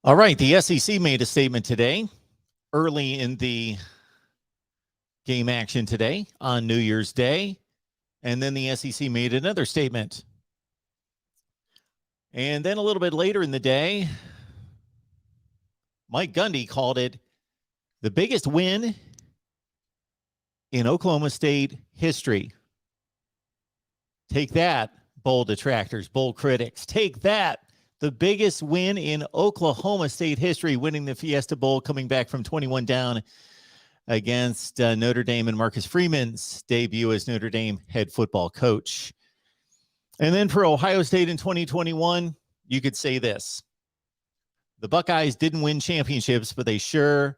All right, the SEC made a statement today, early in the game action today on New Year's Day, and then the SEC made another statement. And then a little bit later in the day, Mike Gundy called it the biggest win in Oklahoma State history. Take that, bold detractors, bold critics. Take that. The biggest win in Oklahoma State history, winning the Fiesta Bowl, coming back from 21 down against Notre Dame and Marcus Freeman's debut as Notre Dame head football coach. And then for Ohio State in 2021, you could say this. The Buckeyes didn't win championships, but they sure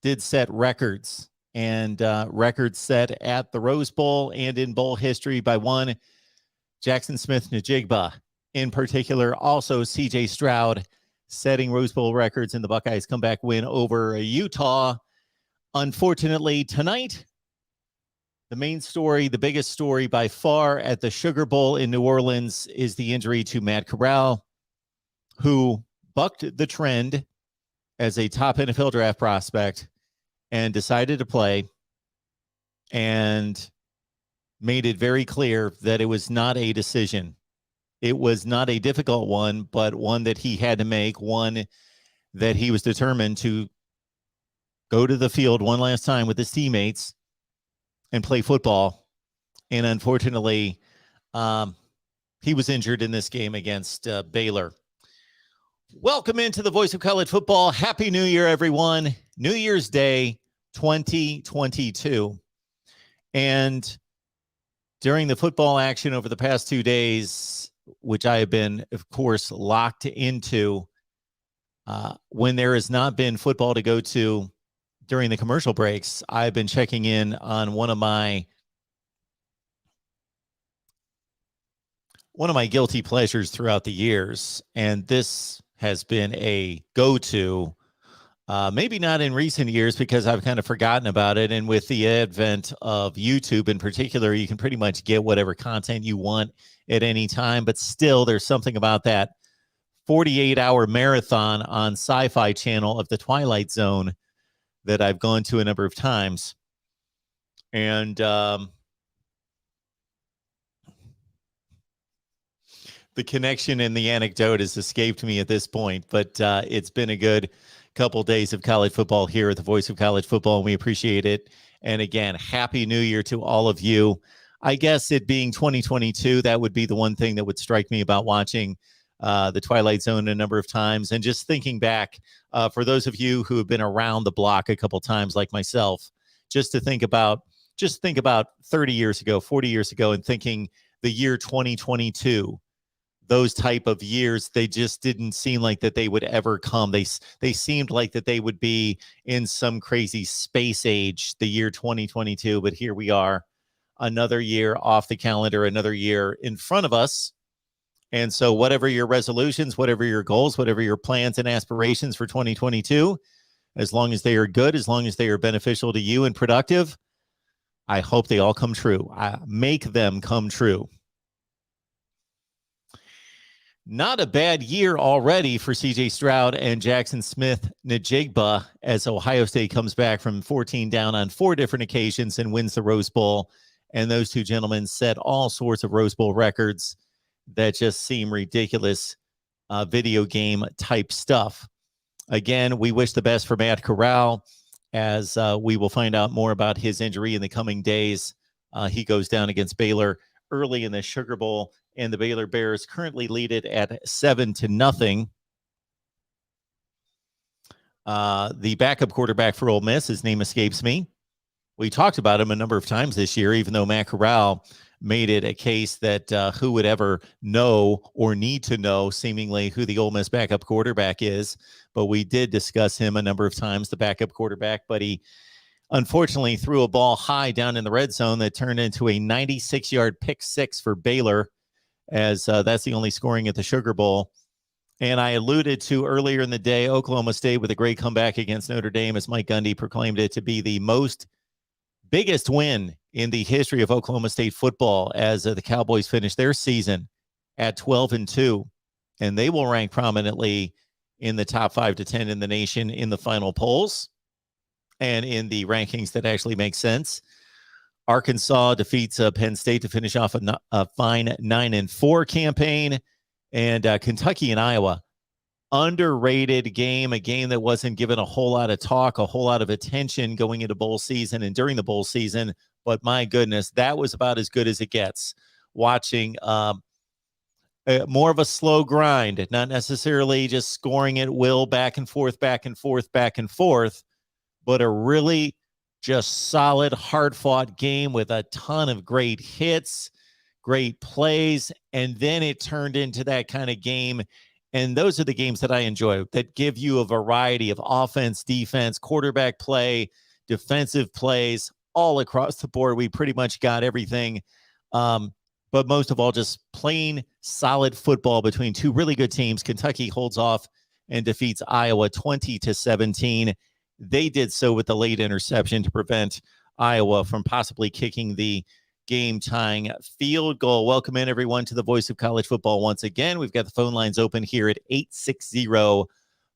did set records. And records set at the Rose Bowl and in bowl history by one Jackson Smith-Njigba. In particular, also C.J. Stroud setting Rose Bowl records in the Buckeyes comeback win over Utah. Unfortunately, tonight, the main story, the biggest story by far at the Sugar Bowl in New Orleans is the injury to Matt Corral, who bucked the trend as a top NFL draft prospect and decided to play and made it very clear that it was not a decision. It was not a difficult one, but one that he had to make, one that he was determined to go to the field one last time with his teammates and play football. And unfortunately, he was injured in this game against Baylor. Welcome into the Voice of College Football. Happy New Year, everyone. New Year's Day 2022. And during the football action over the past 2 days, which I have been, of course, locked into, when there has not been football to go to during the commercial breaks, I've been checking in on one of my guilty pleasures throughout the years, and this has been a go-to. Maybe not in recent years because I've kind of forgotten about it. And with the advent of YouTube in particular, you can pretty much get whatever content you want at any time. But still, there's something about that 48-hour marathon on Sci-Fi Channel of The Twilight Zone that I've gone to a number of times. And the connection and the anecdote has escaped me at this point, but it's been a good couple days of college football here at the Voice of College Football, and we appreciate it. And again, Happy New Year to all of you. I guess it being 2022, that would be the one thing that would strike me about watching the Twilight Zone a number of times. And just thinking back, for those of you who have been around the block a couple times like myself, just think about 30 years ago, 40 years ago, and thinking the year 2022, those type of years, they just didn't seem like that they would ever come. They seemed like that they would be in some crazy space age, the year 2022. But here we are, another year off the calendar, another year in front of us. And so whatever your resolutions, whatever your goals, whatever your plans and aspirations for 2022, as long as they are good, as long as they are beneficial to you and productive, I hope they all come true. Make them come true. Not a bad year already for C.J. Stroud and Jackson Smith-Njigba as Ohio State comes back from 14 down on 4 different occasions and wins the Rose Bowl. And those two gentlemen set all sorts of Rose Bowl records that just seem ridiculous, video game type stuff. Again, we wish the best for Matt Corral as we will find out more about his injury in the coming days. He goes down against Baylor early in the Sugar Bowl, and the Baylor Bears currently lead it at 7-0. The backup quarterback for Ole Miss, his name escapes me. We talked about him a number of times this year, even though Matt Corral made it a case that who would ever know or need to know seemingly who the Ole Miss backup quarterback is. But we did discuss him a number of times, the backup quarterback, but he unfortunately threw a ball high down in the red zone that turned into a 96-yard pick six for Baylor, as that's the only scoring at the Sugar Bowl. And I alluded to earlier in the day, Oklahoma State with a great comeback against Notre Dame, as Mike Gundy proclaimed it to be the biggest win in the history of Oklahoma State football, as the Cowboys finished their season at 12-2, and they will rank prominently in the top 5 to 10 in the nation in the final polls and in the rankings that actually make sense. Arkansas defeats Penn State to finish off a fine 9-4 campaign. And Kentucky and Iowa, underrated game, a game that wasn't given a whole lot of talk, a whole lot of attention going into bowl season and during the bowl season. But my goodness, that was about as good as it gets. Watching more of a slow grind, not necessarily just scoring at will, back and forth, back and forth, back and forth, but a really just solid, hard-fought game with a ton of great hits, great plays, and then it turned into that kind of game. And those are the games that I enjoy, that give you a variety of offense, defense, quarterback play, defensive plays, all across the board. We pretty much got everything. But most of all, just plain solid football between two really good teams. Kentucky holds off and defeats Iowa 20-17. They did so with the late interception to prevent Iowa from possibly kicking the game-tying field goal. Welcome in, everyone, to the Voice of College Football once again. We've got the phone lines open here at 860-499-3332,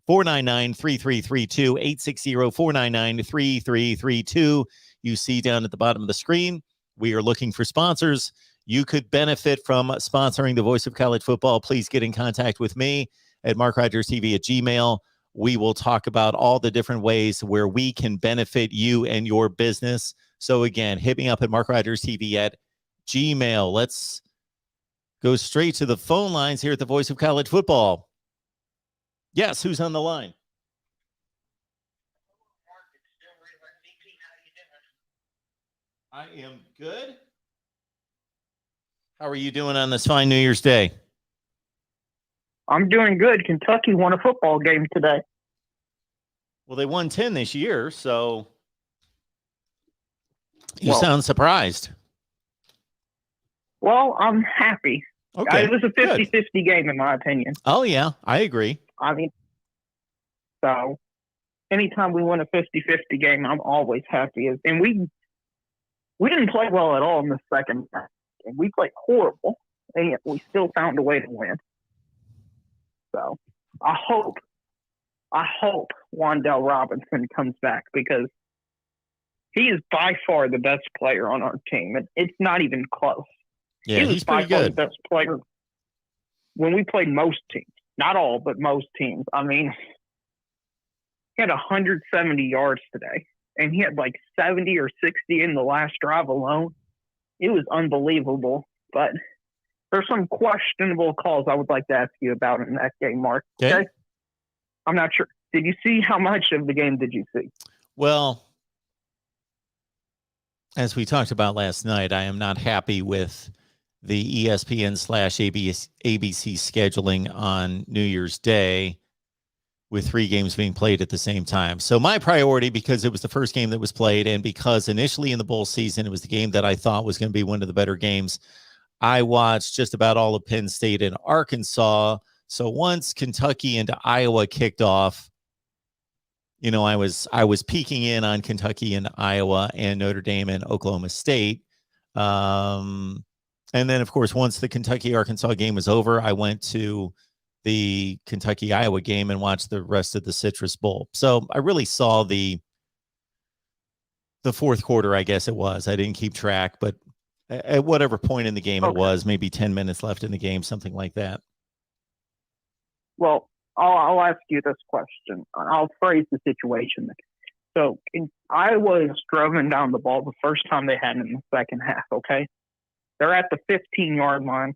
860-499-3332. You see down at the bottom of the screen, we are looking for sponsors. You could benefit from sponsoring the Voice of College Football. Please get in contact with me at MarkRogersTV at Gmail. We will talk about all the different ways where we can benefit you and your business. So again, hit me up at MarkRogersTV at Gmail. Let's go straight to the phone lines here at the Voice of College Football. Yes, who's on the line? I am good. How are you doing on this fine New Year's Day? I'm doing good. Kentucky won a football game today. Well, they won 10 this year, so you sound surprised. Well, I'm happy. Okay. It was a 50-50 game, in my opinion. Oh, yeah, I agree. I mean, so anytime we win a 50-50 game, I'm always happy. And we didn't play well at all in the second half. We played horrible, and yet we still found a way to win. So I hope Wandel Robinson comes back, because he is by far the best player on our team. It's not even close. Yeah, he's by far the best player when we played most teams. Not all, but most teams. I mean, he had 170 yards today, and he had like 70 or 60 in the last drive alone. It was unbelievable. But there's some questionable calls I would like to ask you about in that game, Mark. Okay? I'm not sure. Did you see how much of the game did you see? Well, as we talked about last night, I am not happy with the ESPN/ABC scheduling on New Year's Day with 3 games being played at the same time. So my priority, because it was the first game that was played, and because initially in the bowl season, it was the game that I thought was going to be one of the better games, I watched just about all of Penn State and Arkansas. So once Kentucky and Iowa kicked off, you know, I was peeking in on Kentucky and Iowa and Notre Dame and Oklahoma State. And then, of course, once the Kentucky-Arkansas game was over, I went to the Kentucky-Iowa game and watched the rest of the Citrus Bowl. So I really saw the fourth quarter, I guess it was. I didn't keep track, but at whatever point in the game it was, maybe 10 minutes left in the game, something like that. Well, I'll ask you this question. I'll phrase the situation. So Iowa was driving down the ball the first time they had in the second half, okay? They're at the 15-yard line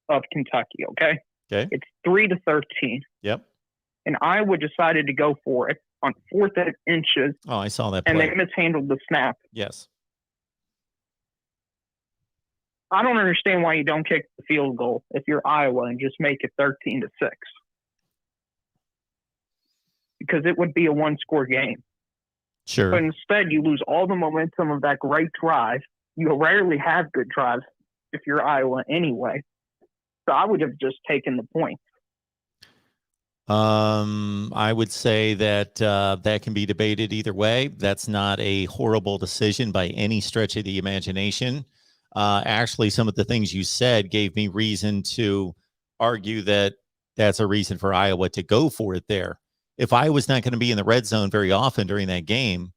of Kentucky, okay? Okay. It's 3-13. Yep. And Iowa decided to go for it on 4th inches. Oh, I saw that play. And they mishandled the snap. Yes. I don't understand why you don't kick the field goal if you're Iowa and just make it 13-6. Because it would be a one-score game. Sure. But instead, you lose all the momentum of that great drive. You rarely have good drives if you're Iowa anyway. So I would have just taken the point. I would say that that can be debated either way. That's not a horrible decision by any stretch of the imagination. Actually, some of the things you said gave me reason to argue that that's a reason for Iowa to go for it there. If Iowa's not going to be in the red zone very often during that game,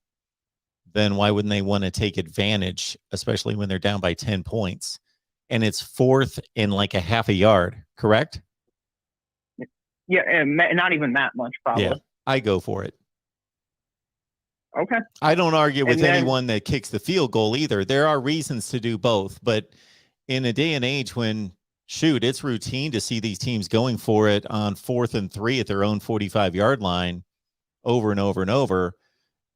then why wouldn't they want to take advantage, especially when they're down by 10 points? And it's 4th and like a half a yard, correct? Yeah, and not even that much, probably. Yeah, I go for it. Okay. I don't argue with then, anyone that kicks the field goal either. There are reasons to do both, but in a day and age when, shoot, it's routine to see these teams going for it on 4th and 3 at their own 45-yard line over and over and over.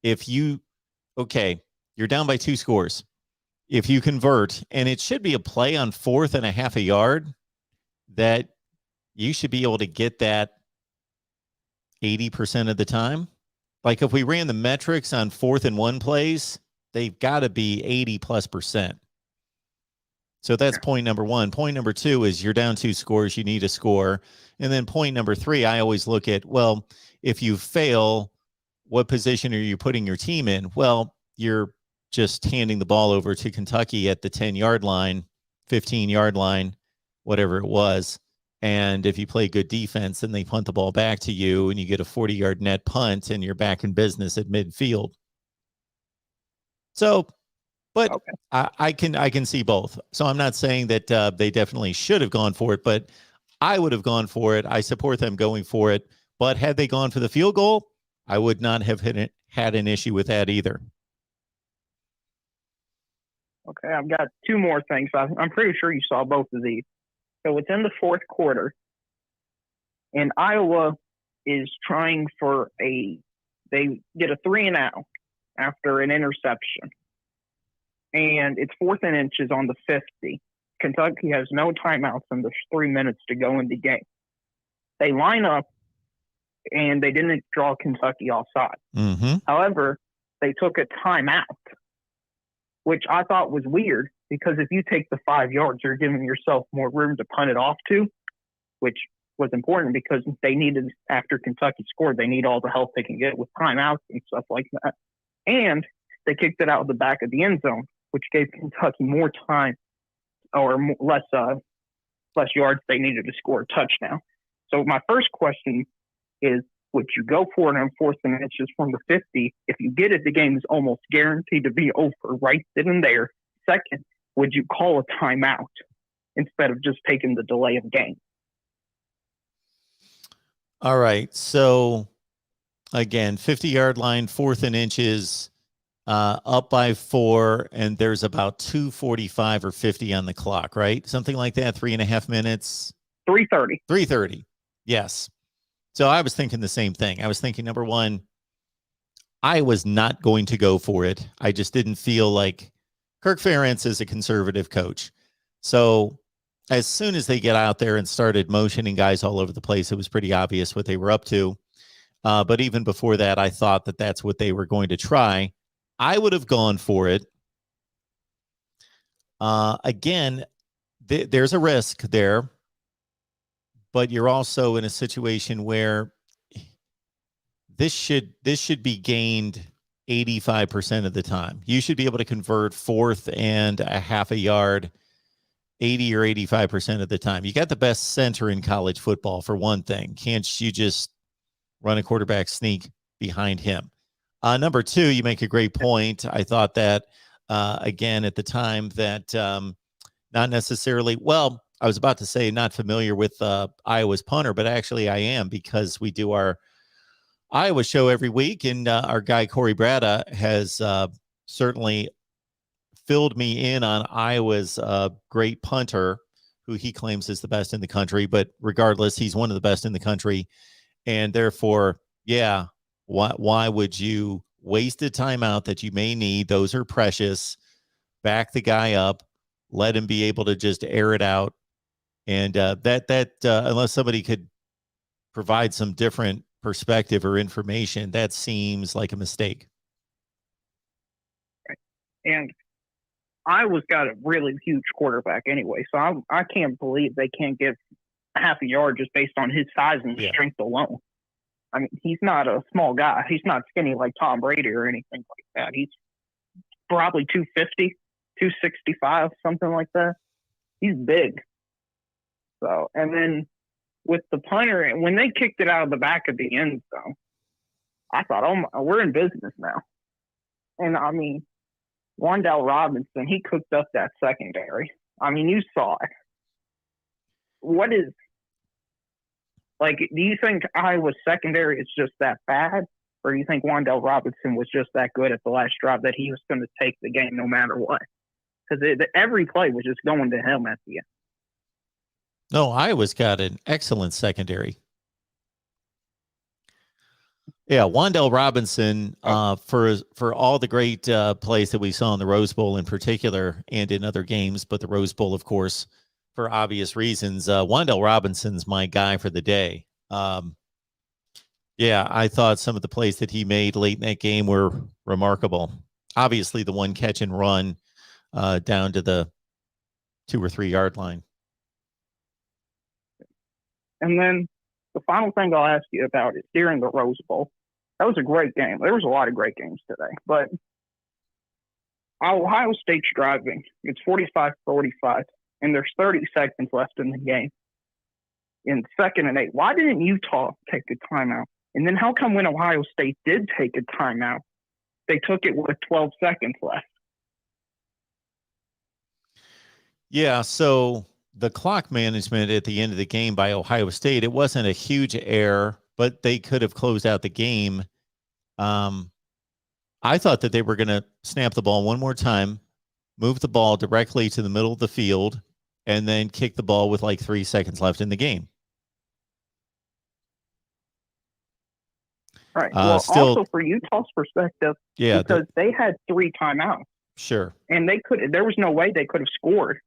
If you, okay, you're down by 2 scores. If you convert, and it should be a play on 4th and a half a yard, that you should be able to get that 80% of the time. Like if we ran the metrics on 4th and 1 plays, they've got to be 80+%. So that's point number 1. Point number 2 is you're down 2 scores, you need a score. And then point number 3, I always look at, well, if you fail, what position are you putting your team in? Well, you're just handing the ball over to Kentucky at the 10-yard line, 15-yard line, whatever it was. And if you play good defense, then they punt the ball back to you and you get a 40-yard net punt and you're back in business at midfield. So, but okay. I can see both. So I'm not saying that they definitely should have gone for it, but I would have gone for it. I support them going for it. But had they gone for the field goal, I would not have had an issue with that either. Okay, I've got 2 more things. I'm pretty sure you saw both of these. So it's in the 4th quarter, and Iowa is trying for they get a 3-and-out after an interception. And it's 4th and inches on the 50. Kentucky has no timeouts and there's 3 minutes to go in the game. They line up, and they didn't draw Kentucky offside. Mm-hmm. However, they took a timeout, which I thought was weird because if you take the 5 yards, you're giving yourself more room to punt it off to, which was important because they needed, after Kentucky scored, they need all the help they can get with timeouts and stuff like that. And they kicked it out of the back of the end zone, which gave Kentucky more time or less yards they needed to score a touchdown. So my first question is, would you go for it on 4th and inches from the 50? If you get it, the game is almost guaranteed to be over right then and there. Second, would you call a timeout instead of just taking the delay of game? All right. So, again, 50-yard line, 4th and inches, up by 4, and there's about 2:45 or 50 on the clock, right? Something like that, 3.5 minutes. 3:30. 3:30. Yes. So I was thinking the same thing. I was thinking, number 1, I was not going to go for it. I just didn't feel like Kirk Ferentz is a conservative coach. So as soon as they get out there and started motioning guys all over the place, it was pretty obvious what they were up to. But even before that, I thought that that's what they were going to try. I would have gone for it. Again, there's a risk there, but you're also in a situation where this should be gained 85% of the time. You should be able to convert 4th and a half a yard 80 or 85% of the time. You got the best center in college football, for one thing. Can't you just run a quarterback sneak behind him? Number 2, you make a great point. I thought that, again, at the time that not necessarily, well, I was about to say not familiar with Iowa's punter, but actually I am, because we do our Iowa show every week, and our guy Corey Bratta has certainly filled me in on Iowa's great punter, who he claims is the best in the country. But regardless, he's one of the best in the country, and therefore, yeah, why would you waste a timeout that you may need? Those are precious. Back the guy up, let him be able to just air it out, and unless somebody could provide some different perspective or information, that seems like a mistake. Right. And Iowa's got a really huge quarterback anyway, so I can't believe they can't get half a yard just based on his size and strength alone. I mean, he's not a small guy. He's not skinny like Tom Brady or anything like that. He's probably 250, 265, something like that. He's big. So, and then with the punter, and when they kicked it out of the back of the end zone, I thought, we're in business now. And I mean, Wandel Robinson, he cooked up that secondary. I mean, you saw it. What is, like, do you think Iowa's secondary is just that bad? Or do you think Wandel Robinson was just that good at the last drive that he was going to take the game no matter what? Because every play was just going to him at the end. No, Iowa's got an excellent secondary. Yeah, Wandale Robinson, for all the great plays that we saw in the Rose Bowl in particular and in other games, but the Rose Bowl, of course, for obvious reasons, Wandale Robinson's my guy for the day. Yeah, I thought some of the plays that he made late in that game were remarkable. Obviously, the one catch and run down to the 2 or 3 yard line. And then the final thing I'll ask you about is during the Rose Bowl. That was a great game. There was a lot of great games today. But Ohio State's driving. It's 45-45, and there's 30 seconds left in the game. In 2nd and 8, why didn't Utah take a timeout? And then how come when Ohio State did take a timeout, they took it with 12 seconds left? Yeah, so the clock management at the end of the game by Ohio State, it wasn't a huge error, but they could have closed out the game. I thought that they were going to snap the ball one more time, move the ball directly to the middle of the field, and then kick the ball with like 3 seconds left in the game. Right. Well, also for Utah's perspective, yeah, because they had 3 timeouts. Sure. And there was no way they could have scored.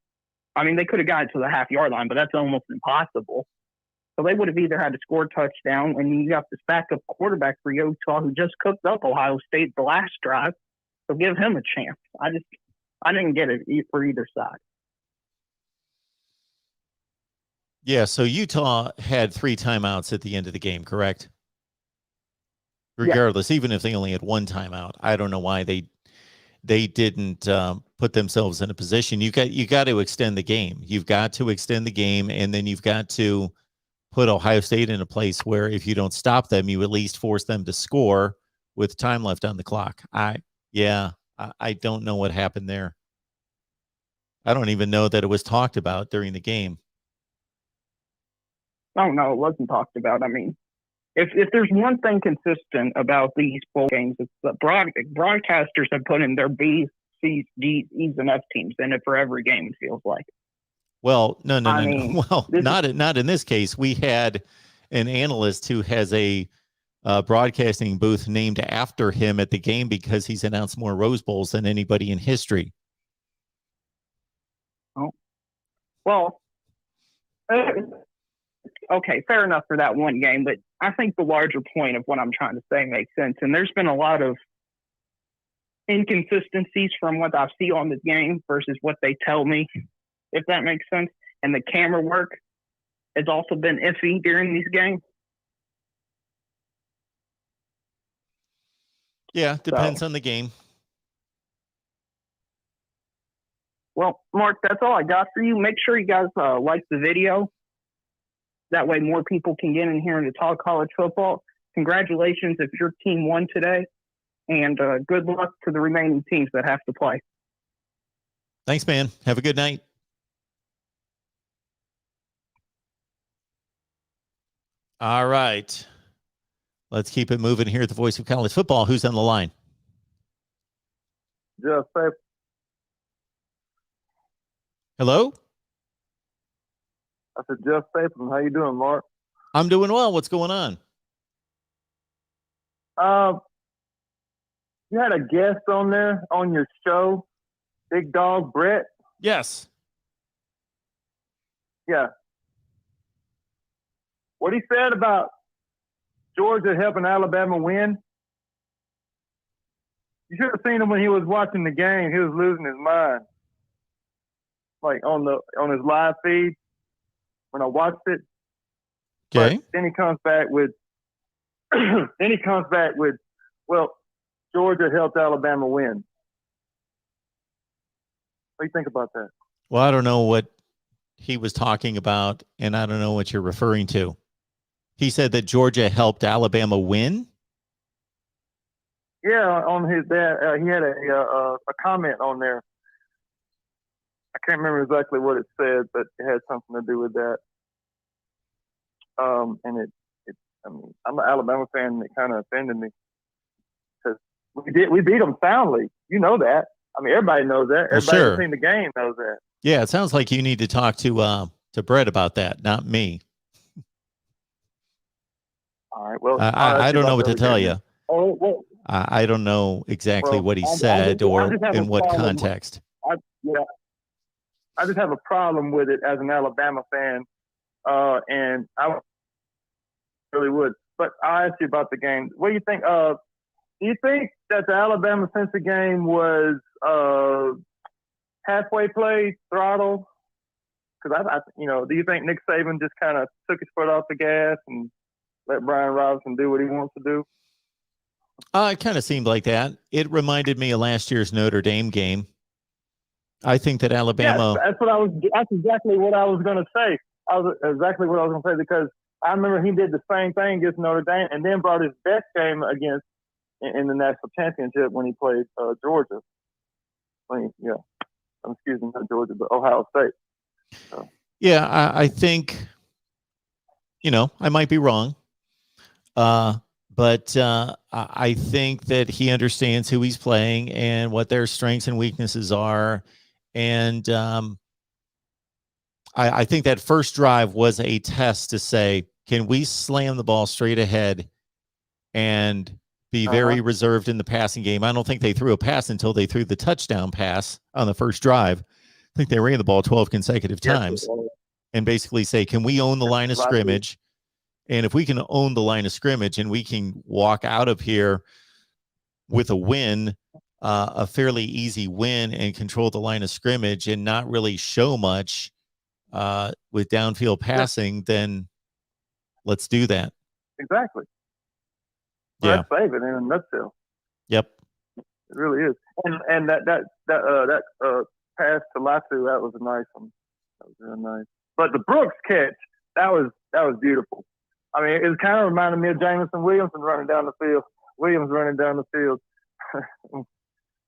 I mean, they could have gotten to the half-yard line, but that's almost impossible. So they would have either had to score a touchdown, and you got this backup quarterback for Utah who just cooked up Ohio State the last drive. So give him a chance. I didn't get it for either side. Yeah, so Utah had 3 timeouts at the end of the game, correct? Regardless, even if they only had 1 timeout, I don't know why they didn't put themselves in a position. You got to extend the game. You've got to extend the game, and then you've got to put Ohio State in a place where if you don't stop them, you at least force them to score with time left on the clock. I don't know what happened there. I don't even know that it was talked about during the game. Oh, no, it wasn't talked about. I mean, if there's one thing consistent about these bowl games, it's that broadcasters have put in their B's, C's, D's, E's, and F teams in it for every game, it feels like. Well, no. Well, not in this case. We had an analyst who has a broadcasting booth named after him at the game because he's announced more Rose Bowls than anybody in history. Oh, well, okay, fair enough for that one game, but I think the larger point of what I'm trying to say makes sense. And there's been a lot of inconsistencies from what I see on this game versus what they tell me, if that makes sense. And the camera work has also been iffy during these games. Yeah, depends on the game. Well, Mark, that's all I got for you. Make sure you guys like the video. That way more people can get in here and to talk college football. Congratulations if your team won today. And good luck to the remaining teams that have to play. Thanks, man. Have a good night. All right. Let's keep it moving here at the Voice of College Football. Who's on the line? Jeff Staples. Hello? I said, Jeff Staples. How you doing, Mark? I'm doing well. What's going on? You had a guest on there on your show, Big Dog Brett? Yes. Yeah. What he said about Georgia helping Alabama win, you should have seen him when he was watching the game. He was losing his mind. Like on his live feed when I watched it. Okay. But then he comes back with well, Georgia helped Alabama win. What do you think about that? Well, I don't know what he was talking about, and I don't know what you're referring to. He said that Georgia helped Alabama win. Yeah, on his dad, he had a comment on there. I can't remember exactly what it said, but it had something to do with that. And I mean, I'm an Alabama fan, and it kind of offended me because we beat them soundly. You know that. I mean, everybody knows that. Everybody who's seen the game knows that. Yeah, it sounds like you need to talk to Brett about that, not me. All right. Well, I don't know what to tell you. Oh, well, I don't know exactly what he said or in what context. I just have a problem with it as an Alabama fan, and I really would. But I'll ask you about the game. What do you think? Do you think that the Alabama-Cincy game was halfway play, throttle? Because do you think Nick Saban just kind of took his foot off the gas and let Brian Robinson do what he wants to do? It kind of seemed like that. It reminded me of last year's Notre Dame game. I think that Alabama. Yes, that's exactly what I was going to say. Exactly what I was going to say, because I remember he did the same thing against Notre Dame, and then brought his best game against in the national championship when he played Georgia. Excuse me, not Georgia, but Ohio State. So. Yeah, I think, I might be wrong. But I think that he understands who he's playing and what their strengths and weaknesses are. And I think that first drive was a test to say, can we slam the ball straight ahead and be very reserved in the passing game? I don't think they threw a pass until they threw the touchdown pass on the first drive. I think they ran the ball 12 consecutive times and basically say, can we own the line of scrimmage? And if we can own the line of scrimmage and we can walk out of here with a win, a fairly easy win, and control the line of scrimmage and not really show much with downfield passing, then let's do that. Exactly. Well, that's save it in a nutshell. Yep. It really is. And that pass to Lsu, that was a nice one. That was real nice. But the Brooks catch, that was beautiful. I mean, it kind of reminded me of Jameson Williamson running down the field. I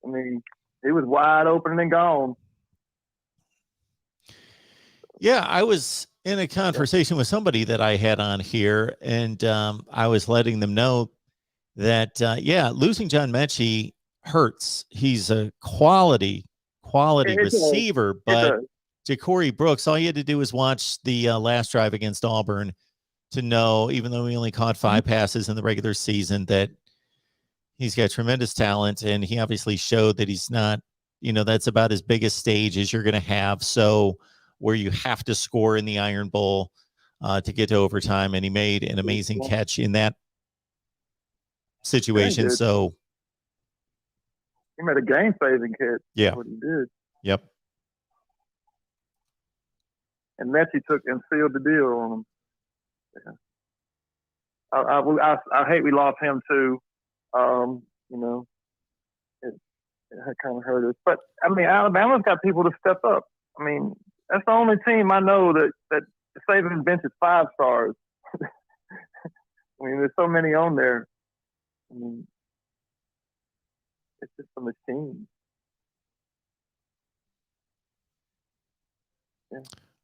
mean, he was wide open and gone. Yeah, I was in a conversation with somebody that I had on here, and I was letting them know that, losing John Mechie hurts. He's a quality receiver, but Ja'Cory Brooks, all you had to do was watch the last drive against Auburn to know, even though he only caught 5 passes in the regular season, that he's got tremendous talent. And he obviously showed that he's not, that's about as big a stage as you're going to have. So where you have to score in the Iron Bowl to get to overtime. And he made an amazing catch in that situation. So he made a game-saving catch. Yeah. That's what he did. Yep. And Mechie took and sealed the deal on him. Yeah. I hate we lost him too. It kind of hurt us. But I mean, Alabama's got people to step up. I mean, that's the only team I know that Saban benches 5 stars. I mean, there's so many on there. I mean, it's just a machine. Yeah.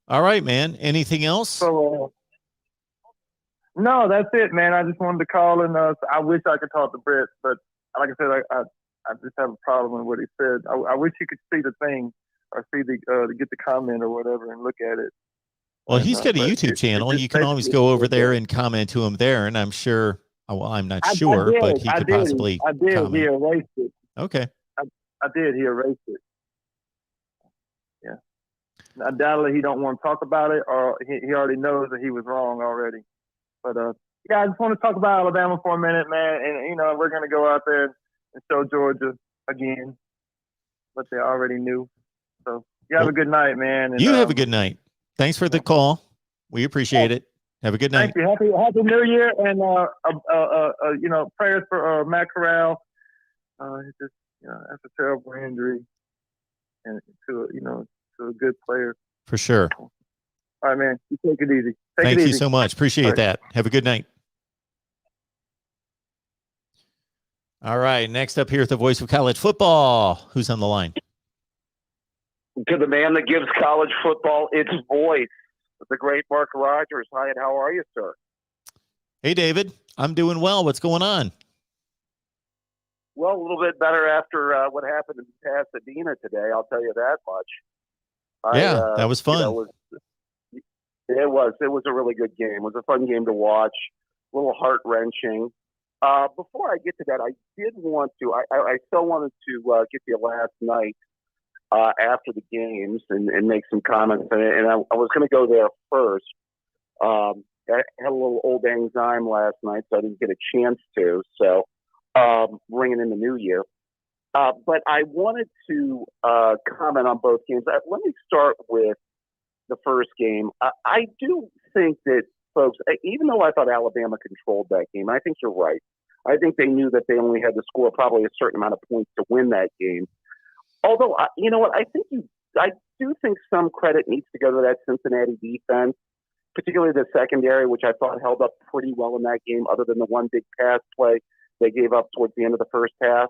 All right, man. Anything else? So, no, that's it, man. I just wanted to call and I wish I could talk to Brett, but like I said, I just have a problem with what he said. I wish you could see the thing or see to get the comment or whatever and look at it. Well, he's got a YouTube channel. You can always go over there and comment to him there, and I'm sure. Well, I'm not sure, but he could possibly. I did. Comment. He erased it. Okay. I did. He erased it. Yeah. Undoubtedly, he don't want to talk about it, or he already knows that he was wrong already. But I just want to talk about Alabama for a minute, man. And we're gonna go out there and show Georgia again what they already knew. So you have a good night, man. And, you have a good night. Thanks for the call. We appreciate it. Have a good night. Thank you. Happy New Year, and prayers for Matt Corral. Just that's a terrible injury, and to a good player. For sure. All right, man. You take it easy. Thank you so much. Appreciate that. Have a good night. All right. Next up here at the Voice of College Football. Who's on the line? To the man that gives college football its voice, the great Mark Rogers. Hi, and how are you, sir? Hey, David. I'm doing well. What's going on? Well, a little bit better after what happened in Pasadena today. I'll tell you that much. That was fun. It was a really good game. It was a fun game to watch. A little heart wrenching. Before I get to that, I did want to. I still wanted to get to you last night after the games and make some comments. And I was going to go there first. I had a little old anxiety last night, so I didn't get a chance to. So bringing in the new year. But I wanted to comment on both games. Let me start with the first game. I do think that, folks, even though I thought Alabama controlled that game, I think you're right. I think they knew that they only had to score probably a certain amount of points to win that game. Although, you know what, I do think some credit needs to go to that Cincinnati defense, particularly the secondary, which I thought held up pretty well in that game, other than the one big pass play they gave up towards the end of the first half.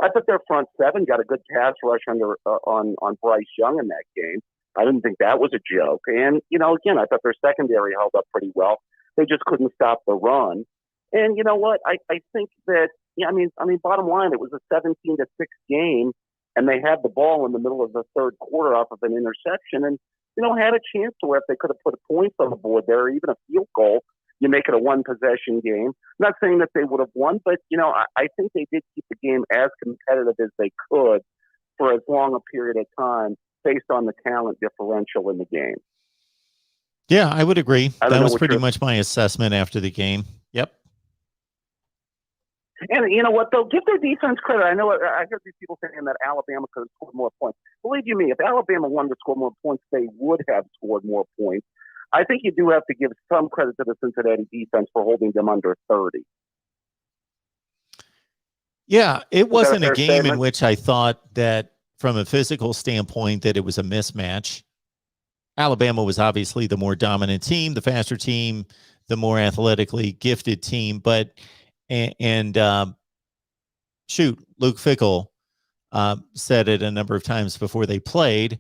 I thought their front seven got a good pass rush on Bryce Young in that game. I didn't think that was a joke. And, you know, again, I thought their secondary held up pretty well. They just couldn't stop the run. And you know what? I think that, yeah, I mean, bottom line, it was a 17-6 game, and they had the ball in the middle of the third quarter off of an interception, and you know, had a chance to where if they could have put points on the board there, or even a field goal, you make it a one-possession game. Not saying that they would have won, but you know, I think they did keep the game as competitive as they could for as long a period of time, based on the talent differential in the game. Yeah, I would agree. That was pretty much my assessment after the game. Yep. And you know what, though? Give their defense credit. I know I heard these people saying that Alabama could have scored more points. Believe you me, if Alabama wanted to score more points, they would have scored more points. I think you do have to give some credit to the Cincinnati defense for holding them under 30. Yeah, it wasn't a game in which I thought that from a physical standpoint that it was a mismatch. Alabama was obviously the more dominant team, the faster team, the more athletically gifted team, but shoot, Luke Fickell said it a number of times before they played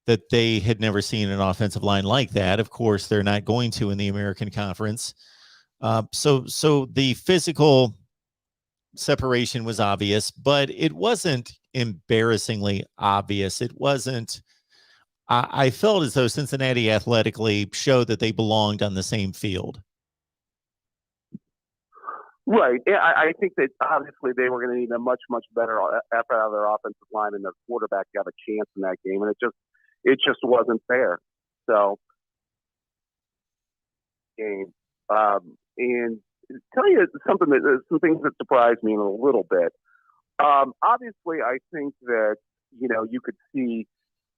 that they had never seen an offensive line like that. Of course, they're not going to in the American Conference. So the physical separation was obvious, but it wasn't embarrassingly obvious. It wasn't. I felt as though Cincinnati athletically showed that they belonged on the same field. Right. Yeah, I think that obviously they were going to need a much, much better effort out of their offensive line, and their quarterback got a chance in that game, and it just wasn't fair. So, game. And tell you something some things that surprised me a little bit. Obviously, I think that, you know, you could see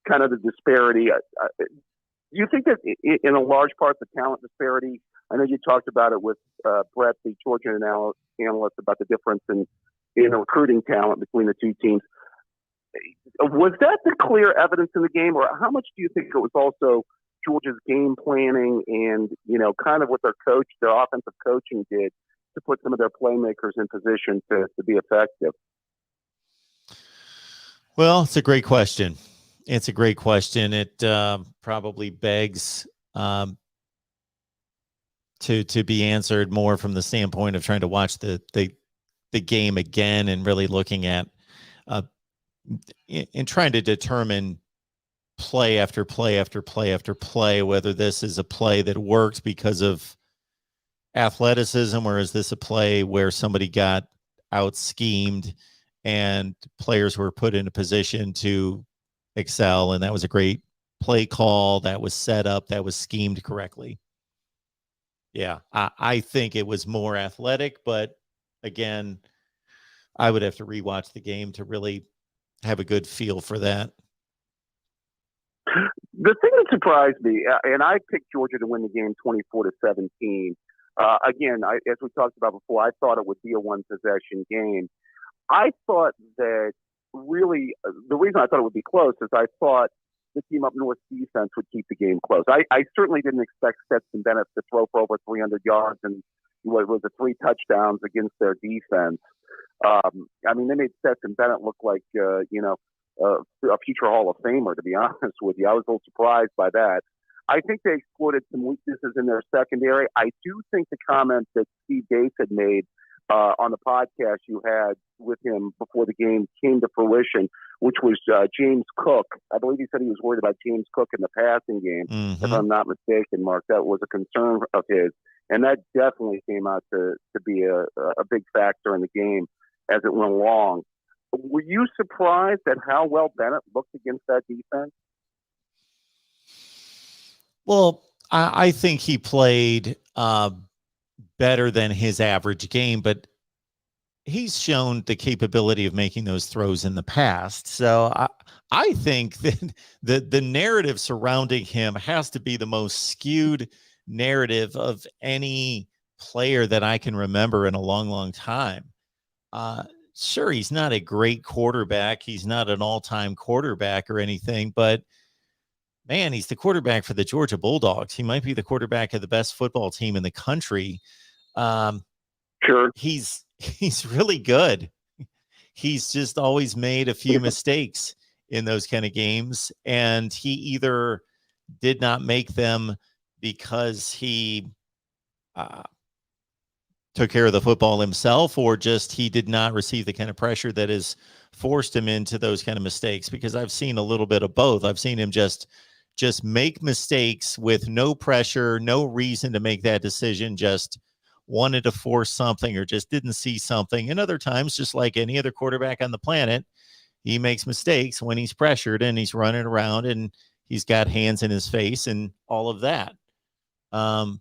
kind of the disparity. Do you think that in a large part the talent disparity? I know you talked about it with Brett, the Georgia analyst, about the difference in recruiting talent between the two teams. Was that the clear evidence in the game, or how much do you think it was also Georgia's game planning and, you know, kind of what their offensive coaching did to put some of their playmakers in position to be effective? Well, it's a great question. It probably begs to be answered more from the standpoint of trying to watch the game again and really looking at and trying to determine play after play after play after play whether this is a play that worked because of athleticism, or is this a play where somebody got out schemed and players were put in a position to excel, and that was a great play call that was set up, that was schemed correctly. Yeah, I think it was more athletic, but again, I would have to rewatch the game to really have a good feel for that. The thing that surprised me, and I picked Georgia to win the game 24-17. Again, as we talked about before, I thought it would be a one-possession game. I thought that really the reason I thought it would be close is I thought the team up north defense would keep the game close. I certainly didn't expect Stetson Bennett to throw for over 300 yards and what was it, 3 touchdowns against their defense. I mean, they made Stetson Bennett look like, a future Hall of Famer, to be honest with you. I was a little surprised by that. I think they exploited some weaknesses in their secondary. I do think the comment that Steve Gates had made on the podcast you had with him before the game came to fruition, which was James Cook. I believe he said he was worried about James Cook in the passing game. If I'm not mistaken, Mark, that was a concern of his. And that definitely came out to be a big factor in the game as it went along. Were you surprised at how well Bennett looked against that defense? Well, I think he played better than his average game, but he's shown the capability of making those throws in the past. So I think that the narrative surrounding him has to be the most skewed narrative of any player that I can remember in a long, long time. Sure, he's not a great quarterback. He's not an all-time quarterback or anything, but man, he's the quarterback for the Georgia Bulldogs. He might be the quarterback of the best football team in the country. Sure. He's really good. He's just always made a few mistakes in those kind of games, and he either did not make them because he took care of the football himself, or just he did not receive the kind of pressure that has forced him into those kind of mistakes, because I've seen a little bit of both. I've seen him just make mistakes with no pressure, no reason to make that decision, just wanted to force something or just didn't see something. And other times, just like any other quarterback on the planet, he makes mistakes when he's pressured and he's running around and he's got hands in his face and all of that. I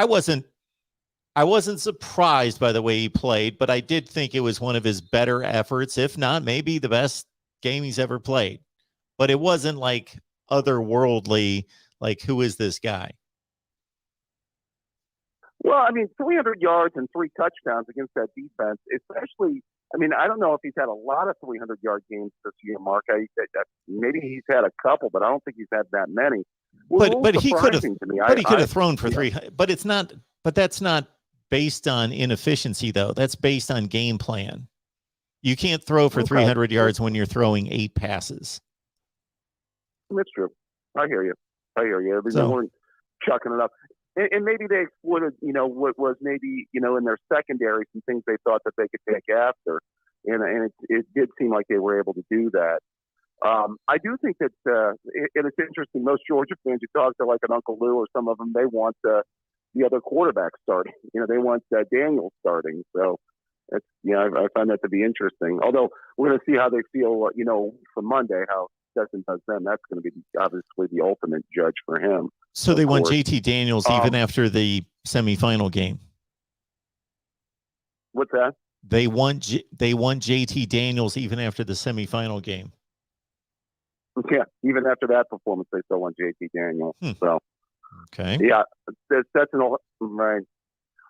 wasn't surprised by the way he played, but I did think it was one of his better efforts, if not maybe the best game he's ever played. But it wasn't like otherworldly, like, who is this guy? Well, I mean, 300 yards and 3 touchdowns against that defense, especially, I mean, I don't know if he's had a lot of 300-yard games this year, Mark. Maybe he's had a couple, but I don't think he's had that many. But he could have thrown for 300, but it's not. But that's not based on inefficiency, though. That's based on game plan. You can't throw for 300 yards when you're throwing 8 passes. That's true. I hear you. They weren't chucking it up. And maybe they exploited, what was maybe, in their secondary, some things they thought that they could take after. And it did seem like they were able to do that. I do think that, and it's interesting, most Georgia fans, you talk to like an Uncle Lou or some of them, they want the other quarterback starting. They want Daniel starting. So, that's, I find that to be interesting. Although we're going to see how they feel, for Monday, how Stetson does them. That's going to be obviously the ultimate judge for him. So they won JT Daniels even after the semifinal game. What's that? They won JT Daniels even after the semifinal game. Yeah, even after that performance, they still won JT Daniels. So, okay, yeah, that's right.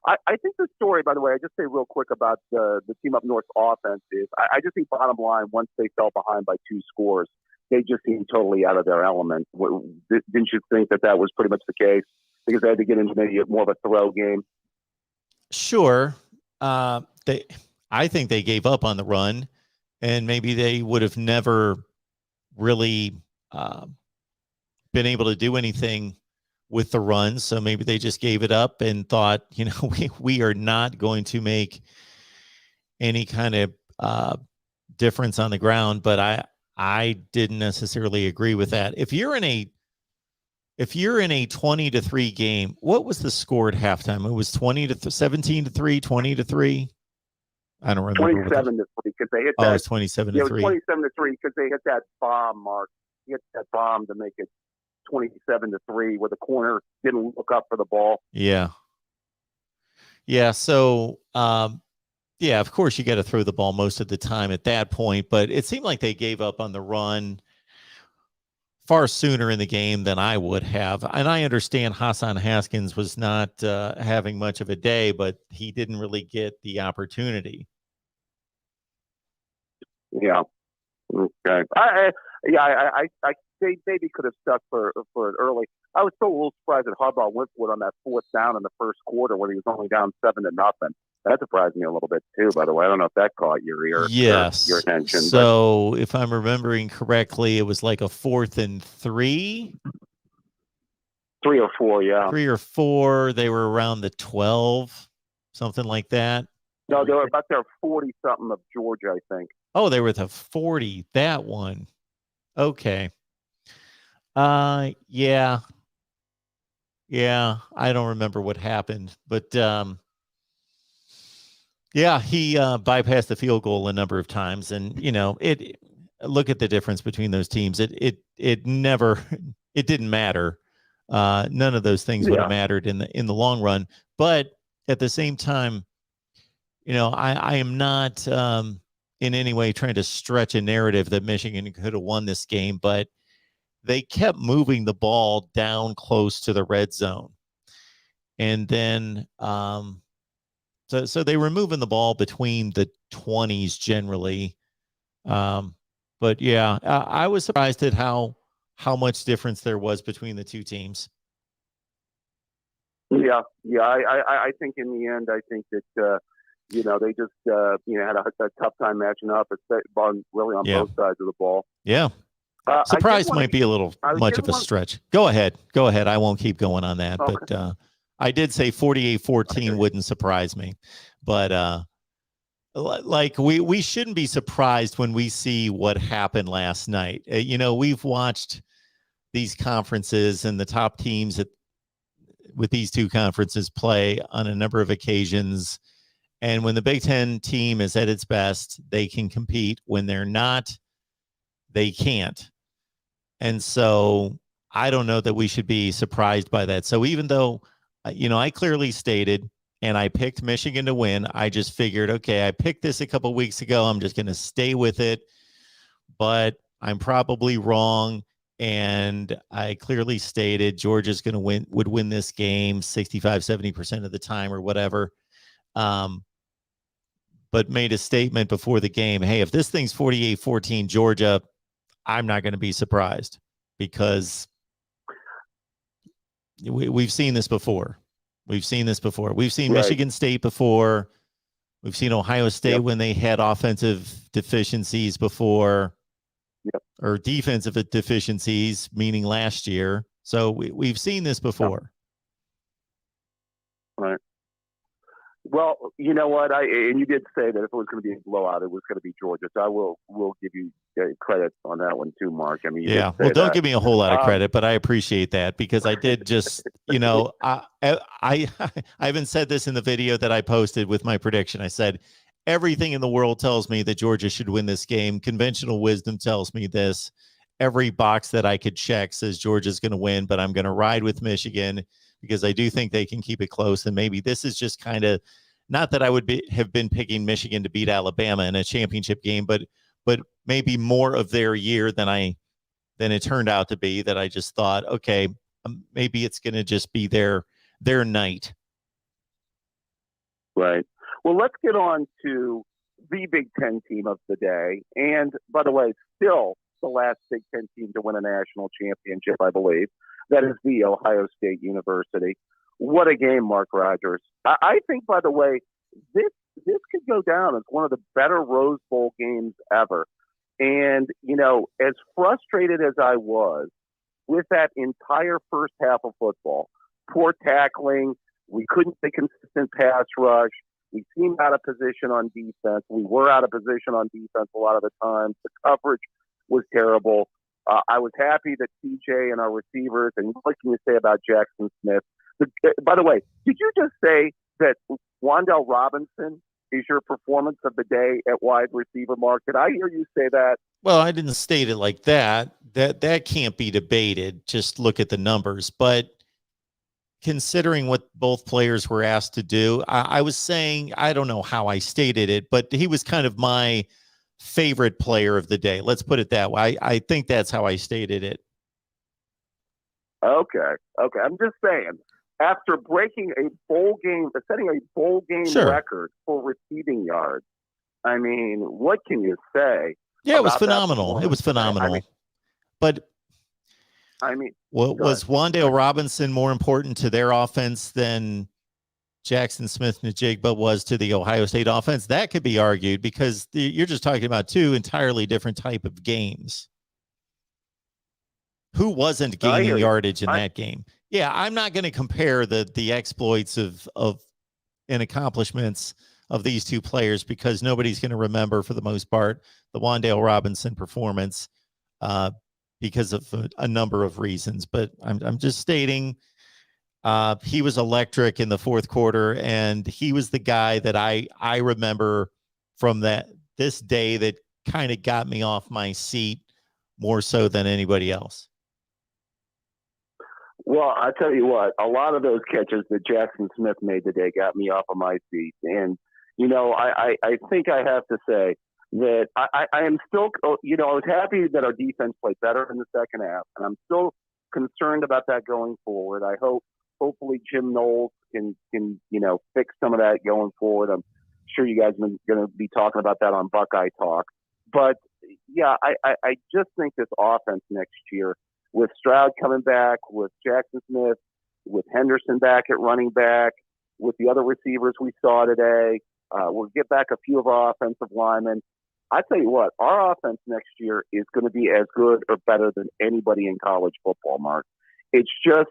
I think the story, by the way, I just say real quick about the team up north offense is I just think bottom line, once they fell behind by 2 scores, they just seemed totally out of their element. Didn't you think that was pretty much the case? Because they had to get into maybe more of a throw game. Sure. I think they gave up on the run, and maybe they would have never really been able to do anything with the run. So maybe they just gave it up and thought, we are not going to make any kind of difference on the ground. But I didn't necessarily agree with that. If you're in a 20-3 game, what was the score at halftime? It was 17-3, 20-3. I don't remember. 27-3 because they hit that. Oh, it's 27-3. Yeah, it was 27-3 because they hit that bomb, Mark. He hit that bomb to make it 27-3, where the corner didn't look up for the ball. Yeah. Yeah. So, yeah, of course you got to throw the ball most of the time at that point, but it seemed like they gave up on the run far sooner in the game than I would have. And I understand Hassan Haskins was not having much of a day, but he didn't really get the opportunity. Yeah. Okay. They maybe could have stuck for it early. I was still a little surprised that Harbaugh went for it on that fourth down in the first quarter when he was only down 7-0. That surprised me a little bit too. By the way, I don't know if that caught your ear, Yes. your attention. So if I'm remembering correctly, it was like a 4th and 3. 3 or 4, yeah. 3 or 4. They were around the 12, something like that. No, they were about their 40-something of Georgia, I think. Oh, they were the 40. That one. Okay. Yeah. I don't remember what happened, but yeah, he bypassed the field goal a number of times, and look at the difference between those teams. It didn't matter. None of those things would have mattered in the long run. But at the same time, I am not in any way trying to stretch a narrative that Michigan could have won this game, but they kept moving the ball down close to the red zone. And then so they were moving the ball between the 20s generally. But yeah, I was surprised at how much difference there was between the two teams. Yeah. I think in the end, I think that they just had a tough time matching up, really on both sides of the ball. Yeah. Surprise might be a little much of a stretch. Go ahead. I won't keep going on that. Okay. But I did say 48-14 wouldn't surprise me. But like we shouldn't be surprised when we see what happened last night. We've watched these conferences and the top teams with these two conferences play on a number of occasions. And when the Big Ten team is at its best, they can compete. When they're not, they can't. And so I don't know that we should be surprised by that. So even though, I clearly stated and I picked Michigan to win, I just figured, okay, I picked this a couple weeks ago. I'm just going to stay with it. But I'm probably wrong. And I clearly stated Georgia's going to would win this game 65-70% of the time or whatever. But made a statement before the game, hey, if this thing's 48-14 Georgia, I'm not going to be surprised because we've seen this before. We've seen Michigan State before. We've seen Ohio State when they had offensive deficiencies before. Or defensive deficiencies, meaning last year. So we've seen this before. Right. Well, you know what? And you did say that if it was going to be a blowout, it was going to be Georgia. So I will give you credit on that one too, Mark. I mean, don't give me a whole lot of credit, but I appreciate that because I did just, I even said this in the video that I posted with my prediction. I said, everything in the world tells me that Georgia should win this game. Conventional wisdom tells me this. Every box that I could check says Georgia's going to win, but I'm going to ride with Michigan because I do think they can keep it close. And maybe this is just kind of, not that I would have been picking Michigan to beat Alabama in a championship game, but maybe more of their year than it turned out to be, that I just thought, okay, maybe it's going to just be their night. Right. Well, let's get on to the Big Ten team of the day. And by the way, still the last Big Ten team to win a national championship, I believe. That is the Ohio State University. What a game, Mark Rogers. I think, by the way, this could go down as one of the better Rose Bowl games ever. And, as frustrated as I was with that entire first half of football, poor tackling, we couldn't say consistent pass rush, we seemed out of position on defense. We were out of position on defense a lot of the times. The coverage was terrible. I was happy that TJ and our receivers, and what can you say about Jackson Smith? By the way, did you just say that Wandel Robinson is your performance of the day at wide receiver, Mark? Did I hear you say that? Well, I didn't state it like that. That can't be debated. Just look at the numbers. But considering what both players were asked to do, I was saying, I don't know how I stated it, but he was kind of my favorite player of the day. Let's put it that way. I think that's how I stated it. Okay. I'm just saying, after breaking a bowl game, setting a bowl game record for receiving yards, I mean, what can you say? Yeah, it was phenomenal. It was phenomenal. but I mean, was Wandale Robinson more important to their offense than Jackson Smith-Njigba was to the Ohio State offense? That could be argued, because you're just talking about two entirely different type of games. Who wasn't gaining yardage in that game? Yeah, I'm not going to compare the exploits of and accomplishments of these two players, because nobody's going to remember, for the most part, the Wandale Robinson performance because of a number of reasons. But I'm just stating he was electric in the fourth quarter, and he was the guy that I remember from this day that kind of got me off my seat more so than anybody else. Well, I tell you what, a lot of those catches that Jackson Smith made today got me off of my seat. And, you know, I think I have to say that I am still, you know, I was happy that our defense played better in the second half, and I'm still concerned about that going forward. Hopefully Jim Knowles can, you know, fix some of that going forward. I'm sure you guys are going to be talking about that on Buckeye Talk. But, yeah, I just think this offense next year, with Stroud coming back, with Jackson Smith, with Henderson back at running back, with the other receivers we saw today, we'll get back a few of our offensive linemen. I tell you what, our offense next year is going to be as good or better than anybody in college football, Mark. It's just,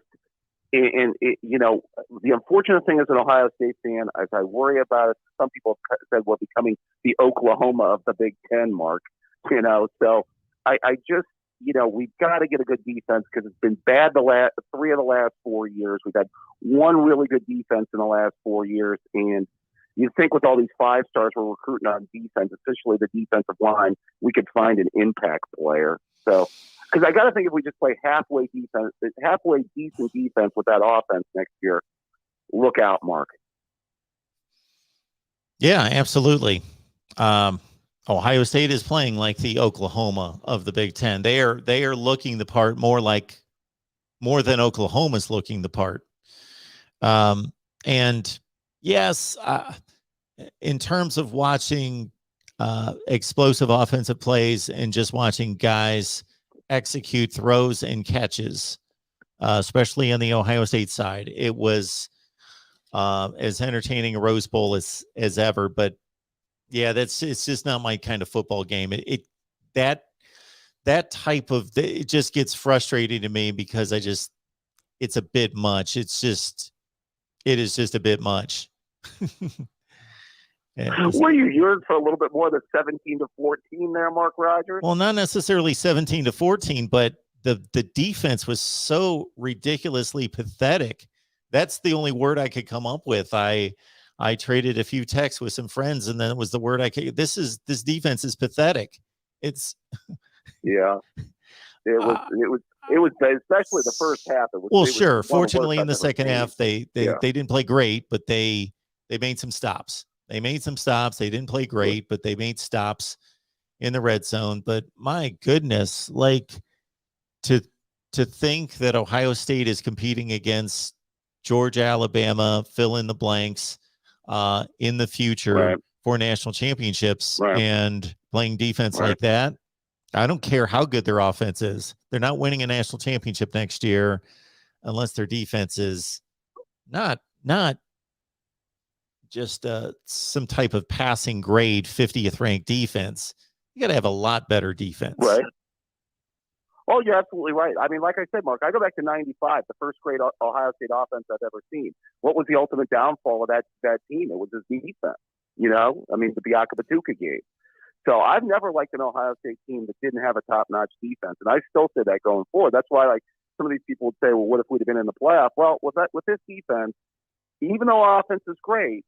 you know, the unfortunate thing as an Ohio State fan, as I worry about it, some people have said we're becoming the Oklahoma of the Big Ten, Mark. You know, so I just, you know, we've got to get a good defense, because it's been bad three of the last 4 years. We've had one really good defense in the last 4 years. And you think with all these 5-stars we're recruiting on defense, especially the defensive line, we could find an impact player. So, because I got to think if we just play halfway decent defense with that offense next year, look out, Mark. Yeah, absolutely. Ohio State is playing like the Oklahoma of the Big Ten. They are looking the part more than Oklahoma's looking the part. And yes, in terms of watching explosive offensive plays and just watching guys execute throws and catches, especially on the Ohio State side, it was as entertaining a Rose Bowl as ever. But yeah, it's just not my kind of football game. That type of, it just gets frustrating to me, because it's a bit much. It is just a bit much. Were you yearning for a little bit more than 17-14 there, Mark Rogers? Well, not necessarily 17-14, but the defense was so ridiculously pathetic. That's the only word I could come up with. I traded a few texts with some friends, and then it was the word I could. This defense is pathetic. It's yeah. It was especially the first half. Sure. Fortunately, in the second half, they didn't play great, but they made some stops. They didn't play great, but they made stops in the red zone. But my goodness, like to think that Ohio State is competing against Georgia, Alabama, fill in the blanks, in the future for national championships, and playing defense like that. I don't care how good their offense is. They're not winning a national championship next year unless their defense is not just some type of passing grade 50th ranked defense. You got to have a lot better defense. Right. Oh, you're absolutely right. I mean, like I said, Mark, I go back to 95, the first great Ohio State offense I've ever seen. What was the ultimate downfall of that team? It was his defense. You know, I mean, the Bianca Batuka game. So I've never liked an Ohio State team that didn't have a top-notch defense, and I still say that going forward. That's why, like, some of these people would say, well, what if we'd have been in the playoff? Well, with this defense, even though our offense is great,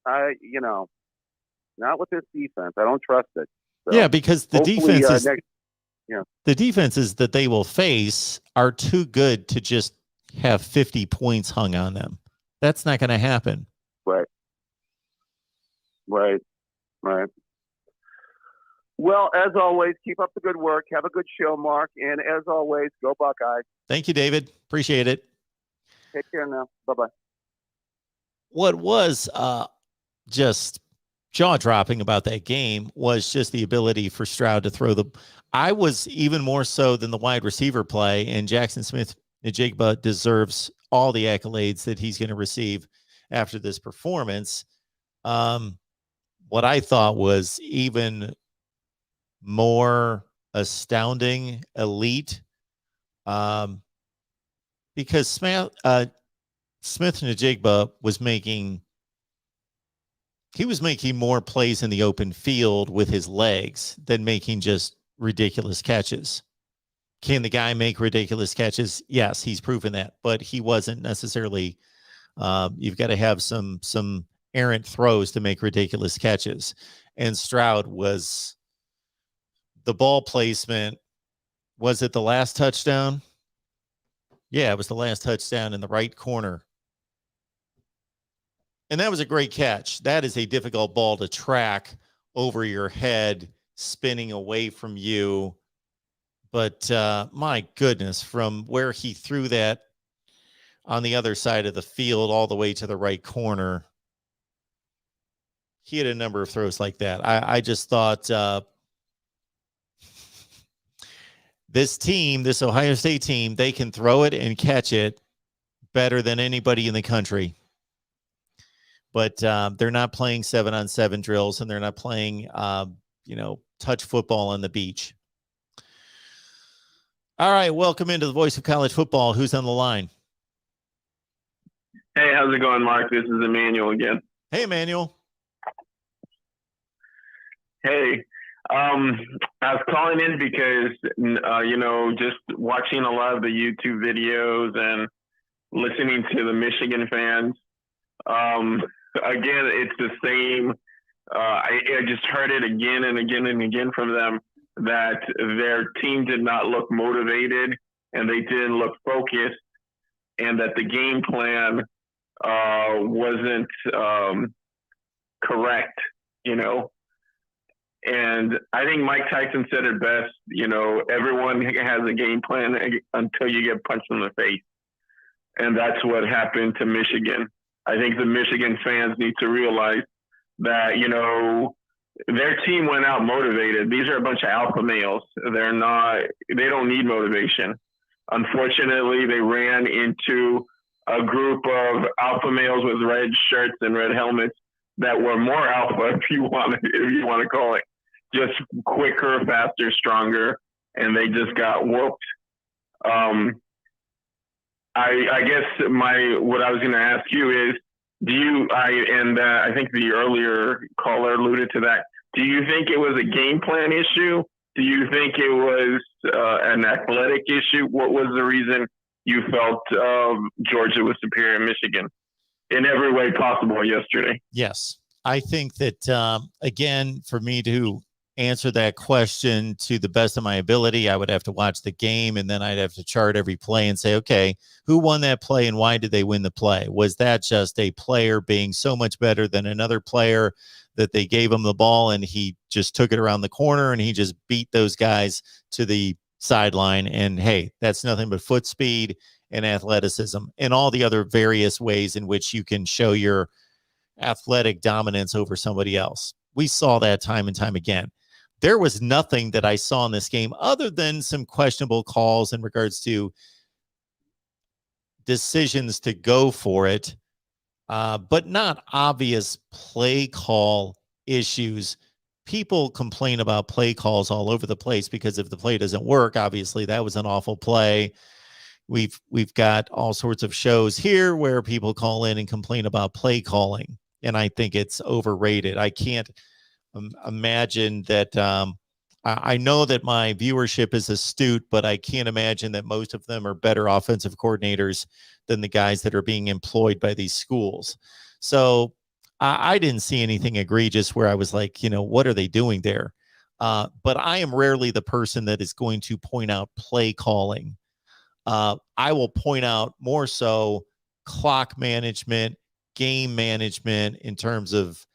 not with this defense. I don't trust it. So yeah, because the defenses that they will face are too good to just have 50 points hung on them. That's not going to happen. Right. Well, as always, keep up the good work. Have a good show, Mark. And as always, go Buckeyes. Thank you, David. Appreciate it. Take care now. Bye-bye. What was just jaw-dropping about that game was just the ability for Stroud to throw the. I was even more so than the wide receiver play, and Jackson Smith-Njigba deserves all the accolades that he's going to receive after this performance. What I thought was even more astounding, elite, because Smith-Njigba was making more plays in the open field with his legs than making just ridiculous catches. Can the guy make ridiculous catches? Yes, he's proven that, but he wasn't necessarily. You've got to have some errant throws to make ridiculous catches, and Stroud was. The ball placement, was it the last touchdown? Yeah, it was the last touchdown in the right corner. And that was a great catch. That is a difficult ball to track over your head, spinning away from you. But my goodness, from where he threw that on the other side of the field all the way to the right corner, he had a number of throws like that. I just thought this team, this Ohio State team, they can throw it and catch it better than anybody in the country. But they're not playing 7-on-7 drills, and they're not playing, touch football on the beach. All right, welcome into the Voice of College Football. Who's on the line? Hey, how's it going, Mark? This is Emmanuel again. Hey, Emmanuel. Hey, I was calling in because, just watching a lot of the YouTube videos and listening to the Michigan fans. Again, it's the same. I just heard it again and again and again from them that their team did not look motivated and they didn't look focused, and that the game plan wasn't correct, And I think Mike Tyson said it best, everyone has a game plan until you get punched in the face. And that's what happened to Michigan. I think the Michigan fans need to realize that, their team went out motivated. These are a bunch of alpha males. They don't need motivation. Unfortunately, they ran into a group of alpha males with red shirts and red helmets that were more alpha, if you want to call it, just quicker, faster, stronger, and they just got whooped. I guess what I was going to ask you is, I think the earlier caller alluded to that. Do you think it was a game plan issue? Do you think it was an athletic issue? What was the reason you felt Georgia was superior in Michigan in every way possible yesterday? Yes. I think that, again, for me to answer that question to the best of my ability, I would have to watch the game, and then I'd have to chart every play and say, okay, who won that play and why did they win the play? Was that just a player being so much better than another player that they gave him the ball and he just took it around the corner and he just beat those guys to the sideline? And hey, that's nothing but foot speed and athleticism and all the other various ways in which you can show your athletic dominance over somebody else. We saw that time and time again. There was nothing that I saw in this game other than some questionable calls in regards to decisions to go for it, but not obvious play call issues. People complain about play calls all over the place because if the play doesn't work, obviously that was an awful play. We've got all sorts of shows here where people call in and complain about play calling, and I think it's overrated. I can't imagine that. I know that my viewership is astute, but I can't imagine that most of them are better offensive coordinators than the guys that are being employed by these schools. So I didn't see anything egregious where I was like, what are they doing there? But I am rarely the person that is going to point out play calling. I will point out more so clock management, game management in terms of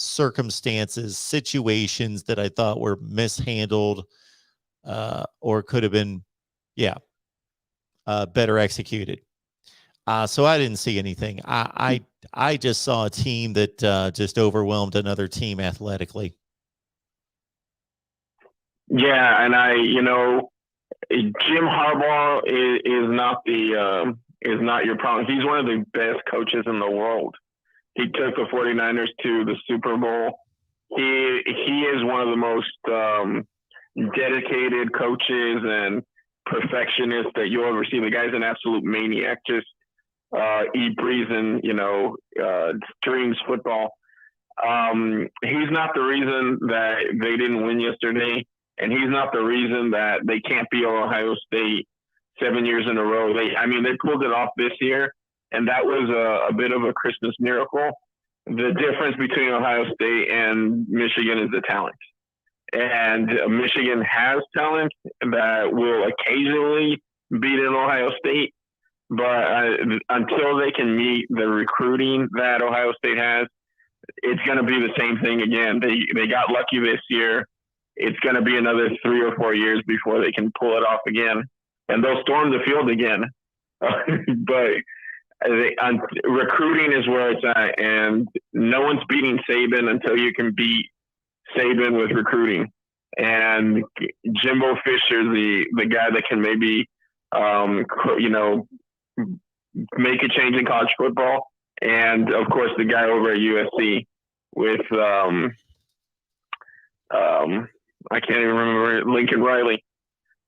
circumstances, situations that I thought were mishandled or could have been, better executed. So I didn't see anything. I just saw a team that just overwhelmed another team athletically. Yeah, and Jim Harbaugh is not your problem. He's one of the best coaches in the world. He took the 49ers to the Super Bowl. He is one of the most dedicated coaches and perfectionists that you'll ever see. The guy's an absolute maniac. Just eat, breathes, and dreams football. He's not the reason that they didn't win yesterday, and he's not the reason that they can't beat Ohio State 7 years in a row. They pulled it off this year, and that was a bit of a Christmas miracle. The difference between Ohio State and Michigan is the talent. And Michigan has talent that will occasionally beat an Ohio State, but until they can meet the recruiting that Ohio State has, it's going to be the same thing again. They got lucky this year. It's going to be another 3 or 4 years before they can pull it off again, and they'll storm the field again. But recruiting is where it's at, and no one's beating Saban until you can beat Saban with recruiting. And Jimbo Fisher, the guy that can maybe make a change in college football, and of course the guy over at USC with I can't even remember, Lincoln Riley.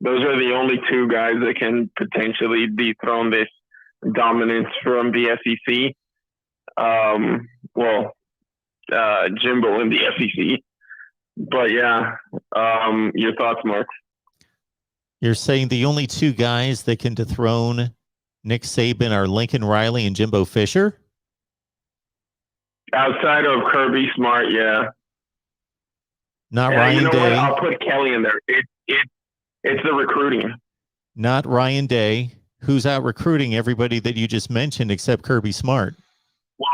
Those are the only two guys that can potentially dethrone this dominance from the SEC. Jimbo in the SEC. But yeah, your thoughts, Mark? You're saying the only two guys that can dethrone Nick Saban are Lincoln Riley and Jimbo Fisher? Outside of Kirby Smart, yeah. Not Ryan Day. What? I'll put Kelly in there. It's the recruiting. Not Ryan Day, who's out recruiting everybody that you just mentioned except Kirby Smart. Well,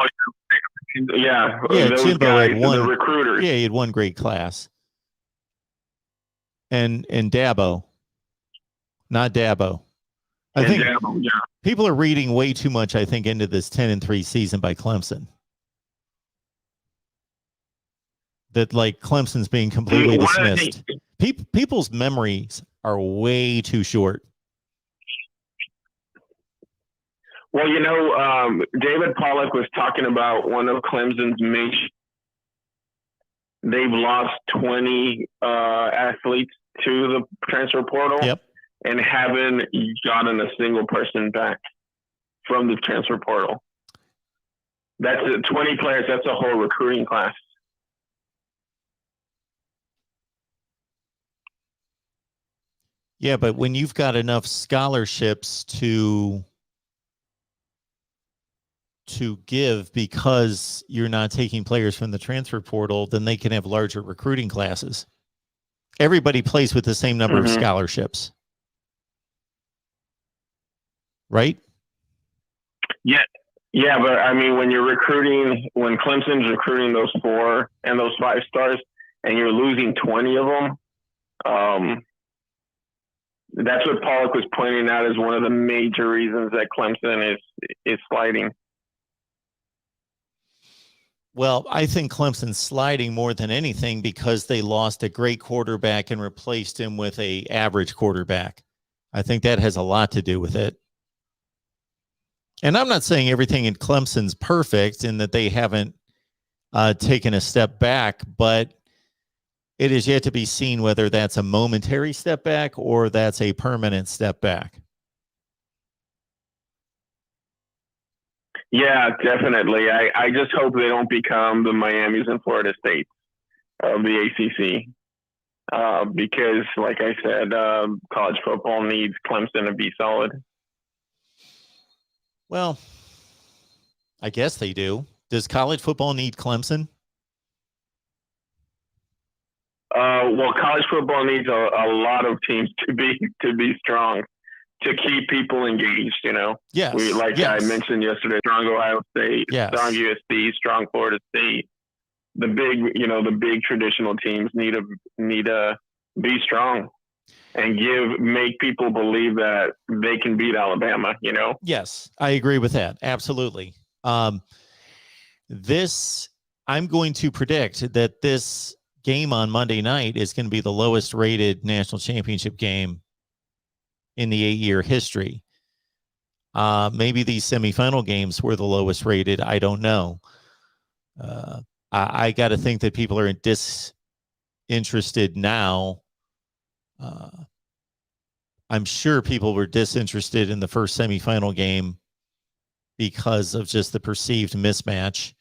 yeah, those Jimbo guys, had one, the recruiters. Yeah, he had one great class. And Dabo. Not Dabo. I think Dabo, yeah. People are reading way too much, I think, into this 10-3 season by Clemson. That like Clemson's being completely dismissed. People's memories are way too short. Well, David Pollack was talking about one of Clemson's main. They've lost 20 athletes to the transfer portal. Yep. And haven't gotten a single person back from the transfer portal. That's 20 players. That's a whole recruiting class. Yeah, but when you've got enough scholarships to give because you're not taking players from the transfer portal, then they can have larger recruiting classes. Everybody plays with the same number of scholarships. Right? Yeah. Yeah, but I mean, when Clemson's recruiting those 4 and those 5 stars and you're losing 20 of them, that's what Pollack was pointing out as one of the major reasons that Clemson is sliding. Well, I think Clemson's sliding more than anything because they lost a great quarterback and replaced him with an average quarterback. I think that has a lot to do with it. And I'm not saying everything in Clemson's perfect and that they haven't taken a step back, but it is yet to be seen whether that's a momentary step back or that's a permanent step back. Yeah, definitely. I just hope they don't become the Miamis and Florida States of the ACC. Because, like I said, college football needs Clemson to be solid. Well, I guess they do. Does college football need Clemson? Well, college football needs a lot of teams to be strong, to keep people engaged. Yes. I mentioned yesterday, strong Ohio State, strong USC, strong Florida State. The big traditional teams need to be strong. and make people believe that they can beat Alabama, you know? Yes, I agree with that. Absolutely. I'm going to predict that this game on Monday night is going to be the lowest rated national championship game in the 8-year history. Maybe these semifinal games were the lowest rated. I don't know. I got to think that people are disinterested now. I'm sure people were disinterested in the first semifinal game because of just the perceived mismatch,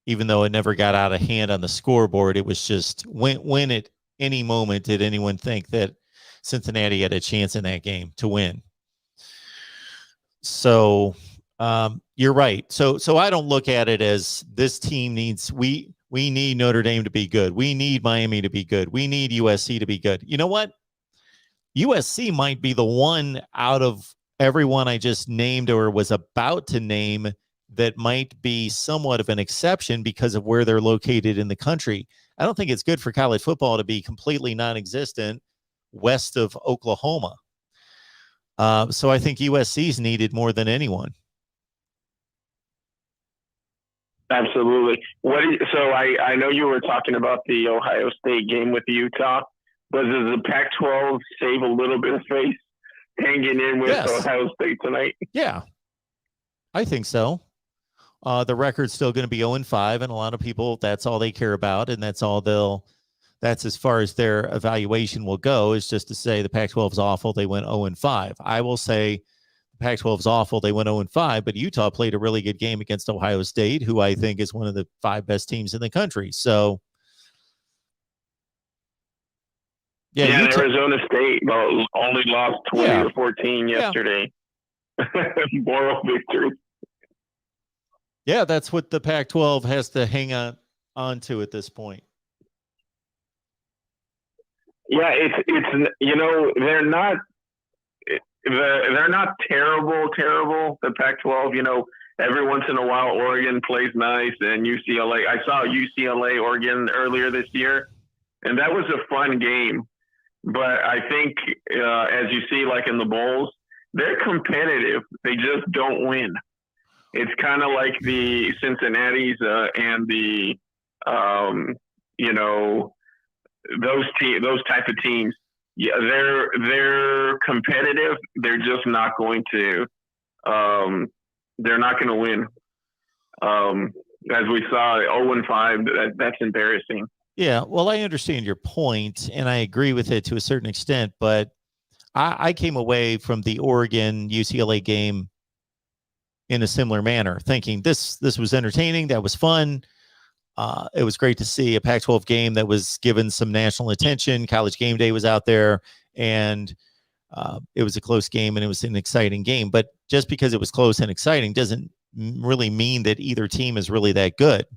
even though it never got out of hand on the scoreboard. It was just when at any moment did anyone think that Cincinnati had a chance in that game to win? So you're right. So I don't look at it as this team needs, we need Notre Dame to be good. We need Miami to be good. We need USC to be good. You know what? USC might be the one out of everyone I just named or was about to name that might be somewhat of an exception because of where they're located in the country. I don't think it's good for college football to be completely non-existent west of Oklahoma. So I think USC's needed more than anyone. Absolutely. So I know you were talking about the Ohio State game with Utah, but does the Pac-12 save a little bit of face hanging in with Ohio State tonight? Yeah, I think so. The record's still going to be 0-5, and a lot of people, that's all they care about, and that's as far as their evaluation will go, is just to say the Pac-12 is awful. They went 0-5. I will say the Pac-12 is awful. They went 0-5, but Utah played a really good game against Ohio State, who I think is one of the 5 best teams in the country. So, yeah, Arizona State only lost 20-14 yesterday. Moral victory. Yeah, that's what the Pac-12 has to hang on to at this point. Yeah, it's they're not terrible. The Pac-12, every once in a while Oregon plays nice, and UCLA. I saw UCLA Oregon earlier this year, and that was a fun game. But I think as you see, like in the bowls, they're competitive. They just don't win. It's kind of like the Cincinnati's and the those type of teams. Yeah, they're competitive. They're just not going to. They're not going to win. As we saw, 0-5. That's embarrassing. Yeah, well, I understand your point, and I agree with it to a certain extent. But I came away from the Oregon UCLA game in a similar manner, thinking this was entertaining. That was fun. It was great to see a Pac-12 game that was given some national attention. College Game Day was out there, and it was a close game, and it was an exciting game. But just because it was close and exciting doesn't really mean that either team is really that good.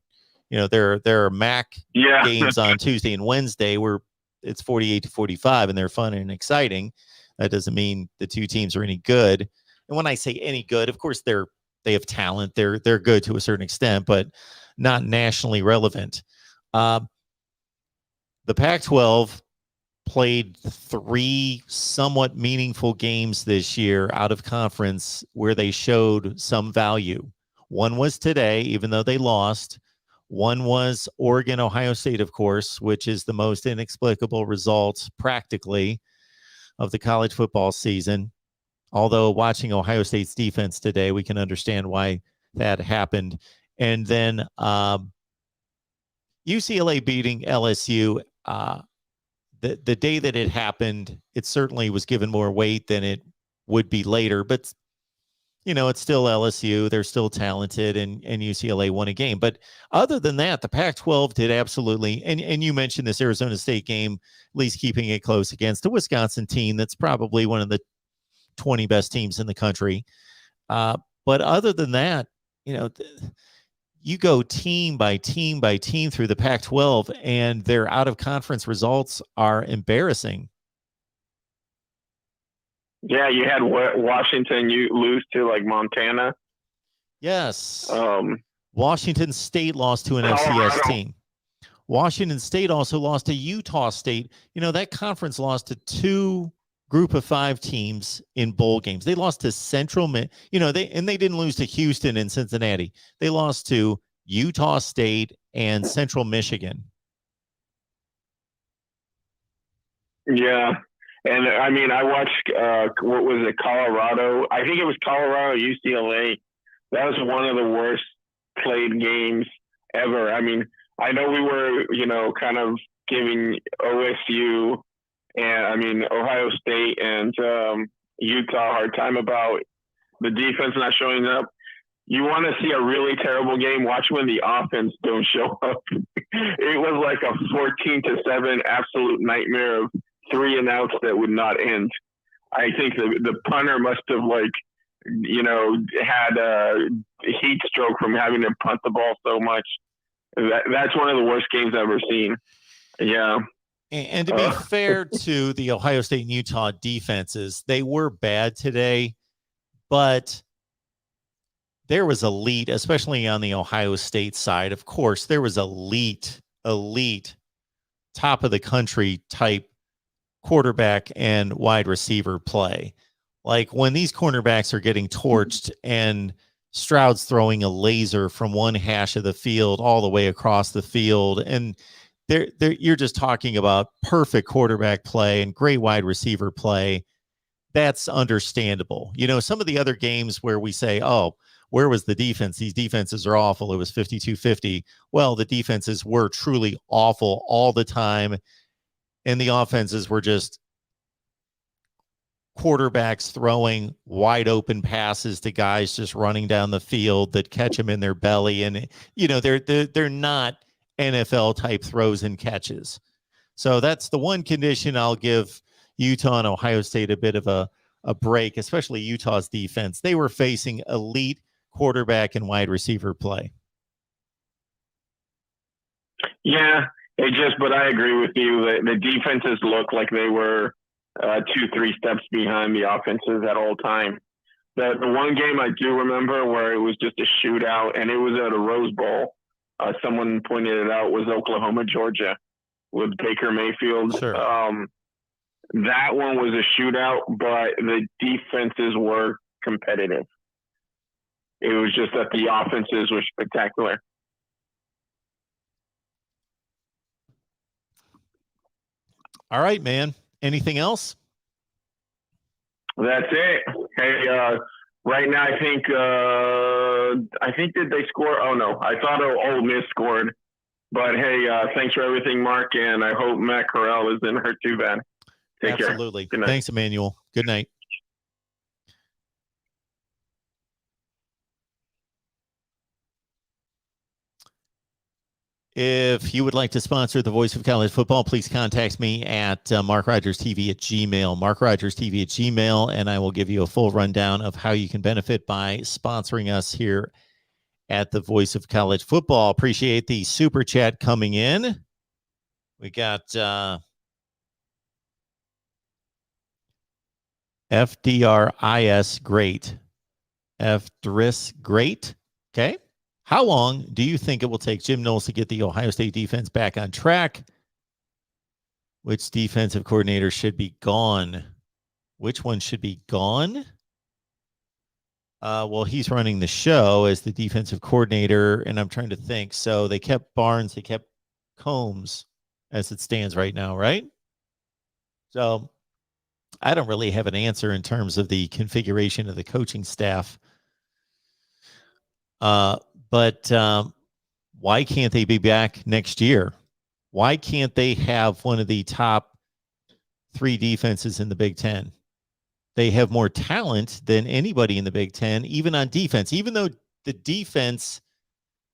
There are MAC games on Tuesday and Wednesday where it's 48-45, and they're fun and exciting. That doesn't mean the two teams are any good. And when I say any good, of course they have talent. They're good to a certain extent, but not nationally relevant. The Pac-12 played 3 somewhat meaningful games this year out of conference where they showed some value. One was today, even though they lost. One was Oregon, Ohio State, of course, which is the most inexplicable result practically of the college football season. Although watching Ohio State's defense today, we can understand why that happened. And then UCLA beating LSU, the day that it happened, it certainly was given more weight than it would be later. But, it's still LSU. They're still talented, and UCLA won a game. But other than that, the Pac-12 did absolutely, and you mentioned this Arizona State game, at least keeping it close against a Wisconsin team that's probably one of the 20 best teams in the country. But other than that, you go team by team by team through the Pac-12, and their out-of-conference results are embarrassing. Yeah, you had Washington. You lose to Montana. Yes. Washington State lost to an FCS team. Washington State also lost to Utah State. That conference lost to 2 group of 5 teams in bowl games. They lost to Central, they didn't lose to Houston and Cincinnati. They lost to Utah State and Central Michigan. Yeah. And I mean, I watched, what was it, Colorado? I think it was Colorado, UCLA. That was one of the worst played games ever. I mean, I know we were, kind of giving OSU and Ohio State and Utah a hard time about the defense not showing up. You want to see a really terrible game? Watch when the offense don't show up. It was like a 14-7 absolute nightmare of 3 and outs that would not end. I think the punter must have had a heat stroke from having to punt the ball so much. That's one of the worst games I've ever seen. Yeah. And to be fair to the Ohio State and Utah defenses, they were bad today, but there was elite, especially on the Ohio State side. Of course, there was elite, top of the country type quarterback and wide receiver play. Like when these cornerbacks are getting torched and Stroud's throwing a laser from one hash of the field all the way across the field, and you're just talking about perfect quarterback play and great wide receiver play. That's understandable. Some of the other games where we say, oh, where was the defense? These defenses are awful. It was 52-50. Well, the defenses were truly awful all the time, and the offenses were just quarterbacks throwing wide open passes to guys just running down the field that catch them in their belly. And, they're not NFL type throws and catches. So that's the one condition I'll give Utah and Ohio State a bit of a break, especially Utah's defense. They were facing elite quarterback and wide receiver play. Yeah, but I agree with you. The defenses look like they were 2-3 steps behind the offenses at all time. The one game I do remember where it was just a shootout, and it was at a Rose Bowl. Someone pointed it out, was Oklahoma, Georgia, with Baker Mayfield. Sure. That one was a shootout, but the defenses were competitive. It was just that the offenses were spectacular. All right, man. Anything else? That's it. Hey, right now I think did they score? Oh no, I thought Ole Miss scored. But hey, thanks for everything, Mark, and I hope Matt Corral isn't hurt too bad. Take care. Absolutely. Thanks, Emmanuel. Good night. If you would like to sponsor the Voice of College Football, please contact me at MarkRogersTV at Gmail, MarkRogersTV at Gmail, and I will give you a full rundown of how you can benefit by sponsoring us here at the Voice of College Football. Appreciate the super chat coming in. We got FDRIS great. FDRIS great. Okay. How long do you think it will take Jim Knowles to get the Ohio State defense back on track? Which defensive coordinator should be gone? Which one should be gone? Well, he's running the show as the defensive coordinator, and I'm trying to think. So they kept Barnes, they kept Combs as it stands right now, right? So I don't really have an answer in terms of the configuration of the coaching staff. But why can't they be back next year? Why can't they have one of the top 3 defenses in the Big Ten? They have more talent than anybody in the Big Ten, even on defense. Even though the defense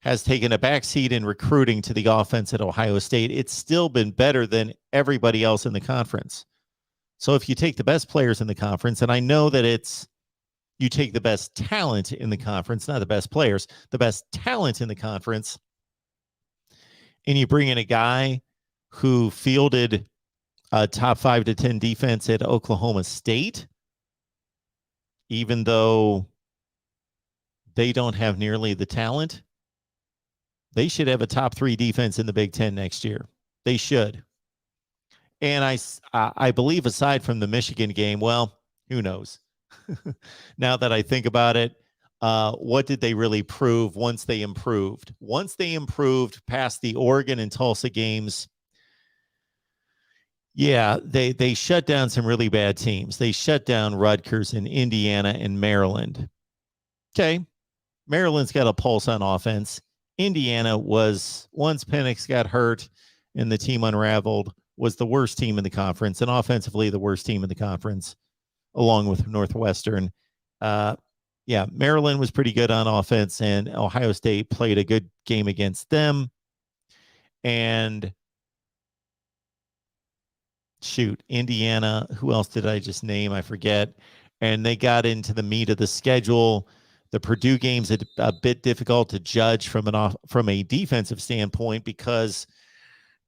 has taken a backseat in recruiting to the offense at Ohio State, it's still been better than everybody else in the conference. So if you take the best players in the conference, and I know that you take the best talent in the conference, not the best players, the best talent in the conference, and you bring in a guy who fielded a top 5 to 10 defense at Oklahoma State, even though they don't have nearly the talent, they should have a top 3 defense in the Big Ten next year. They should. And I believe aside from the Michigan game, well, who knows? Now that I think about it, what did they really prove once they improved? Once they improved past the Oregon and Tulsa games, yeah, they shut down some really bad teams. They shut down Rutgers and Indiana and Maryland. Okay, Maryland's got a pulse on offense. Indiana was, once Penix got hurt and the team unraveled, was the worst team in the conference, and offensively the worst team in the conference, along with Northwestern. Yeah, Maryland was pretty good on offense, and Ohio State played a good game against them. And shoot, Indiana, who else did I just name? I forget. And they got into the meat of the schedule. The Purdue game's a bit difficult to judge from a defensive standpoint because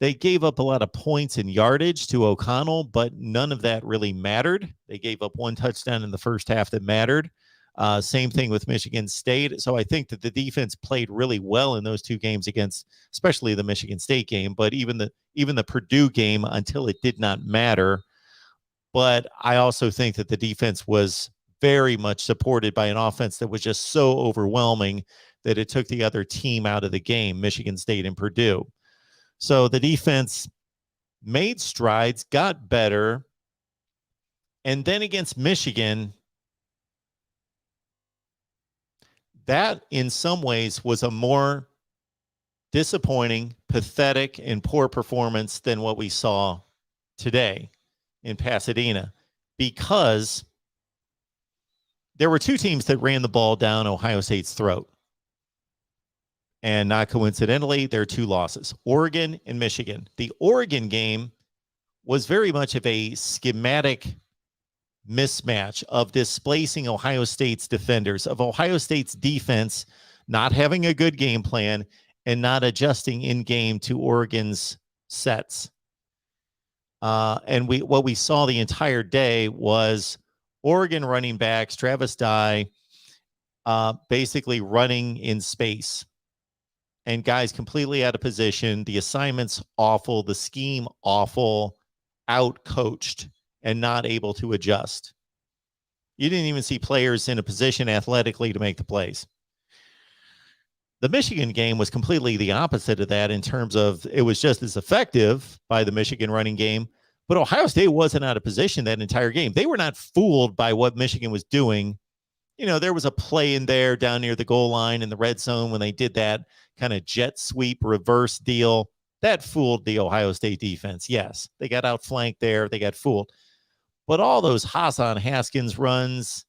they gave up a lot of points and yardage to O'Connell, but none of that really mattered. They gave up one touchdown in the first half that mattered. Same thing with Michigan State. So I think that the defense played really well in those two games against, especially the Michigan State game, but even the Purdue game until it did not matter. But I also think that the defense was very much supported by an offense that was just so overwhelming that it took the other team out of the game, Michigan State and Purdue. So the defense made strides, got better, and then against Michigan, that in some ways was a more disappointing, pathetic, and poor performance than what we saw today in Pasadena, because there were two teams that ran the ball down Ohio State's throat. And not coincidentally, there are two losses, Oregon and Michigan. The Oregon game was very much of a schematic mismatch of displacing Ohio State's defenders, of Ohio State's defense not having a good game plan and not adjusting in game to Oregon's sets. And what we saw the entire day was Oregon running backs, Travis Dye, basically running in space, and guys completely out of position. The assignments awful, the scheme awful, out coached, and not able to adjust. You didn't even see players in a position athletically to make the plays. The Michigan game was completely the opposite of that in terms of it was just as effective by the Michigan running game, but Ohio State wasn't out of position that entire game. They were not fooled by what Michigan was doing. You know, there was a play in there down near the goal line in the red zone when they did that kind of jet sweep reverse deal. That fooled the Ohio State defense. Yes, they got outflanked there. They got fooled. But all those Hassan Haskins runs,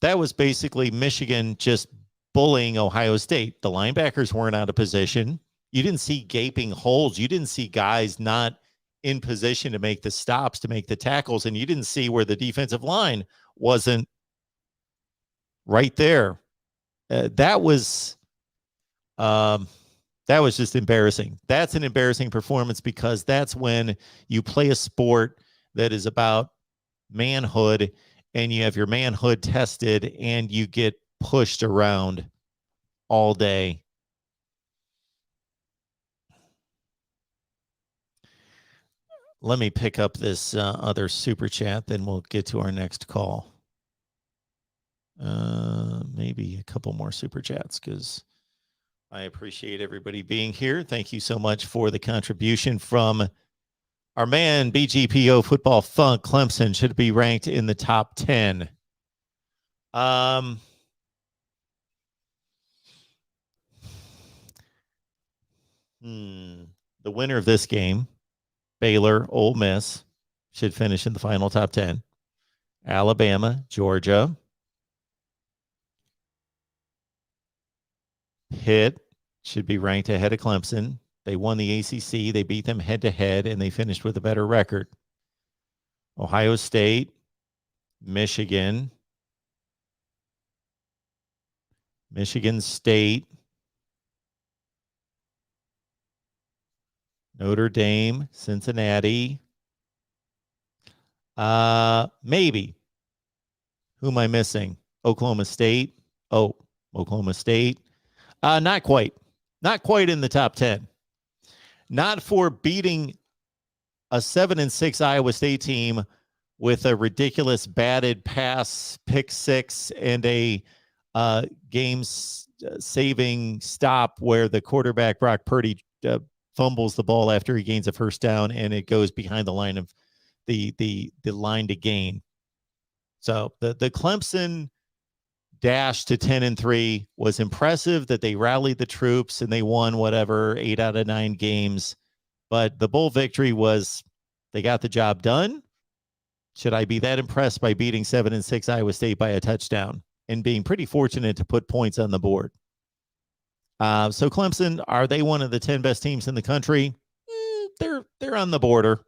that was basically Michigan just bullying Ohio State. The linebackers weren't out of position. You didn't see gaping holes. You didn't see guys not in position to make the stops, to make the tackles, and you didn't see where the defensive line wasn't right there. That was just embarrassing. That's an embarrassing performance because that's when you play a sport that is about manhood and you have your manhood tested and you get pushed around all day. Let me pick up this other super chat, then we'll get to our next call. Maybe a couple more super chats because I appreciate everybody being here. Thank you so much for the contribution from our man, BGPO Football Funk. Clemson should be ranked in the top 10. The winner of this game, Baylor, Ole Miss, should finish in the final top 10. Alabama, Georgia, Pitt should be ranked ahead of Clemson. They won the ACC. They beat them head-to-head, and they finished with a better record. Ohio State, Michigan, Michigan State, Notre Dame, Cincinnati. Maybe. Who am I missing? Oklahoma State. Oh, Oklahoma State. Not quite. Not quite in the top 10. Not for beating a 7-6 Iowa State team with a ridiculous batted pass, pick six, and a game-saving stop where the quarterback, Brock Purdy, fumbles the ball after he gains a first down, and it goes behind the line of the line to gain. So the Clemson dash to 10-3 was impressive, that they rallied the troops and they won 8 out of 9 games. But the bowl victory was, they got the job done. Should I be that impressed by beating 7-6 Iowa State by a touchdown and being pretty fortunate to put points on the board? So Clemson, are they one of the 10 best teams in the country? They're on the border.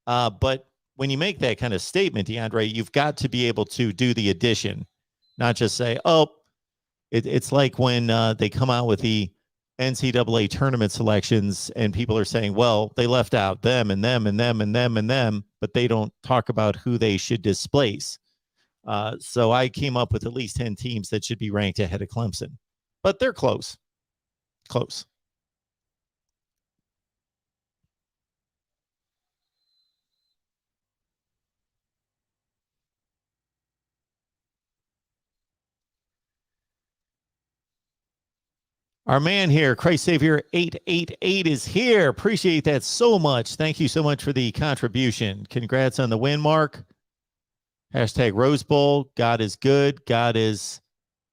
But when you make that kind of statement, DeAndre, you've got to be able to do the addition, not just say, oh, it's like when they come out with the NCAA tournament selections and people are saying, well, they left out them and them and them and them and them, but they don't talk about who they should displace. So I came up with at least 10 teams that should be ranked ahead of Clemson, but they're close. Close. Our man here, Christ Savior 888 is here. Appreciate that so much. Thank you so much for the contribution. Congrats on the win, Mark. Hashtag Rose Bowl. God is good. God is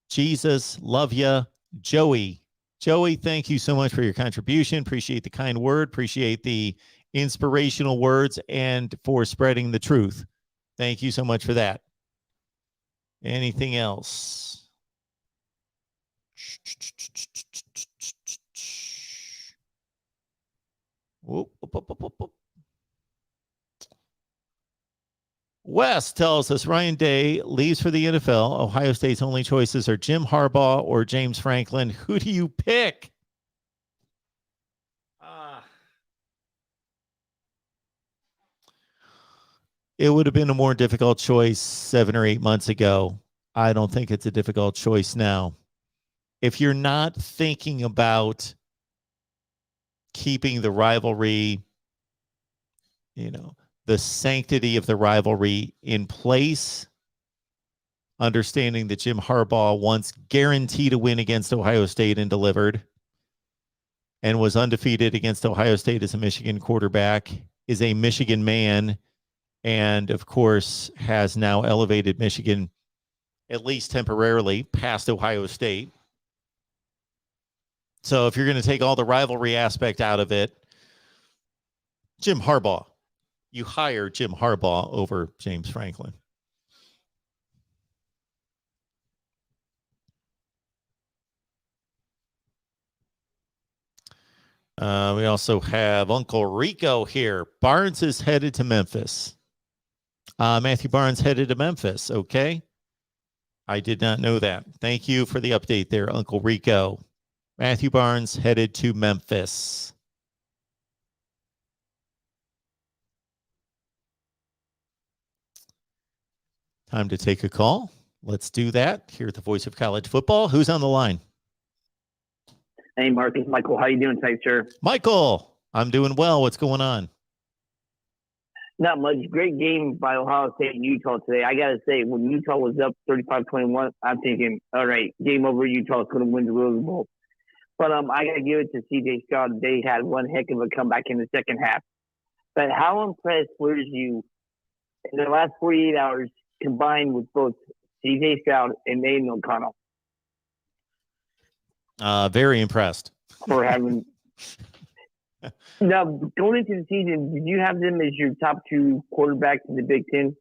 Jesus. Love ya. Joey, thank you so much for your contribution. Appreciate the kind word. Appreciate the inspirational words and for spreading the truth. Thank you so much for that. Anything else? Whoop, whoop, whoop, whoop, whoop. Wes tells us Ryan Day leaves for the NFL. Ohio State's only choices are Jim Harbaugh or James Franklin. Who do you pick? It would have been a more difficult choice 7 or 8 months ago. I don't think it's a difficult choice now. If you're not thinking about keeping the rivalry, the sanctity of the rivalry in place, understanding that Jim Harbaugh once guaranteed a win against Ohio State and delivered, and was undefeated against Ohio State as a Michigan quarterback, is a Michigan man, and of course has now elevated Michigan, at least temporarily, past Ohio State. So if you're going to take all the rivalry aspect out of it, Jim Harbaugh. You hire Jim Harbaugh over James Franklin. We also have Uncle Rico here. Barnes is headed to Memphis. Matthew Barnes headed to Memphis. Okay. I did not know that. Thank you for the update there, Uncle Rico. Matthew Barnes headed to Memphis. Time to take a call. Let's do that here at the Voice of College Football. Who's on the line? Hey, Mark, it's Michael. How you doing tonight, sir? Michael, I'm doing well. What's going on? Not much. Great game by Ohio State and Utah today. I got to say, when Utah was up 35-21, I'm thinking, all right, game over. Utah's going to win the Rose Bowl. But I got to give it to C.J. Stroud. They had one heck of a comeback in the second half. But how impressed were you in the last 48 hours combined with both C.J. Stroud and Aiden O'Connell? Very impressed. For having now going into the season, did you have them as your top 2 quarterbacks in the Big Ten?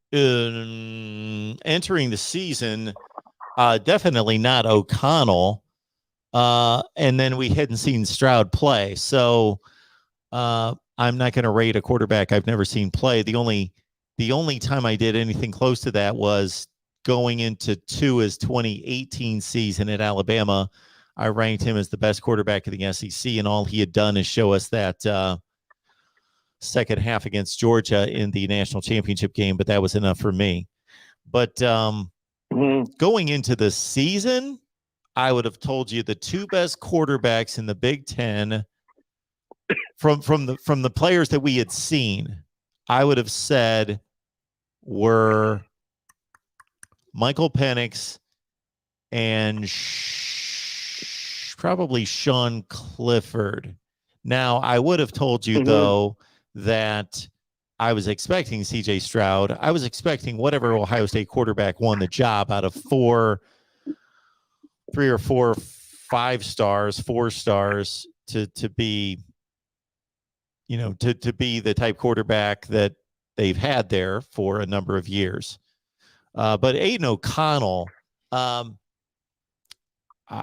Entering the season, definitely not O'Connell. And then we hadn't seen Stroud play, so I'm not going to rate a quarterback I've never seen play. The only time I did anything close to that was going into his 2018 season at Alabama. I ranked him as the best quarterback in the SEC, and all he had done is show us that second half against Georgia in the national championship game, but that was enough for me. But going into the season, I would have told you the 2 best quarterbacks in the Big Ten from the players that we had seen, I would have said were Michael Penix and probably Sean Clifford. Now, I would have told you, though, that I was expecting CJ Stroud. I was expecting whatever Ohio State quarterback won the job out of 3 or 4, 5 stars, 4 stars to be, to be the type quarterback that they've had there for a number of years. But Aiden O'Connell,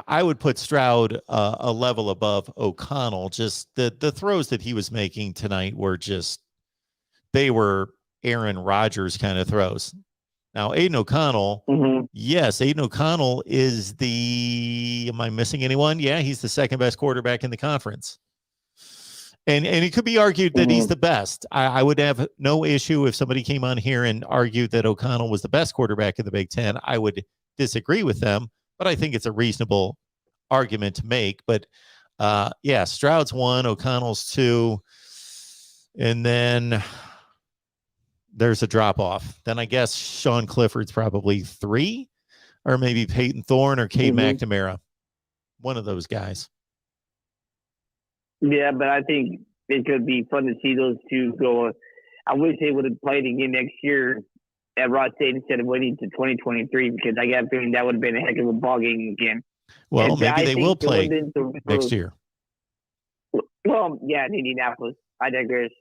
I would put Stroud a level above O'Connell. Just the throws that he was making tonight were they were Aaron Rodgers kind of throws. Now, Aiden O'Connell, yes, Aiden O'Connell is am I missing anyone? Yeah, he's the second best quarterback in the conference. And it could be argued that he's the best. I would have no issue if somebody came on here and argued that O'Connell was the best quarterback in the Big Ten. I would disagree with them, but I think it's a reasonable argument to make. But yeah, Stroud's 1, O'Connell's 2, and then there's a drop off. Then I guess Sean Clifford's probably 3, or maybe Peyton Thorne or Cade McNamara, one of those guys. Yeah, but I think it could be fun to see those two go. I wish they would have played again next year at Ross State instead of waiting to 2023, because I got a feeling that would have been a heck of a ball game again. Well, maybe they will play next year. Well, yeah, in Indianapolis. I digress.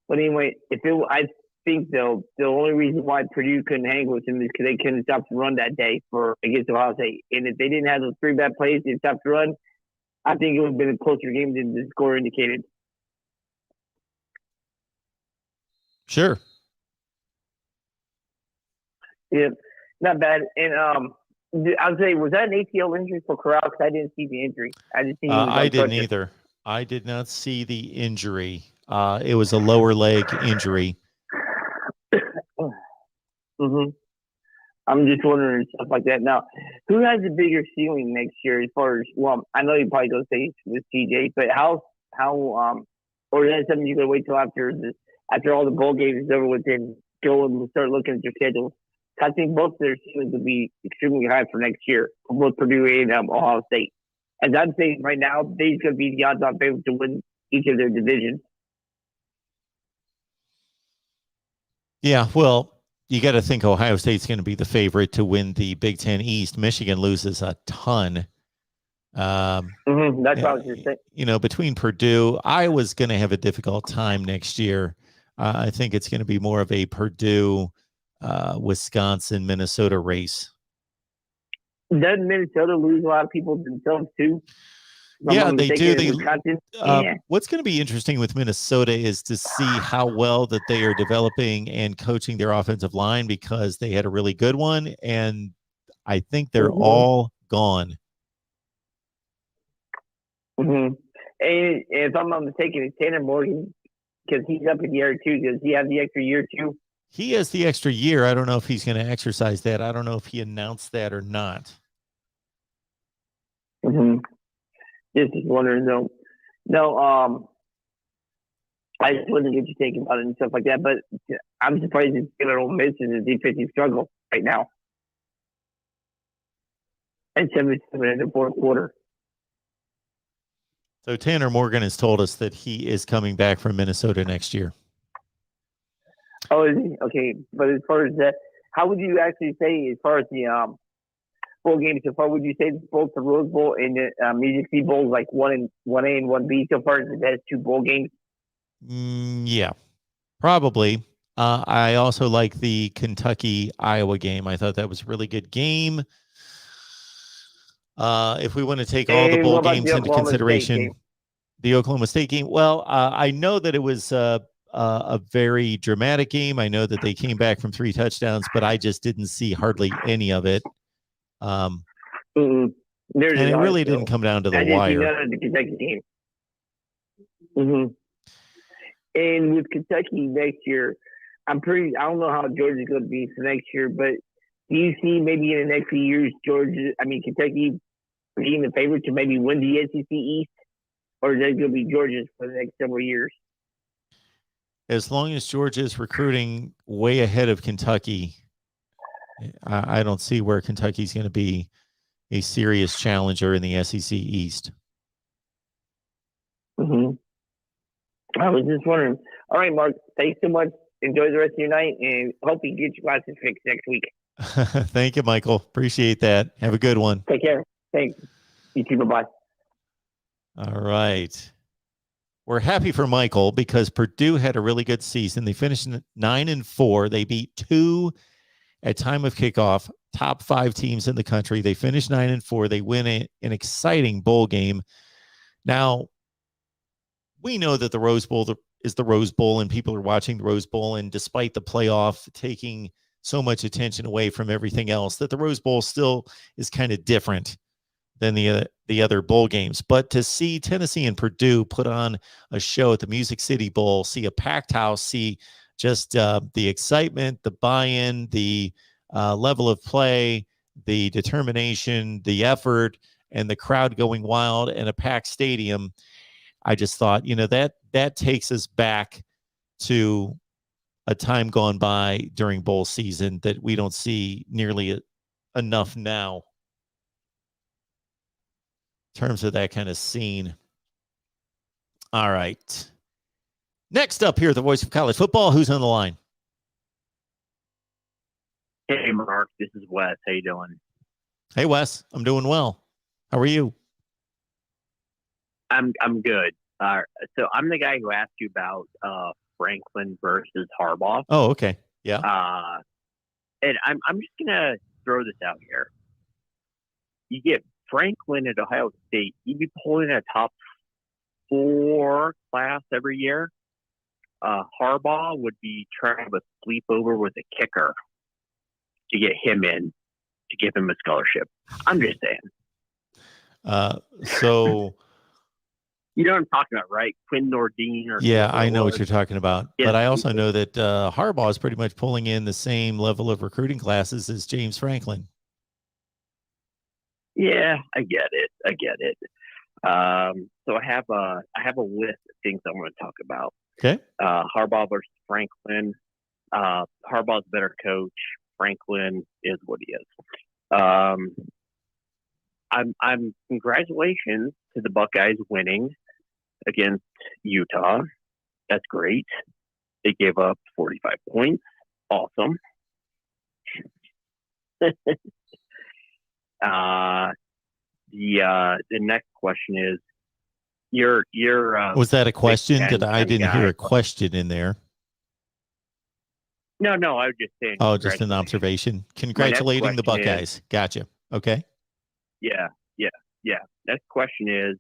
But anyway, I think though the only reason why Purdue couldn't hang with them is because they couldn't stop the run that day against Ohio State. And if they didn't have those 3 bad plays to stop the run, I think it would have been a closer game than the score indicated. Sure. Yeah, not bad. And I would say, was that an ACL injury for Corral? Because I didn't see the injury. I just seen. I didn't either. I did not see the injury. It was a lower leg injury. I'm just wondering stuff like that. Now, who has a bigger ceiling next year as far as, well, I know you probably go say with CJ, but how or is that something you're going to wait till after all the bowl games is over with and go and start looking at your schedules? I think both of their ceilings will be extremely high for next year, both Purdue and Ohio State. As I'm saying right now, they're going to be the odds-on favorite to win each of their divisions. Yeah, well, you got to think Ohio State's going to be the favorite to win the Big Ten East. Michigan loses a ton. That's what I was just saying. Between Purdue, Iowa's going to have a difficult time next year. I think it's going to be more of a Purdue, Wisconsin, Minnesota race. Doesn't Minnesota lose a lot of people themselves too? Yeah, they do. What's going to be interesting with Minnesota is to see how well that they are developing and coaching their offensive line, because they had a really good one, and I think they're all gone. And if I'm not mistaken, it's Tanner Morgan, because he's up in year 2. Does he have the extra year 2? He has the extra year. I don't know if he's going to exercise that. I don't know if he announced that or not. Just wondering though. No, I just wasn't get you thinking about it and stuff like that. But I'm surprised it's still Ole Miss is a defensive struggle right now. And 77 in the fourth quarter. So Tanner Morgan has told us that he is coming back from Minnesota next year. Oh, is he? Okay. But as far as that, how would you actually say, as far as the bowl games so far, would you say both the Rose Bowl and the Music City Bowl is like 1A and 1B so far? As it has 2 bowl games? Yeah, probably. I also like the Kentucky-Iowa game. I thought that was a really good game. If we want to take all the bowl games into consideration, the Oklahoma State game. Well, I know that it was a very dramatic game. I know that they came back from 3 touchdowns, but I just didn't see hardly any of it. And it really didn't come down to the wire. The Kentucky game. And with Kentucky next year, I don't know how Georgia's going to be for next year, but do you see maybe in the next few years, Kentucky being the favorite to maybe win the SEC East? or is that going to be Georgia's for the next several years? As long as Georgia is recruiting way ahead of Kentucky, I don't see where Kentucky's going to be a serious challenger in the SEC East. Mm-hmm. I was just wondering. All right, Mark, thanks so much. Enjoy the rest of your night, and hope you get your glasses fixed next week. Thank you, Michael. Appreciate that. Have a good one. Take care. Thanks. You too. Bye-bye. All right. We're happy for Michael because Purdue had a really good season. They finished 9-4. They beat 2 at time of kickoff, top 5 teams in the country. They finished 9-4. They win an exciting bowl game. Now, we know that the Rose Bowl is the Rose Bowl, and people are watching the Rose Bowl. And despite the playoff taking so much attention away from everything else, that the Rose Bowl still is kind of different than the other bowl games. But to see Tennessee and Purdue put on a show at the Music City Bowl, see a packed house, see just the excitement, the buy-in, the level of play, the determination, the effort, and the crowd going wild, and a packed stadium, I just thought, that takes us back to a time gone by during bowl season that we don't see nearly enough now in terms of that kind of scene. All right. Next up here, the voice of college football. Who's on the line? Hey, Mark. This is Wes. How you doing? Hey, Wes. I'm doing well. How are you? I'm good. So I'm the guy who asked you about Franklin versus Harbaugh. Oh, okay. Yeah. And I'm just gonna throw this out here. You get Franklin at Ohio State, you'd be pulling a top 4 class every year. Harbaugh would be trying to sleep over with a kicker to get him in, to give him a scholarship. I'm just saying. So you know what I'm talking about, right? Quinn Nordine. Yeah, I know what you're talking about. Yeah, but I also know that Harbaugh is pretty much pulling in the same level of recruiting classes as James Franklin. Yeah, I get it. So I have a list of things I want to talk about. Okay. Harbaugh versus Franklin. Harbaugh's a better coach. Franklin is what he is. I'm congratulations to the Buckeyes winning against Utah. That's great. They gave up 45 points. Awesome. The next question is, you're was that a question? I didn't hear a question in there. No, I was just saying. Oh, just an observation. Congratulating the Buckeyes. Gotcha. Okay. Yeah. Next question is,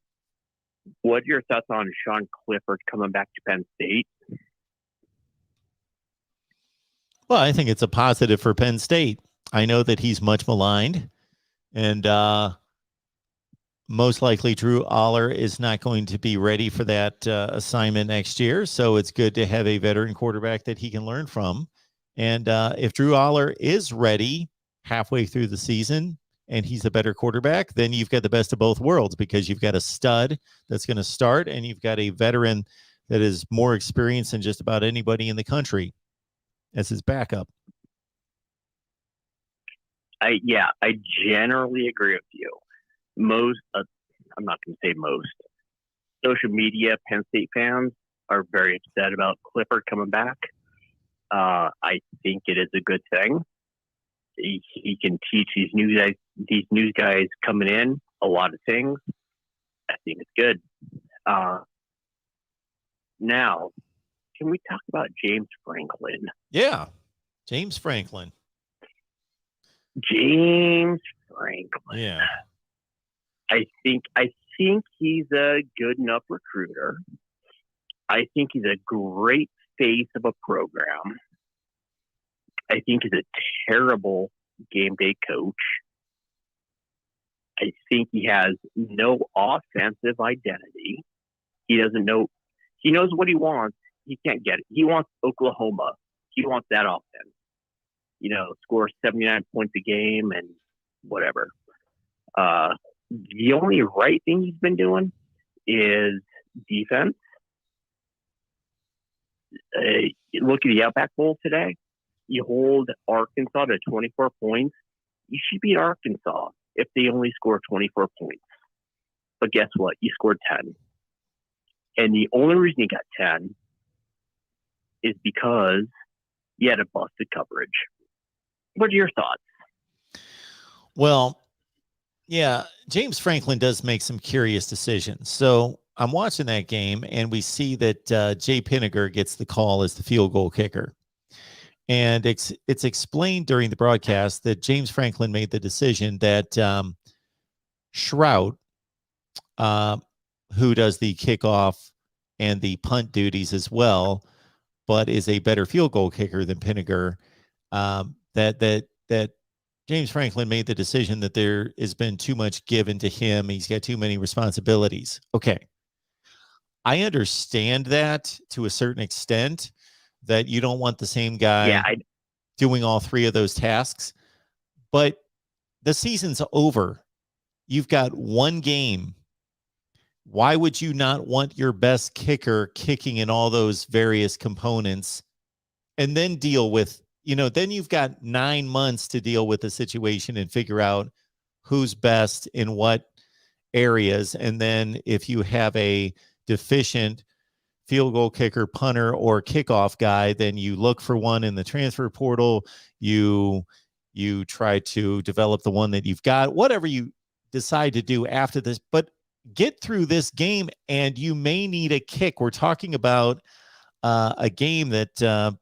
what are your thoughts on Sean Clifford coming back to Penn State? Well, I think it's a positive for Penn State. I know that he's much maligned, and most likely Drew Aller is not going to be ready for that assignment next year. So it's good to have a veteran quarterback that he can learn from. And if Drew Aller is ready halfway through the season and he's a better quarterback, then you've got the best of both worlds, because you've got a stud that's going to start and you've got a veteran that is more experienced than just about anybody in the country as his backup. I generally agree with you. Most, I'm not going to say most, social media Penn State fans are very upset about Clifford coming back. I think it is a good thing. He can teach these new guys coming in a lot of things. I think it's good. Now, can we talk about James Franklin? Yeah, James Franklin. Yeah. I think he's a good enough recruiter. I think he's a great face of a program. I think he's a terrible game day coach. I think he has no offensive identity. He doesn't know. He knows what he wants. He can't get it. He wants Oklahoma. He wants that offense. Score 79 points a game and whatever. The only right thing he's been doing is defense. Look at the Outback Bowl today. You hold Arkansas to 24 points. You should beat Arkansas if they only score 24 points. But guess what? You scored 10. And the only reason you got 10 is because you had a busted coverage. What are your thoughts? Well, yeah, James Franklin does make some curious decisions. So I'm watching that game, and we see that Jay Pinniger gets the call as the field goal kicker. And it's explained during the broadcast that James Franklin made the decision that Shrout, who does the kickoff and the punt duties as well, but is a better field goal kicker than Pinniger, that James Franklin made the decision that there has been too much given to him. He's got too many responsibilities. Okay. I understand that to a certain extent, that you don't want the same guy doing all three of those tasks, but the season's over. You've got one game. Why would you not want your best kicker kicking in all those various components and then deal with, then you've got 9 months to deal with the situation and figure out who's best in what areas. And then if you have a deficient field goal kicker, punter, or kickoff guy, then you look for one in the transfer portal. You try to develop the one that you've got, whatever you decide to do after this, but get through this game and you may need a kick. We're talking about a game that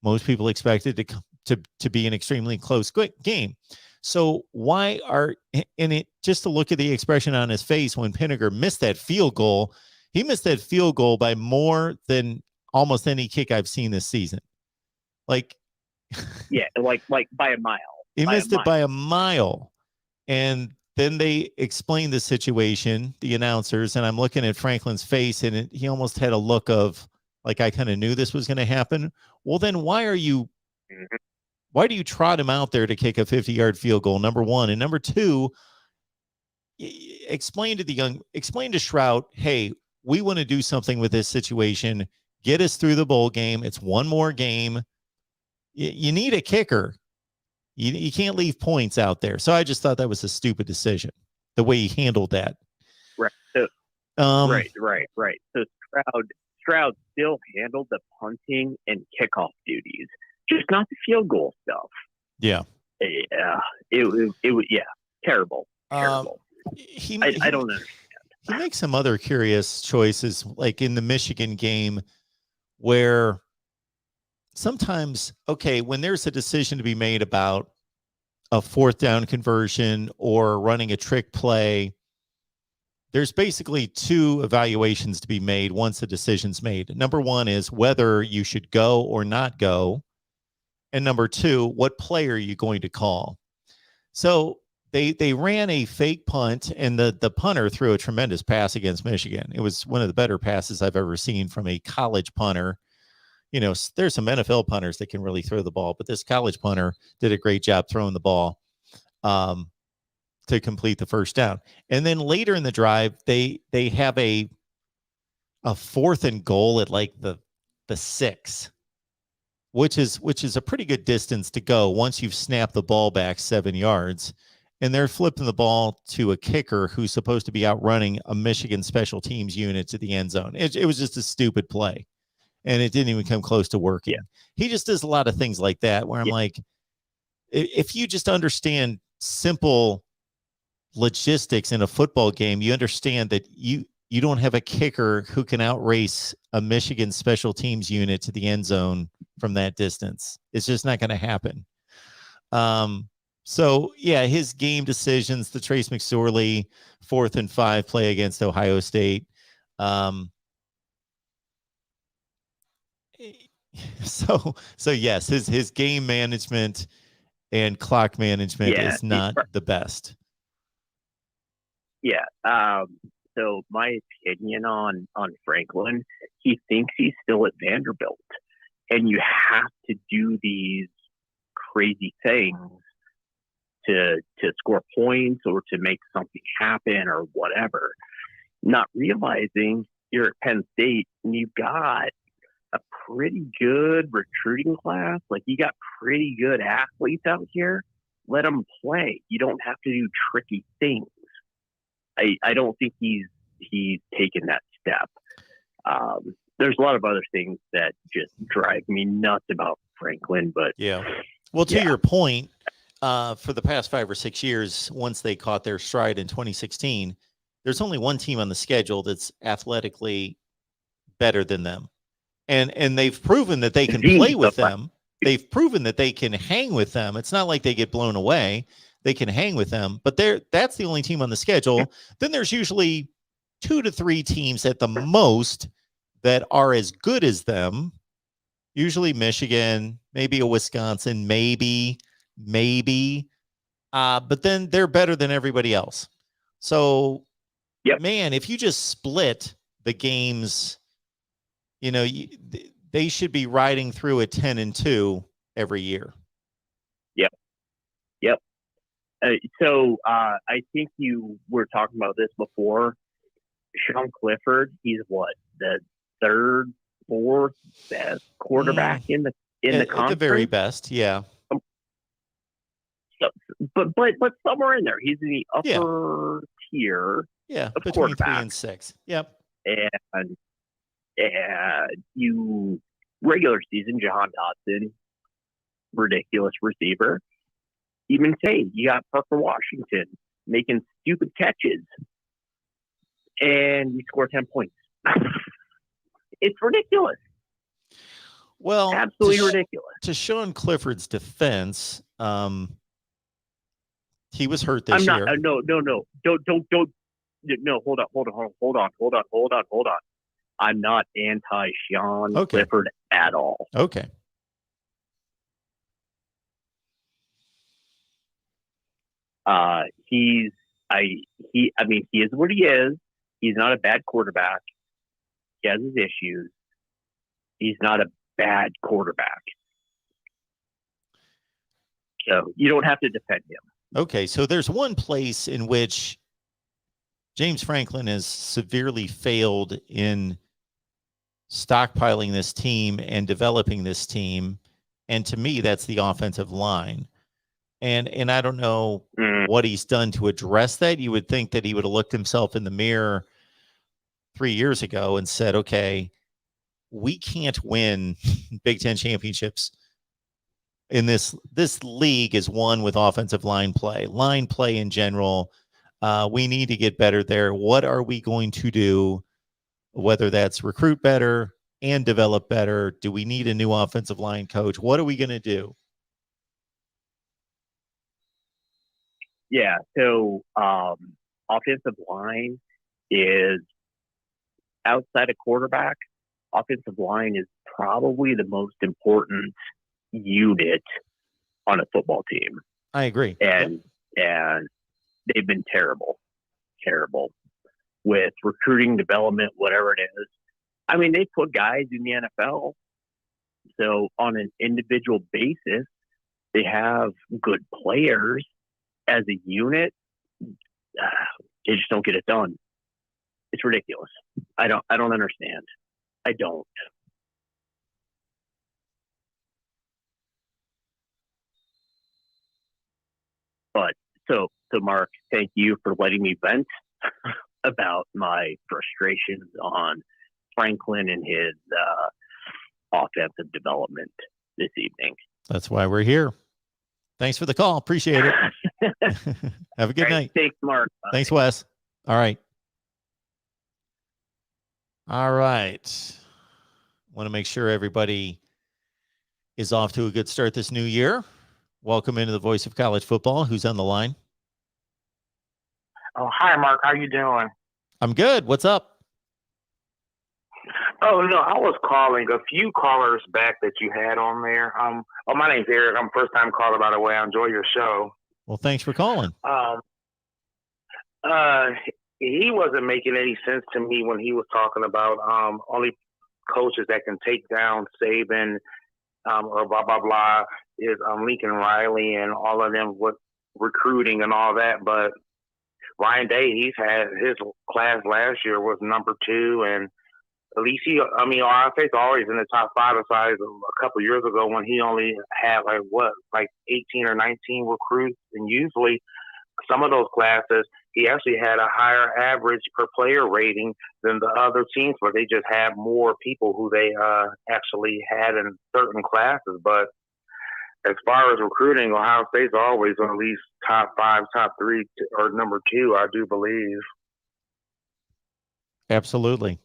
most people expected to be an extremely close game. So why in it, just to look at the expression on his face when Pinniger missed that field goal, he missed that field goal by more than almost any kick I've seen this season. Like by a mile. He missed it by a mile. And then they explained the situation, the announcers, and I'm looking at Franklin's face, and he almost had a look of, like, I kind of knew this was going to happen. Well, then why do you trot him out there to kick a 50-yard field goal, number one? And number two, explain to Shrout, hey, we want to do something with this situation. Get us through the bowl game. It's one more game. You need a kicker. You can't leave points out there. So I just thought that was a stupid decision, the way he handled that. Right. So, right. So Stroud still handled the punting and kickoff duties, just not the field goal stuff. Yeah. Yeah. It was terrible. Terrible. I don't understand. He makes some other curious choices, like in the Michigan game, where sometimes, when there's a decision to be made about a fourth down conversion or running a trick play, there's basically two evaluations to be made once the decision's made. Number one is whether you should go or not go. And number two, what play are you going to call? So they ran a fake punt, and the punter threw a tremendous pass against Michigan. It was one of the better passes I've ever seen from a college punter. There's some NFL punters that can really throw the ball, but this college punter did a great job throwing the ball to complete the first down. And then later in the drive, they have a 4th and goal at like the 6, which is a pretty good distance to go once you've snapped the ball back 7 yards. And they're flipping the ball to a kicker who's supposed to be outrunning a Michigan special teams unit to the end zone. It was just a stupid play. And it didn't even come close to working. Yeah. He just does a lot of things like that where I'm like, if you just understand simple logistics in a football game, you understand that you don't have a kicker who can outrace a Michigan special teams unit to the end zone from that distance. It's just not going to happen. So, his game decisions, the Trace McSorley 4th and 5 play against Ohio State. So yes, his game management and clock management is not the best. Yeah. So my opinion on Franklin, he thinks he's still at Vanderbilt, and you have to do these crazy things to score points or to make something happen or whatever. not realizing you're at Penn State and you've got a pretty good recruiting class. Like, you got pretty good athletes out here. Let them play. You don't have to do tricky things. I don't think he's taken that step. There's a lot of other things that just drive me nuts about Franklin, but yeah. Well, to your point, for the past 5 or 6 years, once they caught their stride in 2016, there's only one team on the schedule that's athletically better than them. And they've proven that they can play with them. They've proven that they can hang with them. It's not like they get blown away. They can hang with them, but that's the only team on the schedule. Then there's usually 2 to 3 teams at the most that are as good as them. Usually Michigan, maybe a Wisconsin, maybe. But then they're better than everybody else. So, man, if you just split the games, they should be riding through a 10-2 every year. Yep. So I think you were talking about this before. Sean Clifford, he's what, the 3rd, 4th best quarterback in the conference? At the very best, yeah. So, but somewhere in there, he's in the upper tier. Yeah, of between 3 quarterbacks. and 6. Yep. And you regular season, Jahan Dotson, ridiculous receiver. Even say you got Parker Washington making stupid catches, and you score 10 points. It's ridiculous. Well, absolutely ridiculous. To Sean Clifford's defense, he was hurt this year. No. Don't. No, hold on. I'm not anti-Sean Clifford at all. Okay. He is what he is. He's not a bad quarterback. He has his issues. He's not a bad quarterback. So you don't have to defend him. Okay, so there's one place in which James Franklin has severely failed in stockpiling this team and developing this team, and to me, that's the offensive line. And I don't know what he's done to address that. You would think that he would have looked himself in the mirror 3 years ago and said, okay, we can't win Big Ten championships in this league is won with offensive line play in general. We need to get better there. What are we going to do? Whether that's recruit better and develop better. Do we need a new offensive line coach? What are we going to do? Yeah. So offensive line is outside of quarterback. Offensive line is probably the most important unit on a football team. I agree. And they've been terrible with recruiting, development, whatever it is. I mean, they put guys in the NFL. So on an individual basis, they have good players. As a unit, they just don't get it done. It's ridiculous. I don't understand. I don't. But so Mark, thank you for letting me vent about my frustrations on Franklin and his offensive development this evening. That's why we're here. Thanks for the call. Appreciate it. Have a good night. Thanks, Mark. Bye. Thanks, Wes. All right. Want to make sure everybody is off to a good start this new year. Welcome into the voice of college football. Who's on the line? Oh, hi, Mark. How you doing? I'm good. What's up? Oh, no, I was calling a few callers back that you had on there. My name's Eric. I'm first time caller, by the way. I enjoy your show. Well, thanks for calling. He wasn't making any sense to me when he was talking about only coaches that can take down Saban or blah, blah, blah is Lincoln Riley and all of them with recruiting and all that. But Ryan Day, he's had his class last year was number 2, and at least Ohio State's always in the top 5 besides a couple years ago when he only had like 18 or 19 recruits, and usually some of those classes he actually had a higher average per player rating than the other teams, where they just had more people who they actually had in certain classes. But as far as recruiting, Ohio State's always on at least top 5, top 3, or number 2, I do believe. Absolutely.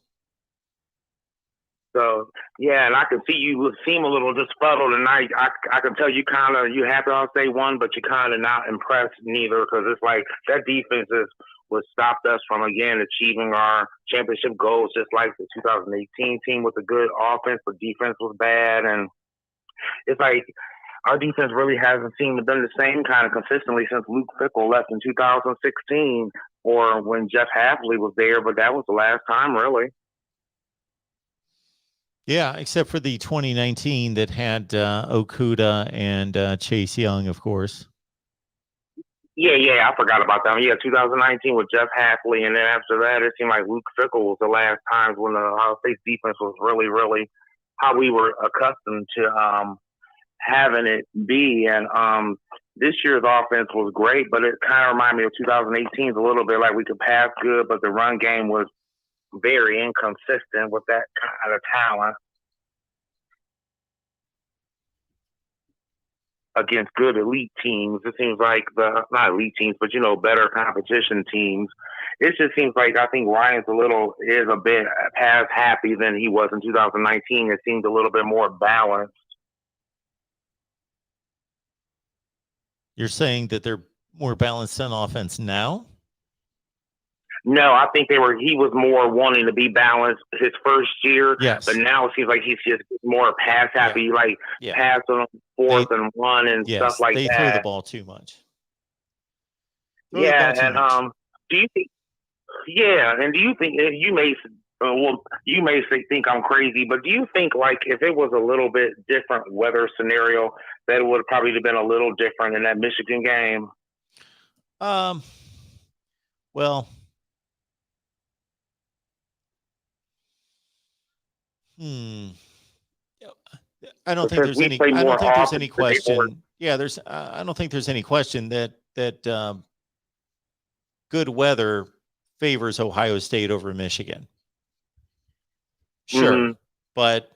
So, yeah, and I can see you seem a little disfuddled tonight. I can tell you kind of, you happy Ohio State won, but you're kind of not impressed neither, because it's like that defense is what stopped us from, again, achieving our championship goals, just like the 2018 team with a good offense, but defense was bad. And it's like our defense really hasn't seemed to been the same kind of consistently since Luke Fickell left in 2016, or when Jeff Hafley was there, but that was the last time, really. Yeah, except for the 2019 that had Okuda and Chase Young, of course. Yeah, I forgot about that. Yeah, 2019 with Jeff Hafley, and then after that, it seemed like Luke Fickell was the last times when the Ohio State defense was really, really how we were accustomed to having it be. And this year's offense was great, but it kind of reminded me of 2018's a little bit. Like, we could pass good, but the run game was very inconsistent with that kind of talent against good elite teams. It seems like not elite teams, but better competition teams. It just seems like I think Ryan's is a bit pass happy than he was in 2019. It seemed a little bit more balanced. You're saying that they're more balanced on offense now? No, I think he was more wanting to be balanced his first year. Yes. But now it seems like he's just more pass happy, pass on 4th and 1 and stuff like that. They throw the ball too much. Do you think? Yeah, and do you think you may think I'm crazy, but do you think, like, if it was a little bit different weather scenario, that it would have probably been a little different in that Michigan game? Well, I don't think there's any question. Yeah, I don't think there's any question that good weather favors Ohio State over Michigan. Sure. But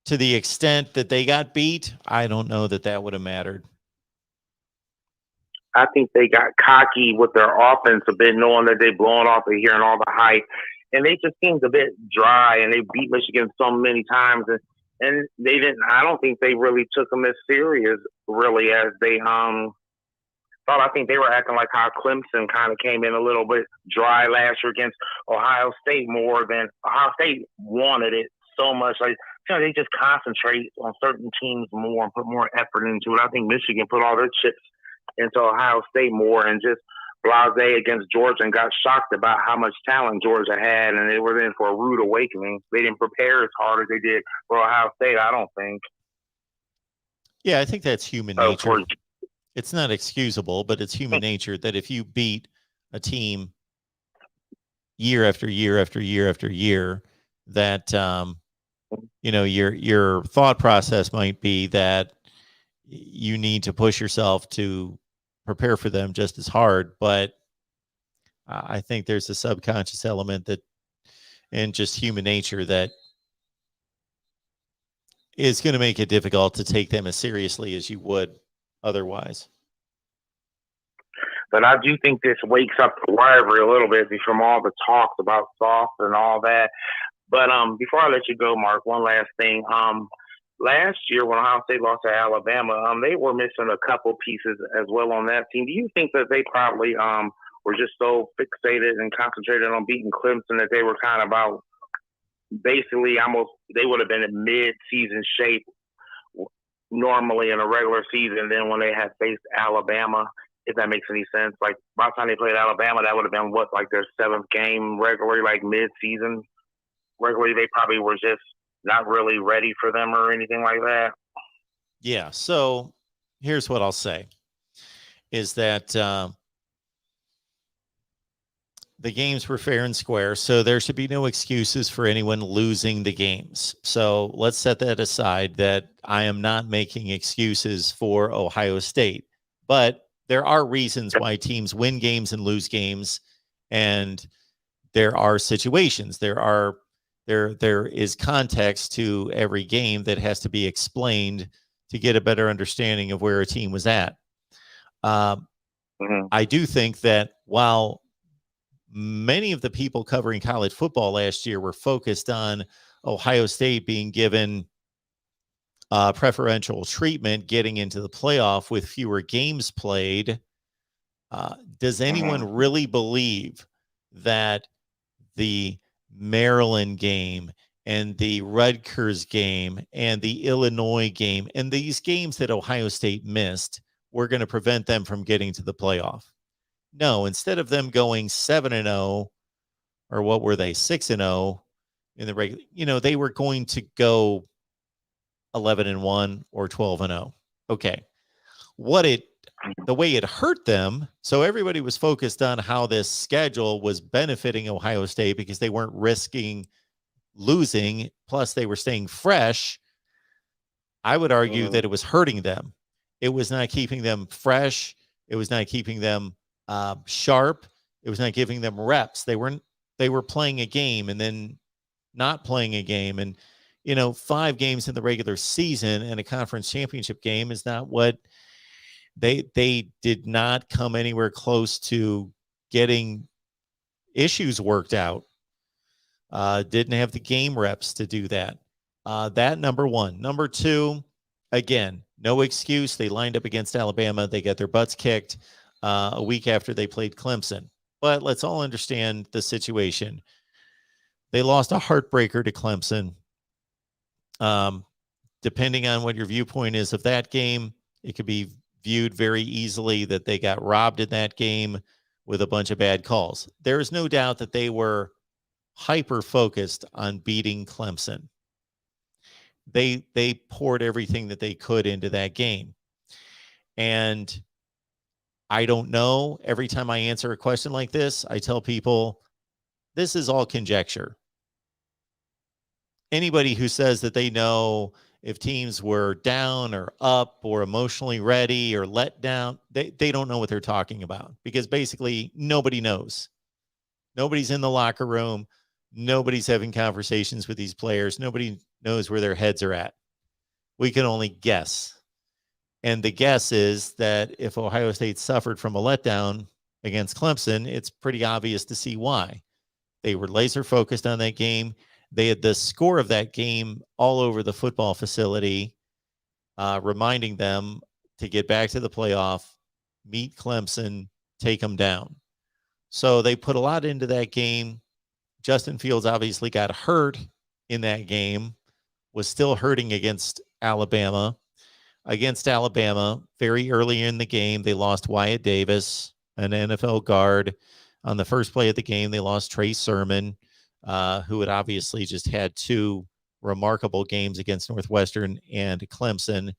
to the extent that they got beat, I don't know that would have mattered. I think they got cocky with their offense a bit, knowing that they're blowing off of hearing all the hype. And they just seemed a bit dry, and they beat Michigan so many times. And they didn't, I don't think they really took them as serious, really, as they thought. I think they were acting like how Clemson kind of came in a little bit dry last year against Ohio State more than Ohio State wanted it so much. Like, they just concentrate on certain teams more and put more effort into it. I think Michigan put all their chips into Ohio State more and just blasé against Georgia, and got shocked about how much talent Georgia had, and they were in for a rude awakening. They didn't prepare as hard as they did for Ohio State, I don't think. Yeah, I think that's human nature. It's not excusable, but it's human nature that if you beat a team year after year after year after year, that your thought process might be that you need to push yourself to prepare for them just as hard. But I think there's a subconscious element and just human nature that is going to make it difficult to take them as seriously as you would otherwise. But I do think this wakes up the rivalry a little bit from all the talks about soft and all that. But before I let you go, Mark, one last thing. Last year, when Ohio State lost to Alabama, they were missing a couple pieces as well on that team. Do you think that they probably were just so fixated and concentrated on beating Clemson that they were kind of about basically almost they would have been in mid-season shape normally in a regular season? Then when they had faced Alabama, if that makes any sense, like by the time they played Alabama, that would have been like their 7th game regularly, like mid-season regularly. They probably were just not really ready for them or anything like that. Yeah. So here's what I'll say is that the games were fair and square, so there should be no excuses for anyone losing the games. So let's set that aside, that I am not making excuses for Ohio State. But there are reasons why teams win games and lose games, and there are situations. There is context to every game that has to be explained to get a better understanding of where a team was at. I do think that while many of the people covering college football last year were focused on Ohio State being given preferential treatment getting into the playoff with fewer games played, does anyone really believe that the Maryland game and the Rutgers game and the Illinois game and these games that Ohio State missed were going to prevent them from getting to the playoff? No, instead of them going 7-0, or what were they, 6-0 in the regular, they were going to go 11-1 or 12-0. Okay. The way it hurt them, so everybody was focused on how this schedule was benefiting Ohio State because they weren't risking losing, plus they were staying fresh. I would argue that it was hurting them. It was not keeping them fresh. It was not keeping them sharp. It was not giving them reps. They were playing a game and then not playing a game. And, 5 games in the regular season and a conference championship game is not what they did not come anywhere close to getting issues worked out. Didn't have the game reps to do that. That number one. Number two, again, no excuse. They lined up against Alabama. They got their butts kicked a week after they played Clemson. But let's all understand the situation. They lost a heartbreaker to Clemson. Depending on what your viewpoint is of that game, it could be viewed very easily that they got robbed in that game with a bunch of bad calls. There is no doubt that they were hyper-focused on beating Clemson. They poured everything that they could into that game. And I don't know. Every time I answer a question like this, I tell people, this is all conjecture. Anybody who says that they know if teams were down or up or emotionally ready or let down, they don't know what they're talking about, because basically nobody knows. Nobody's in the locker room. Nobody's having conversations with these players. Nobody knows where their heads are at. We can only guess. And the guess is that if Ohio State suffered from a letdown against Clemson, it's pretty obvious to see why. They were laser focused on that game. They had the score of that game all over the football facility, reminding them to get back to the playoff, meet Clemson, take them down. So they put a lot into that game. Justin Fields obviously got hurt in that game, was still hurting against Alabama. Against Alabama, very early in the game, they lost Wyatt Davis, an NFL guard. On the first play of the game, they lost Trey Sermon, who had obviously just had 2 remarkable games against Northwestern and Clemson.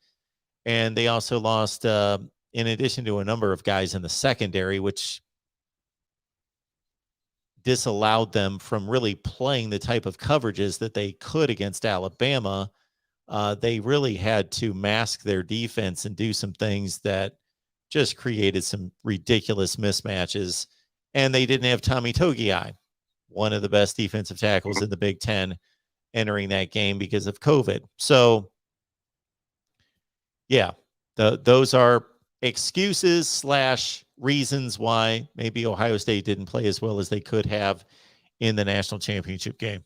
And they also lost, in addition to a number of guys in the secondary, which disallowed them from really playing the type of coverages that they could against Alabama. They really had to mask their defense and do some things that just created some ridiculous mismatches. And they didn't have Tommy Togiai, one of the best defensive tackles in the Big Ten, entering that game because of COVID. So, yeah, those are excuses / reasons why maybe Ohio State didn't play as well as they could have in the national championship game.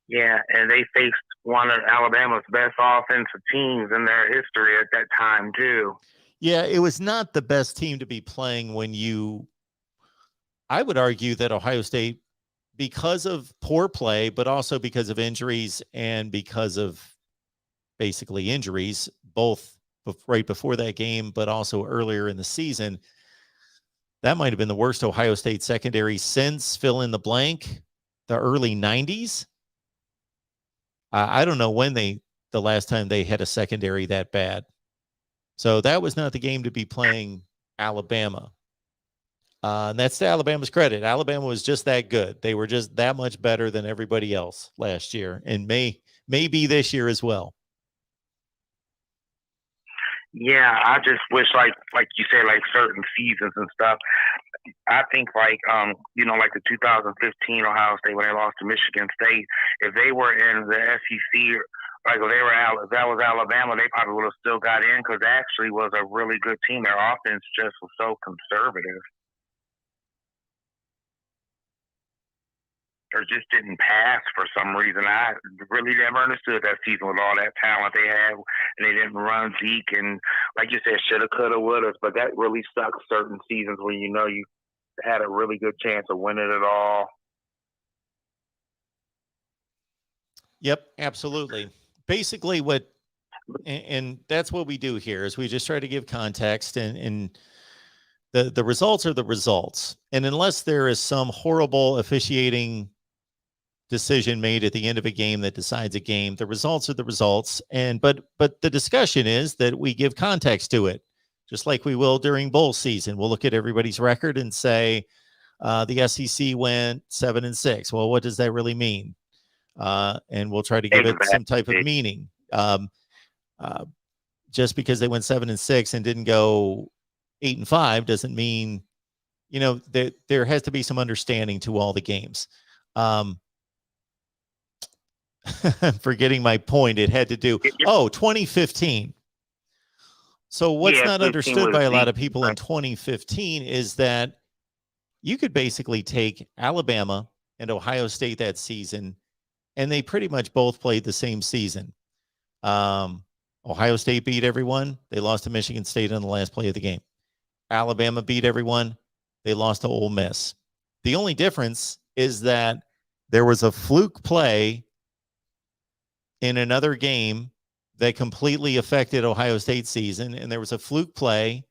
Yeah, and they faced one of Alabama's best offensive teams in their history at that time, too. Yeah, it was not the best team to be playing when I would argue that Ohio State, because of poor play, but also because of injuries and because of basically injuries, both right before that game, but also earlier in the season, that might have been the worst Ohio State secondary since fill in the blank, the early 90s. I don't know when the last time they had a secondary that bad. So that was not the game to be playing Alabama. And that's to Alabama's credit. Alabama was just that good. They were just that much better than everybody else last year, and may be this year as well. Yeah, I just wish, like you said, like certain seasons and stuff. I think like like the 2015 Ohio State when they lost to Michigan State. If they were in the SEC, like if that was Alabama, they probably would have still got in because actually was a really good team. Their offense just was so conservative. Or just didn't pass for some reason. I really never understood that season with all that talent they had, and they didn't run Zeke and, like you said, shoulda, coulda, woulda. But that really sucks certain seasons when you know you had a really good chance of winning it all. Yep, absolutely. Basically, and that's what we do here is we just try to give context, and the results are the results. And unless there is some horrible officiating decision made at the end of a game that decides a game, the results are the results. And but the discussion is that we give context to it, just like we will during bowl season. We'll look at everybody's record and say the SEC went 7-6. Well, what does that really mean? And we'll try to give it some type of meaning. Just because they went 7-6 and didn't go 8-5 doesn't mean, that there has to be some understanding to all the games. I'm forgetting my point. It had to do 2015. So what's not understood by a lot of people in 2015 is that you could basically take Alabama and Ohio State that season, and they pretty much both played the same season. Ohio State beat everyone. They lost to Michigan State on the last play of the game. Alabama beat everyone. They lost to Ole Miss. The only difference is that there was a fluke play in another game that completely affected Ohio State's season, and there was a fluke play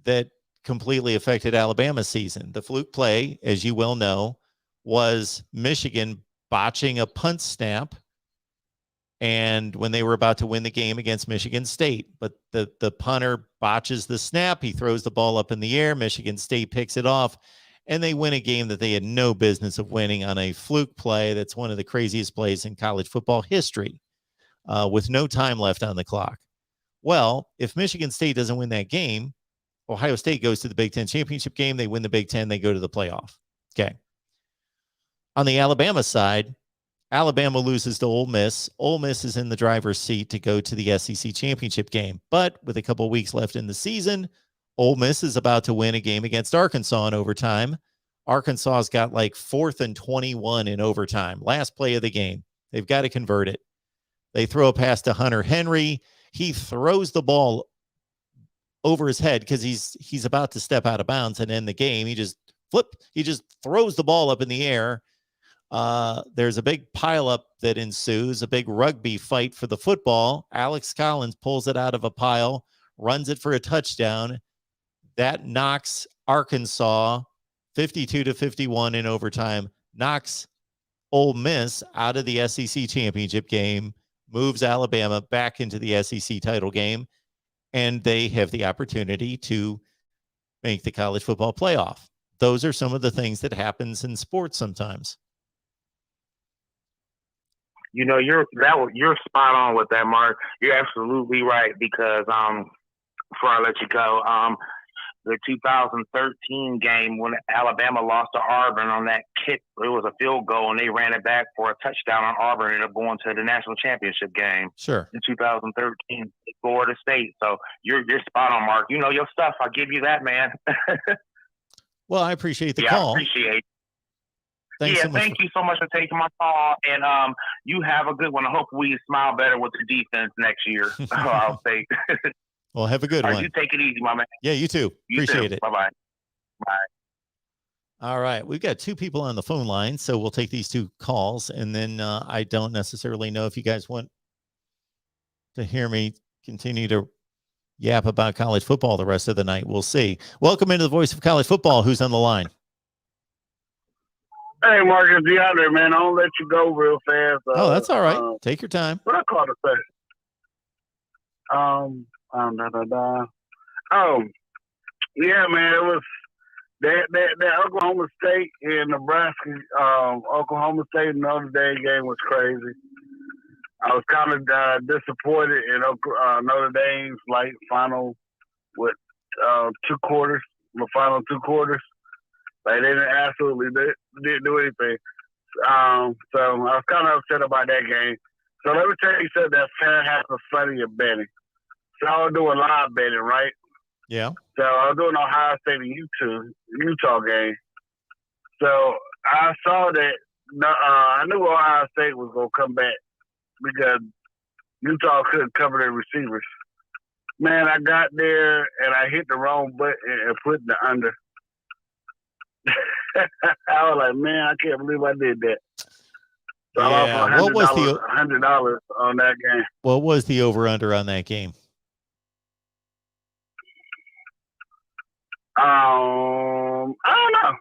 that completely affected Alabama's season. The fluke play, as you well know, was Michigan botching a punt snap, and when they were about to win the game against Michigan State, but the punter botches the snap, he throws the ball up in the air, Michigan State picks it off, and they win a game that they had no business of winning on a fluke play. That's one of the craziest plays in college football history, with no time left on the clock. Well, if Michigan State doesn't win that game, Ohio State goes to the Big Ten championship game. They win the Big Ten. They go to the playoff. Okay. On the Alabama side, Alabama loses to Ole Miss. Ole Miss is in the driver's seat to go to the SEC championship game. But with a couple of weeks left in the season, Ole Miss is about to win a game against Arkansas in overtime. Arkansas's got like 4th and 21 in overtime. Last play of the game. They've got to convert it. They throw a pass to Hunter Henry. He throws the ball over his head because he's about to step out of bounds and end the game. He just throws the ball up in the air. There's a big pileup that ensues, a big rugby fight for the football. Alex Collins pulls it out of a pile, runs it for a touchdown. That knocks Arkansas 52-51 in overtime, knocks Ole Miss out of the SEC championship game, moves Alabama back into the SEC title game, and they have the opportunity to make the college football playoff. Those are some of the things that happens in sports sometimes. You're spot on with that, Mark. You're absolutely right because before I let you go, the 2013 game when Alabama lost to Auburn on that kick, it was a field goal, and they ran it back for a touchdown on Auburn and ended up going to the national championship game. Sure. In 2013, Florida State. So you're spot on, Mark. You know your stuff. I'll give you that, man. Well, I appreciate the call. I appreciate it. Thanks so much thank you so much for taking my call, and you have a good one. I hope we smile better with the defense next year. I'll say. Well, have a good one. You take it easy, my man. Yeah, you too. Appreciate it. Bye-bye. Bye. All right. We've got 2 people on the phone line, so we'll take these 2 calls, and then I don't necessarily know if you guys want to hear me continue to yap about college football the rest of the night. We'll see. Welcome into the Voice of College Football. Who's on the line? Hey, Mark, it's DeAndre, man. I'll let you go real fast. Oh, that's all right. Take your time. What I call to say? Oh, yeah, man. That Oklahoma State and Nebraska, Oklahoma State and Notre Dame game was crazy. I was kind of disappointed in Notre Dame's final with 2 quarters, the final 2 quarters. Like they didn't do anything. So I was kind of upset about that game. So let me tell you something that's half the funny of betting. So I was doing live betting, right? Yeah. So I was doing Ohio State and Utah game. So I saw that I knew Ohio State was gonna come back because Utah couldn't cover their receivers. Man, I got there and I hit the wrong button and put the under. I was like, man, I can't believe I did that. So I Yeah. lost $100 on that game. What was the over-under on that game? I don't know.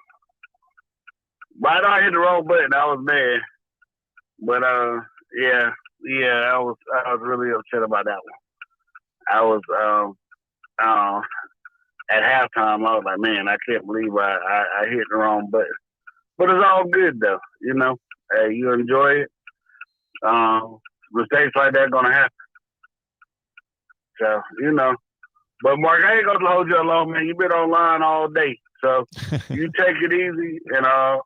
But I know I hit the wrong button. I was mad. But yeah, I was really upset about that one. I was at halftime. I was like, man, I can't believe I hit the wrong button. But it's all good though, you know. Hey, you enjoy it. Mistakes like that are gonna happen. So you know. But Mark, I ain't gonna hold you alone, man. You've been online all day, so you take it easy, and I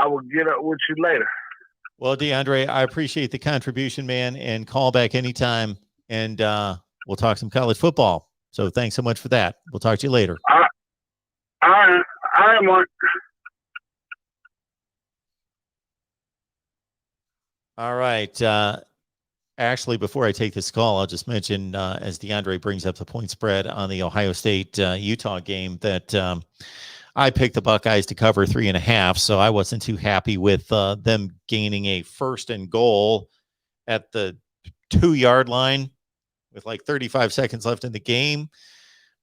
will get up with you later. Well, DeAndre, I appreciate the contribution, man, and call back anytime, and we'll talk some college football. So thanks so much for that. We'll talk to you later. All right, Mark. All right. Actually, before I take this call, I'll just mention, as DeAndre brings up the point spread on the Ohio State Utah game, that I picked the Buckeyes to cover 3.5. So I wasn't too happy with them gaining a 1st and goal at the 2-yard line with like 35 seconds left in the game.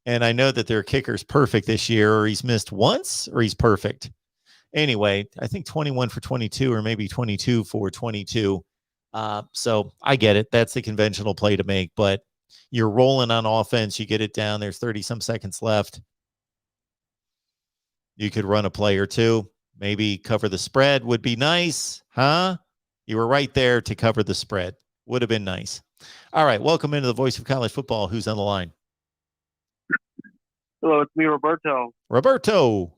And I know that their kicker's perfect this year, or he's missed once, or he's perfect. Anyway, I think 21 for 22, or maybe 22 for 22. So I get it. That's the conventional play to make, but you're rolling on offense. You get it down. There's 30 some seconds left. You could run a play or two, maybe cover the spread would be nice. Huh? You were right there to cover the spread. Would have been nice. All right. Welcome into the Voice of College Football. Who's on the line? Hello, it's me, Roberto. Roberto.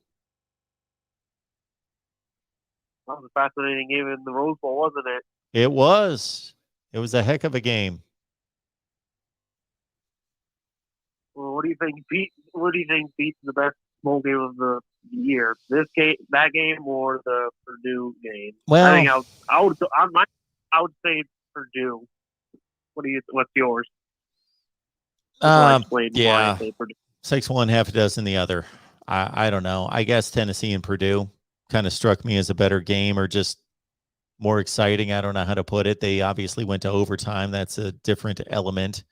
That was a fascinating game in the Rose Bowl, wasn't it? It was. It was a heck of a game. Well, what do you think beats the best bowl game of the year? This game, that game, or the Purdue game? Well, I think I would say Purdue. What's yours? Yeah. Say Purdue. 6-1, half a dozen the other. I don't know. I guess Tennessee and Purdue kind of struck me as a better game, or just more exciting. I don't know how to put it. They obviously went to overtime. That's a different element.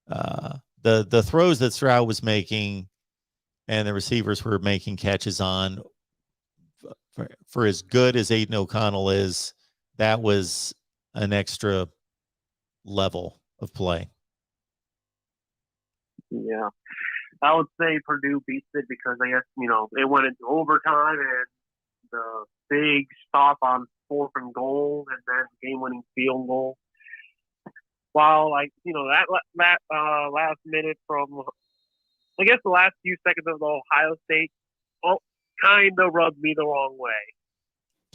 The throws that Stroud was making and the receivers were making catches on, for as good as Aiden O'Connell is, that was an extra level of play. Yeah. I would say Purdue beats it because I guess, it went into overtime and the big stop on 4th and goal and then game-winning field goal. While, that last minute from, I guess the last few seconds of the Ohio State kind of rubbed me the wrong way.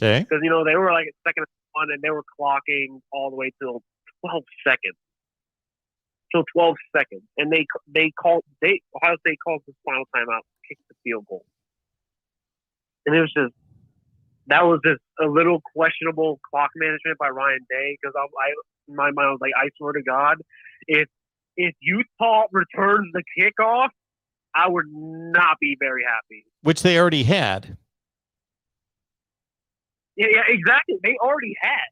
Okay. Because, they were like at 2nd and 1 and they were clocking all the way till 12 seconds. Till 12 seconds. And Ohio State called the final timeout, kicked the field goal. And that was just a little questionable clock management by Ryan Day, because in my mind I was like, I swear to God, if Utah returns the kickoff, I would not be very happy. Which they already had. Yeah, exactly. They already had.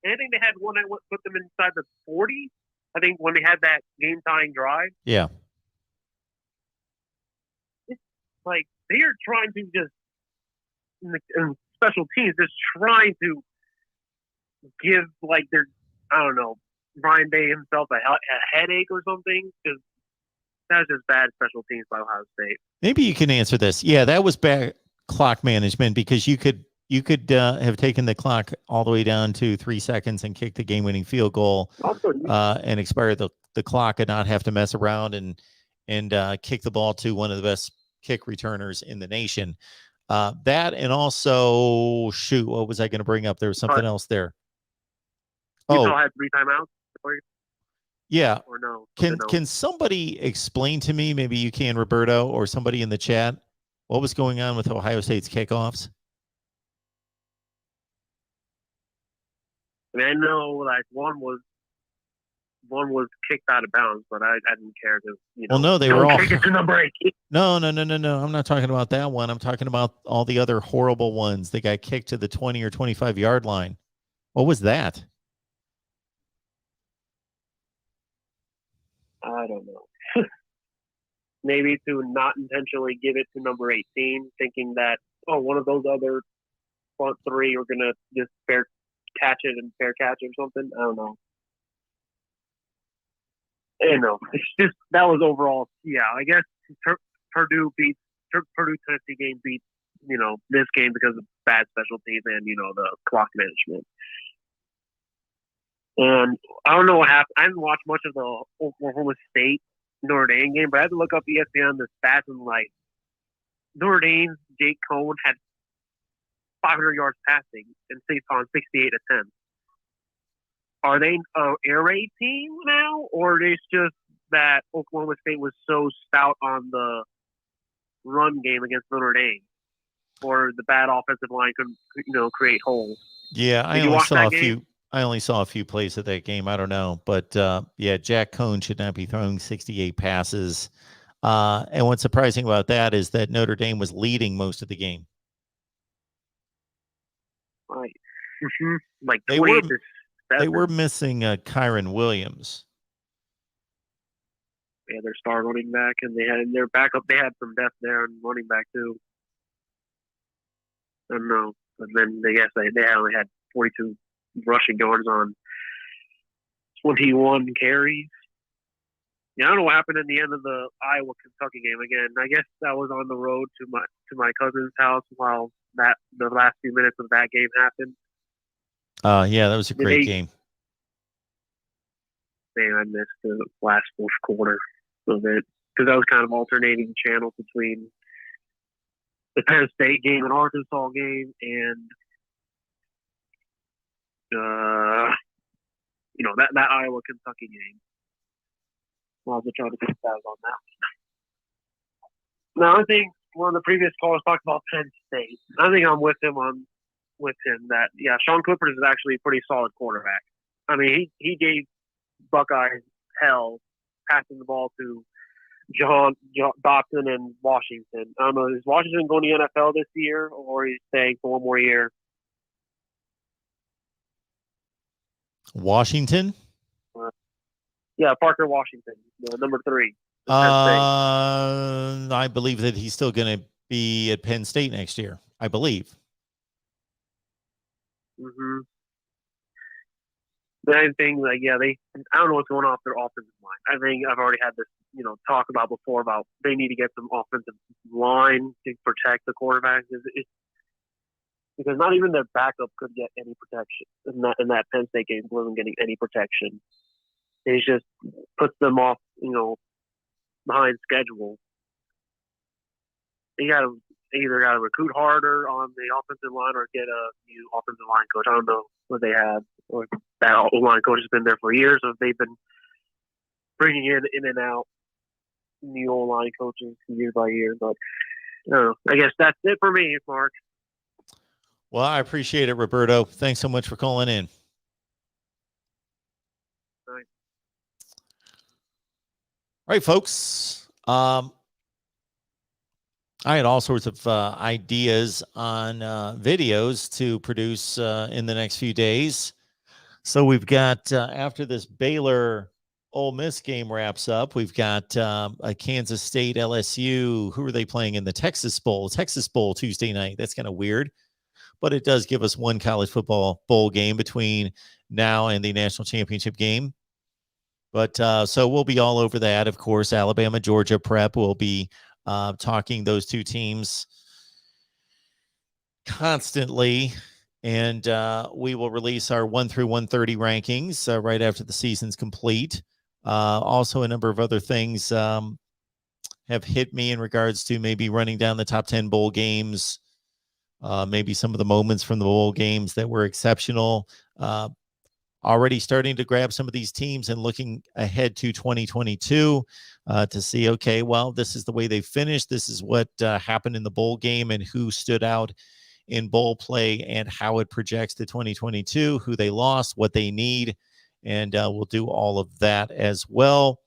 And I think they had one that put them inside the 40. I think when they had that game-tying drive. Yeah. It's like they are trying to just, in special teams, just trying to give I don't know, Ryan Day himself a headache or something. Because That's just bad special teams by Ohio State. Maybe you can answer this. Yeah, that was bad clock management because you could have taken the clock all the way down to 3 seconds and kicked the game-winning field goal Also, and expired the clock and not have to mess around and kick the ball to one of the best kick returners in the nation. That and also, shoot, what was I going to bring up? There was something else there. Utah had 3 timeouts. Yeah. Or no? Can somebody explain to me, maybe you can, Roberto, or somebody in the chat, what was going on with Ohio State's kickoffs? I mean, I know like one was kicked out of bounds, but I didn't care to, Well, no, they were all kick it to number 8. No. I'm not talking about that one. I'm talking about all the other horrible ones that got kicked to the 20 or 25-yard line. What was that? I don't know. Maybe to not intentionally give it to number 18, thinking that, one of those other front 3 are going to just fair catch it and fair catch or something. I don't know. It's just, that was overall, I guess Purdue Tennessee game beats, this game because of bad special teams and, the clock management. And I don't know what happened. I didn't watch much of the Oklahoma State Notre Dame game, but I had to look up ESPN the stats and like Notre Dame's Jake Cohn had 500 yards passing and State's on 68 attempts. Are they an air raid team now, or is it just that Oklahoma State was so stout on the run game against Notre Dame, or the bad offensive line couldn't, create holes? Yeah, I only saw a few plays of that game. I don't know, but Jack Cohn should not be throwing 68 passes. And what's surprising about that is that Notre Dame was leading most of the game. Right. Like they were missing Kyron Williams. Yeah, their star running back, and they had their backup. They had some depth there and running back too. I don't know, but then they only had 42 rushing yards on 21 carries. Yeah, I don't know what happened in the end of the Iowa Kentucky game again. I guess I was on the road to my cousin's house while the last few minutes of that game happened. Yeah, that was a great game. Man, I missed the last fourth quarter of it because I was kind of alternating channels between the Penn State game and Arkansas game and that Iowa Kentucky game. I'll just try to get that on that. Now, I think one of the previous callers talked about Penn State. I think I'm with him that Sean Clifford is actually a pretty solid quarterback. I mean, he gave Buckeyes hell passing the ball to John Dotson and Washington. I don't know, is Washington going to the NFL this year, or he's staying for one more year? Washington? Parker Washington, number 3. I believe that he's still going to be at Penn State next year. I believe. Mm-hmm. The same thing, I don't know what's going on with their offensive line. I think I've already had this, talk about before about they need to get some offensive line to protect the quarterbacks. Because not even their backup could get any protection in that Penn State game. Wasn't getting any protection. It just puts them off, behind schedule. You either got to recruit harder on the offensive line or get a new offensive line coach. I don't know what they have, or that O-line coach has been there for years, or they've been bringing in and out new O-line coaches year by year. But I guess that's it for me, Mark. Well, I appreciate it, Roberto. Thanks so much for calling in. All right, folks. I had all sorts of ideas on videos to produce in the next few days. So we've got, after this Baylor Ole Miss game wraps up, we've got a Kansas State LSU. Who are they playing in the Texas Bowl? Texas Bowl Tuesday night. That's kind of weird, but it does give us one college football bowl game between now and the national championship game. But so we'll be all over that. Of course, Alabama, Georgia prep. We'll be talking those two teams constantly. And we will release our 1 through 130 rankings right after the season's complete. Also, a number of other things have hit me in regards to maybe running down the top 10 bowl games, maybe some of the moments from the bowl games that were exceptional. Already starting to grab some of these teams and looking ahead to 2022 to see, okay, well, this is the way they finished. This is what happened in the bowl game and who stood out in bowl play and how it projects to 2022, who they lost, what they need. And we'll do all of that as well.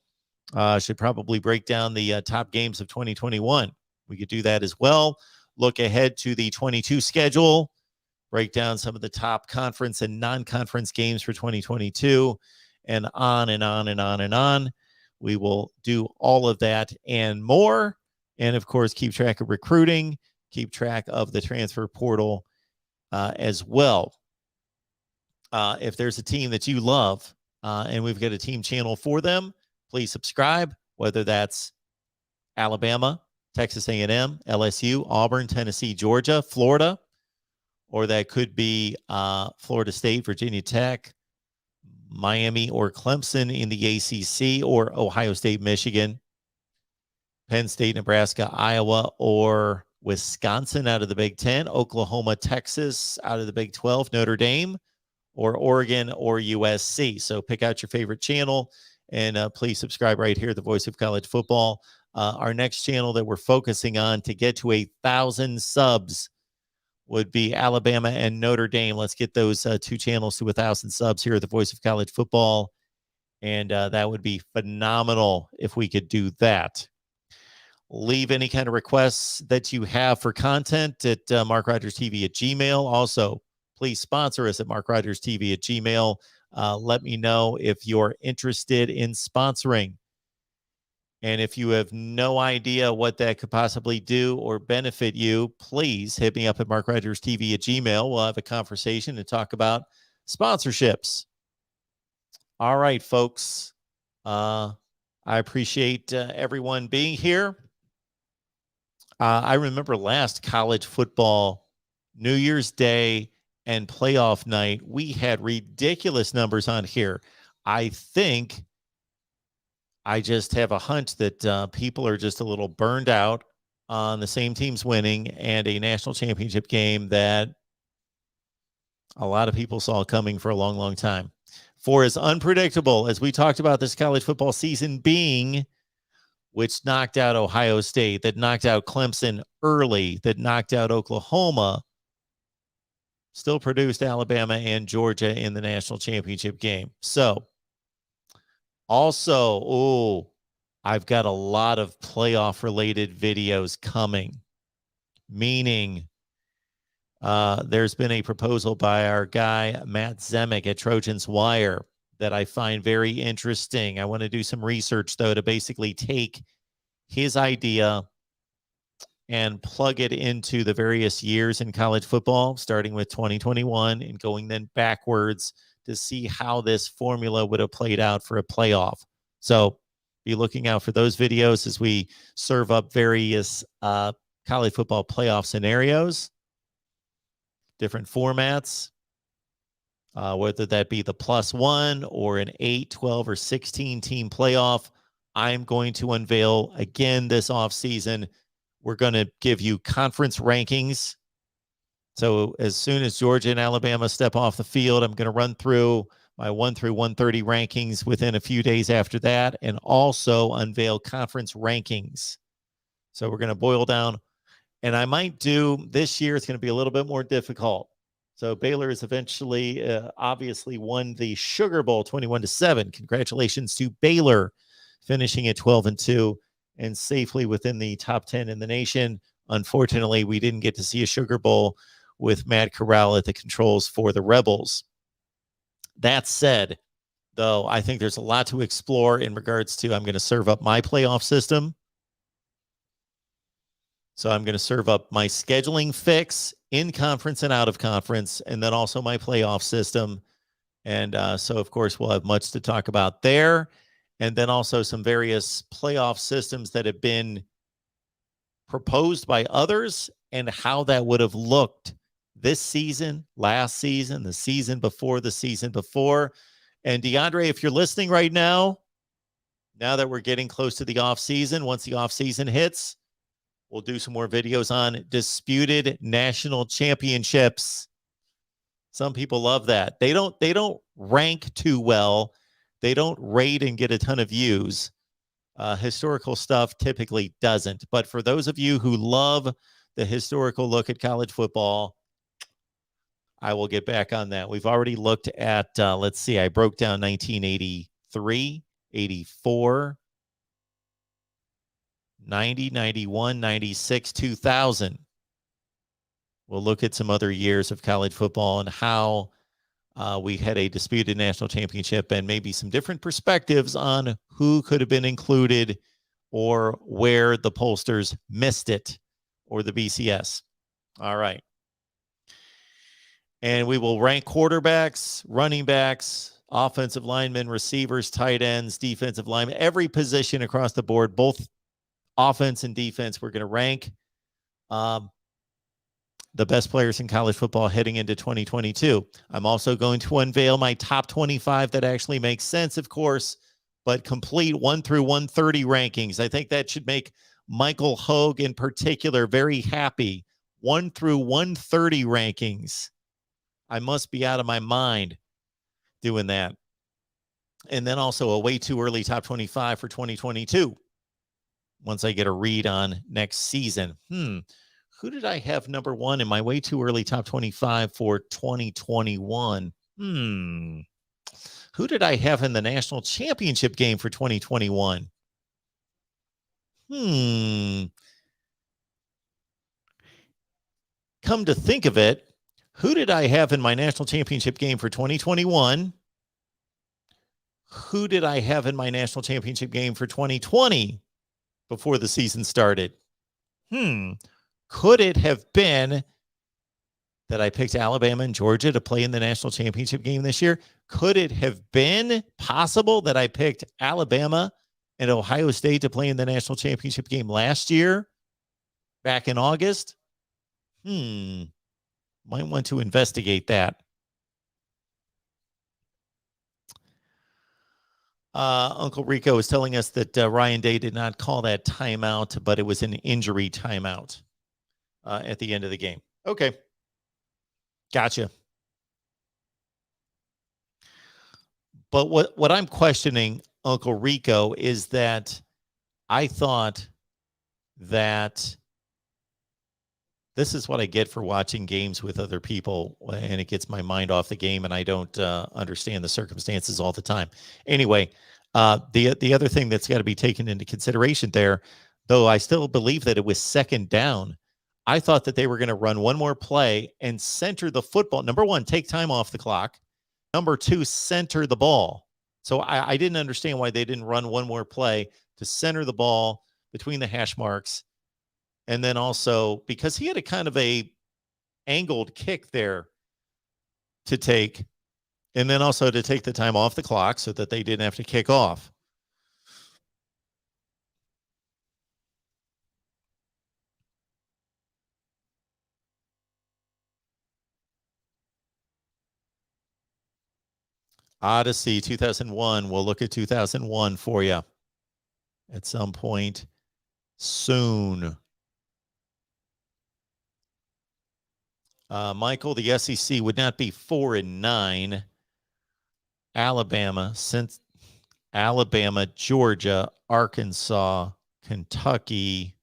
Should probably break down the top games of 2021. We could do that as well. Look ahead to the 22 schedule, break down some of the top conference and non-conference games for 2022, and on and on and on and on. We will do all of that and more. And of course, keep track of recruiting, keep track of the transfer portal as well. If there's a team that you love and we've got a team channel for them, please subscribe, whether that's Alabama, Texas A&M, LSU, Auburn, Tennessee, Georgia, Florida, or that could be Florida State, Virginia Tech, Miami, or Clemson in the ACC, or Ohio State, Michigan, Penn State, Nebraska, Iowa, or Wisconsin out of the Big Ten, Oklahoma, Texas out of the Big 12, Notre Dame, or Oregon, or USC. So pick out your favorite channel, and please subscribe right here, the Voice of College Football. Our next channel that we're focusing on to get to 1,000 subs would be Alabama and Notre Dame. Let's get those two channels to 1,000 subs here at the Voice of College Football. And that would be phenomenal if we could do that. Leave any kind of requests that you have for content at MarkRogersTV at Gmail. Also, please sponsor us at MarkRogersTV at Gmail. Let me know if you're interested in sponsoring. And if you have no idea what that could possibly do or benefit you, please hit me up at MarkRogersTV at Gmail. We'll have a conversation and talk about sponsorships. All right, folks. I appreciate everyone being here. I remember last college football, New Year's Day and playoff night, we had ridiculous numbers on here. I think I just have a hunch that people are just a little burned out on the same teams winning and a national championship game that a lot of people saw coming for a long, long time. For as unpredictable as we talked about this college football season being, which knocked out Ohio State, that knocked out Clemson early, that knocked out Oklahoma, still produced Alabama and Georgia in the national championship game. So, also, I've got a lot of playoff-related videos coming, meaning there's been a proposal by our guy, Matt Zemek at Trojans Wire, that I find very interesting. I want to do some research, though, to basically take his idea and plug it into the various years in college football, starting with 2021 and going then backwards to see how this formula would have played out for a playoff. So be looking out for those videos as we serve up various college football playoff scenarios, different formats, whether that be the +1 or an 8, 12, or 16 team playoff. I'm going to unveil again this offseason. We're going to give you conference rankings. So as soon as Georgia and Alabama step off the field, I'm going to run through my 1 through 130 rankings within a few days after that, and also unveil conference rankings. So we're going to boil down, and I might do this year. It's going to be a little bit more difficult. So Baylor has eventually, obviously won the Sugar Bowl 21-7. Congratulations to Baylor, finishing at 12-2 and safely within the top 10 in the nation. Unfortunately, we didn't get to see a Sugar Bowl with Matt Corral at the controls for the Rebels. That said, though, I think there's a lot to explore in regards to, I'm going to serve up my playoff system. So I'm going to serve up my scheduling fix in conference and out of conference, and then also my playoff system. And so, of course, we'll have much to talk about there. and then also some various playoff systems that have been proposed by others and how that would have looked this season, last season, the season before, the season before. And DeAndre, if you're listening right now that we're getting close to the off season, once the off season hits, we'll do some more videos on disputed national championships. Some people love that. They don't rank too well. They don't rate and get a ton of views. Historical stuff typically doesn't. But for those of you who love the historical look at college football, I will get back on that. We've already looked at, let's see, I broke down 1983, 84, 90, 91, 96, 2000. We'll look at some other years of college football and how we had a disputed national championship and maybe some different perspectives on who could have been included or where the pollsters missed it, or the BCS. All right. And we will rank quarterbacks, running backs, offensive linemen, receivers, tight ends, defensive linemen, every position across the board, both offense and defense. We're going to rank the best players in college football heading into 2022. I'm also going to unveil my top 25 that actually makes sense, of course, but complete 1 through 130 rankings. I think that should make Michael Hogue in particular very happy. 1 through 130 rankings. I must be out of my mind doing that. And then also a way too early top 25 for 2022. Once I get a read on next season. Who did I have number 1 in my way too early top 25 for 2021? Who did I have in the national championship game for 2021? Come to think of it, who did I have in my national championship game for 2021? Who did I have in my national championship game for 2020 before the season started? Could it have been that I picked Alabama and Georgia to play in the national championship game this year? Could it have been possible that I picked Alabama and Ohio State to play in the national championship game last year, back in August? Might want to investigate that. Uncle Rico is telling us that Ryan Day did not call that timeout, but it was an injury timeout at the end of the game. Okay. Gotcha. But what I'm questioning, Uncle Rico, is that I thought that this is what I get for watching games with other people, and it gets my mind off the game, and I don't understand the circumstances all the time. Anyway, the other thing that's got to be taken into consideration there, though I still believe that it was second down, I thought that they were going to run one more play and center the football. Number one, take time off the clock. Number two, center the ball. So I didn't understand why they didn't run one more play to center the ball between the hash marks. And then also, because he had a kind of a angled kick there to take, and then also to take the time off the clock so that they didn't have to kick off. Odyssey 2001. We'll look at 2001 for you at some point soon. Michael, the SEC would not be 4-9. Alabama, Georgia, Arkansas, Kentucky,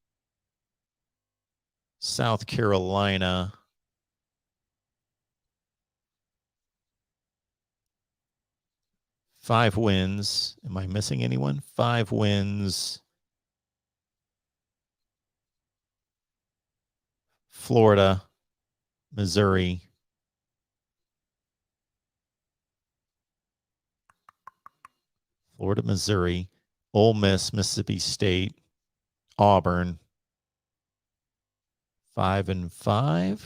South Carolina. Five wins. Am I missing anyone? 5 wins. Florida, Missouri. Florida, Missouri, Ole Miss, Mississippi State, Auburn. 5-5.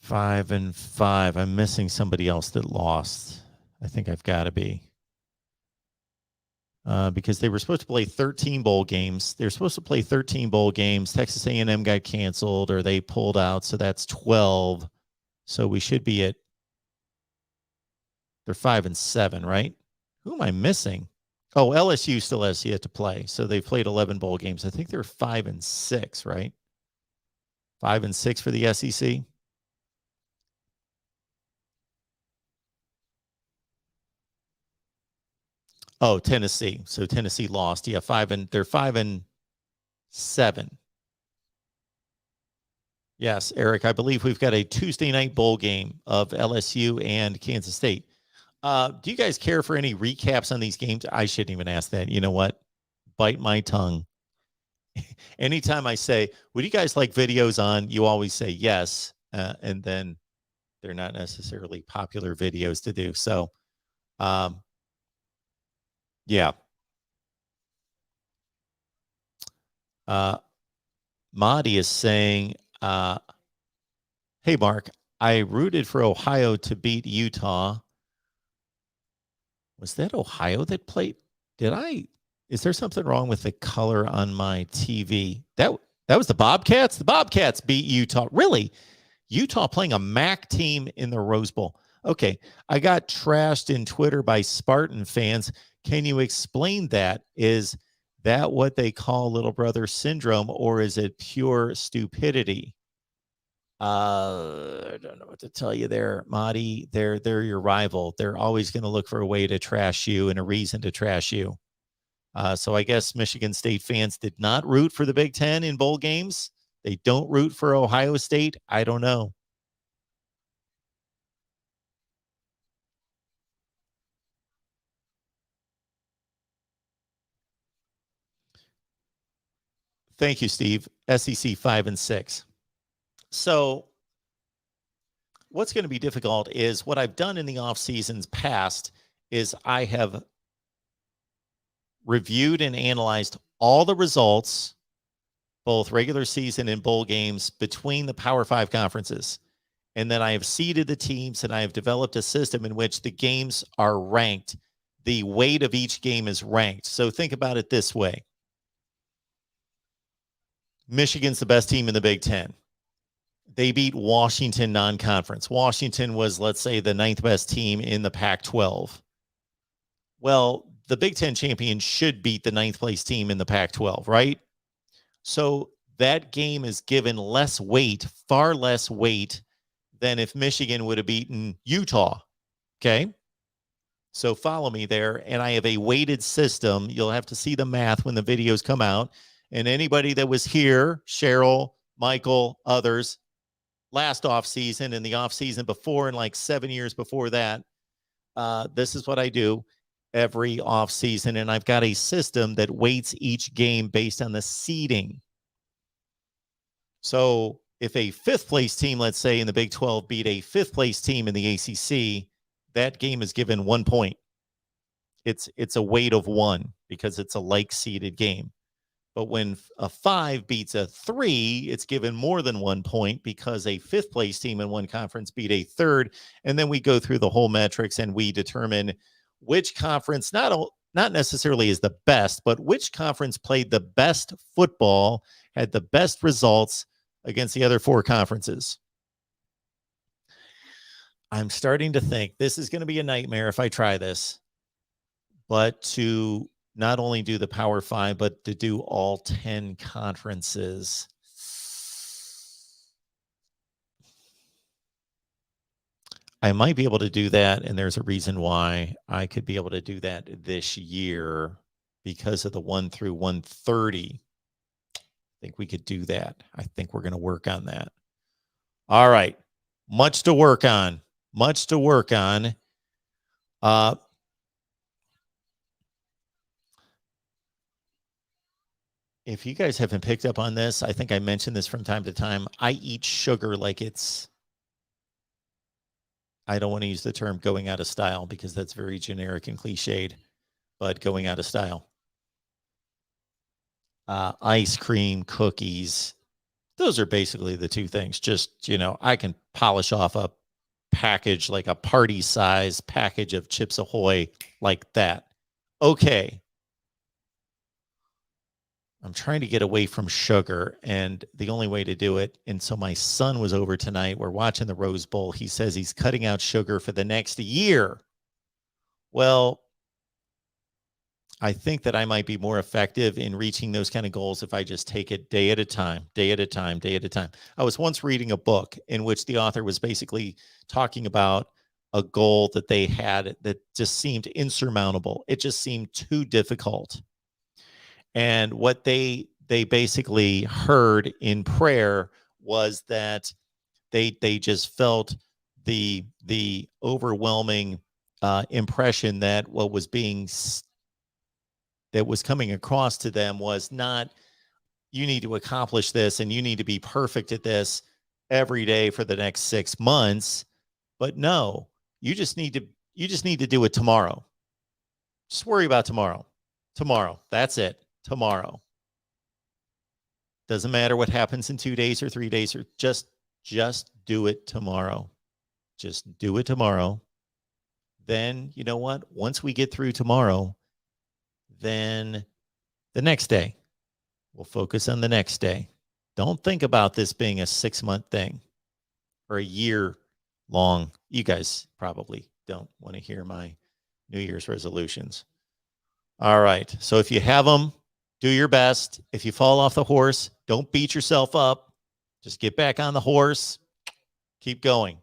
5-5. I'm missing somebody else that lost. I think I've got to be. Because they were supposed to play 13 bowl games. They're supposed to play 13 bowl games. Texas A&M got canceled or they pulled out, so that's 12. So we should be at, they're 5-7, right? Who am I missing? Oh, LSU still has yet to play. So they played 11 bowl games. I think they're 5-6, right? 5-6 for the SEC. Oh, Tennessee. So Tennessee lost. Yeah, they're 5-7. Yes, Eric, I believe we've got a Tuesday night bowl game of LSU and Kansas State. Do you guys care for any recaps on these games? I shouldn't even ask that. You know what? Bite my tongue. Anytime I say, would you guys like videos on, you always say yes. And then they're not necessarily popular videos to do. So, yeah. Mahdi is saying, hey, Mark, I rooted for Ohio to beat Utah. Was that Ohio that played? Is there something wrong with the color on my TV? That was the Bobcats? The Bobcats beat Utah. Really? Utah playing a MAC team in the Rose Bowl. Okay. I got trashed in Twitter by Spartan fans. Can you explain that? Is that what they call little brother syndrome, or is it pure stupidity? I don't know what to tell you there, Mahdi. They're your rival. They're always going to look for a way to trash you and a reason to trash you. So I guess Michigan State fans did not root for the Big Ten in bowl games. They don't root for Ohio State. I don't know. Thank you, Steve. SEC 5-6. So what's going to be difficult is what I've done in the off seasons past is I have reviewed and analyzed all the results, both regular season and bowl games, between the Power 5 conferences. And then I have seeded the teams and I have developed a system in which the games are ranked. The weight of each game is ranked. So think about it this way. Michigan's the best team in the Big Ten. They beat Washington non-conference. Washington was, let's say, the 9th best team in the Pac-12. Well, the Big Ten champion should beat the 9th place team in the Pac-12, right? So that game is given less weight, far less weight than if Michigan would have beaten Utah. Okay? So follow me there. And I have a weighted system. You'll have to see the math when the videos come out. And anybody that was here, Cheryl, Michael, others, last offseason and the offseason before and like 7 years before that, this is what I do every offseason. And I've got a system that weights each game based on the seeding. So if a 5th place team, let's say in the Big 12, beat a 5th place team in the ACC, that game is given 1 point. It's a weight of 1 because it's a like seeded game. But when a 5 beats a 3, it's given more than 1 point because a 5th place team in one conference beat a 3rd. And then we go through the whole metrics and we determine which conference not necessarily is the best, but which conference played the best football, had the best results against the other 4 conferences. I'm starting to think this is going to be a nightmare if I try this, but to not only do the Power 5, but to do all 10 conferences. I might be able to do that, and there's a reason why I could be able to do that this year because of the 1 through 130. I think we could do that. I think we're going to work on that. All right. Much to work on. Much to work on. If you guys haven't picked up on this, I think I mentioned this from time to time. I eat sugar like it's, I don't want to use the term going out of style because that's very generic and cliched, but going out of style. Ice cream, cookies, those are basically the 2 things. Just, I can polish off a package, like a party size package of Chips Ahoy like that. Okay. I'm trying to get away from sugar, and the only way to do it. And so my son was over tonight. We're watching the Rose Bowl. He says he's cutting out sugar for the next year. Well, I think that I might be more effective in reaching those kind of goals if I just take it day at a time, day at a time, day at a time. I was once reading a book in which the author was basically talking about a goal that they had that just seemed insurmountable. It just seemed too difficult. And what they basically heard in prayer was that they just felt the overwhelming impression that what was being that was coming across to them was not, you need to accomplish this and you need to be perfect at this every day for the next 6 months, but no, you just need to do it tomorrow. Just worry about tomorrow. That's it. Tomorrow. Doesn't matter what happens in 2 days or 3 days, or just do it tomorrow. Just do it tomorrow. Then, you know what? Once we get through tomorrow, then the next day, we'll focus on the next day. Don't think about this being a 6-month thing or a year long. You guys probably don't want to hear my New Year's resolutions. All right. So if you have them, do your best. If you fall off the horse, don't beat yourself up. Just get back on the horse. Keep going.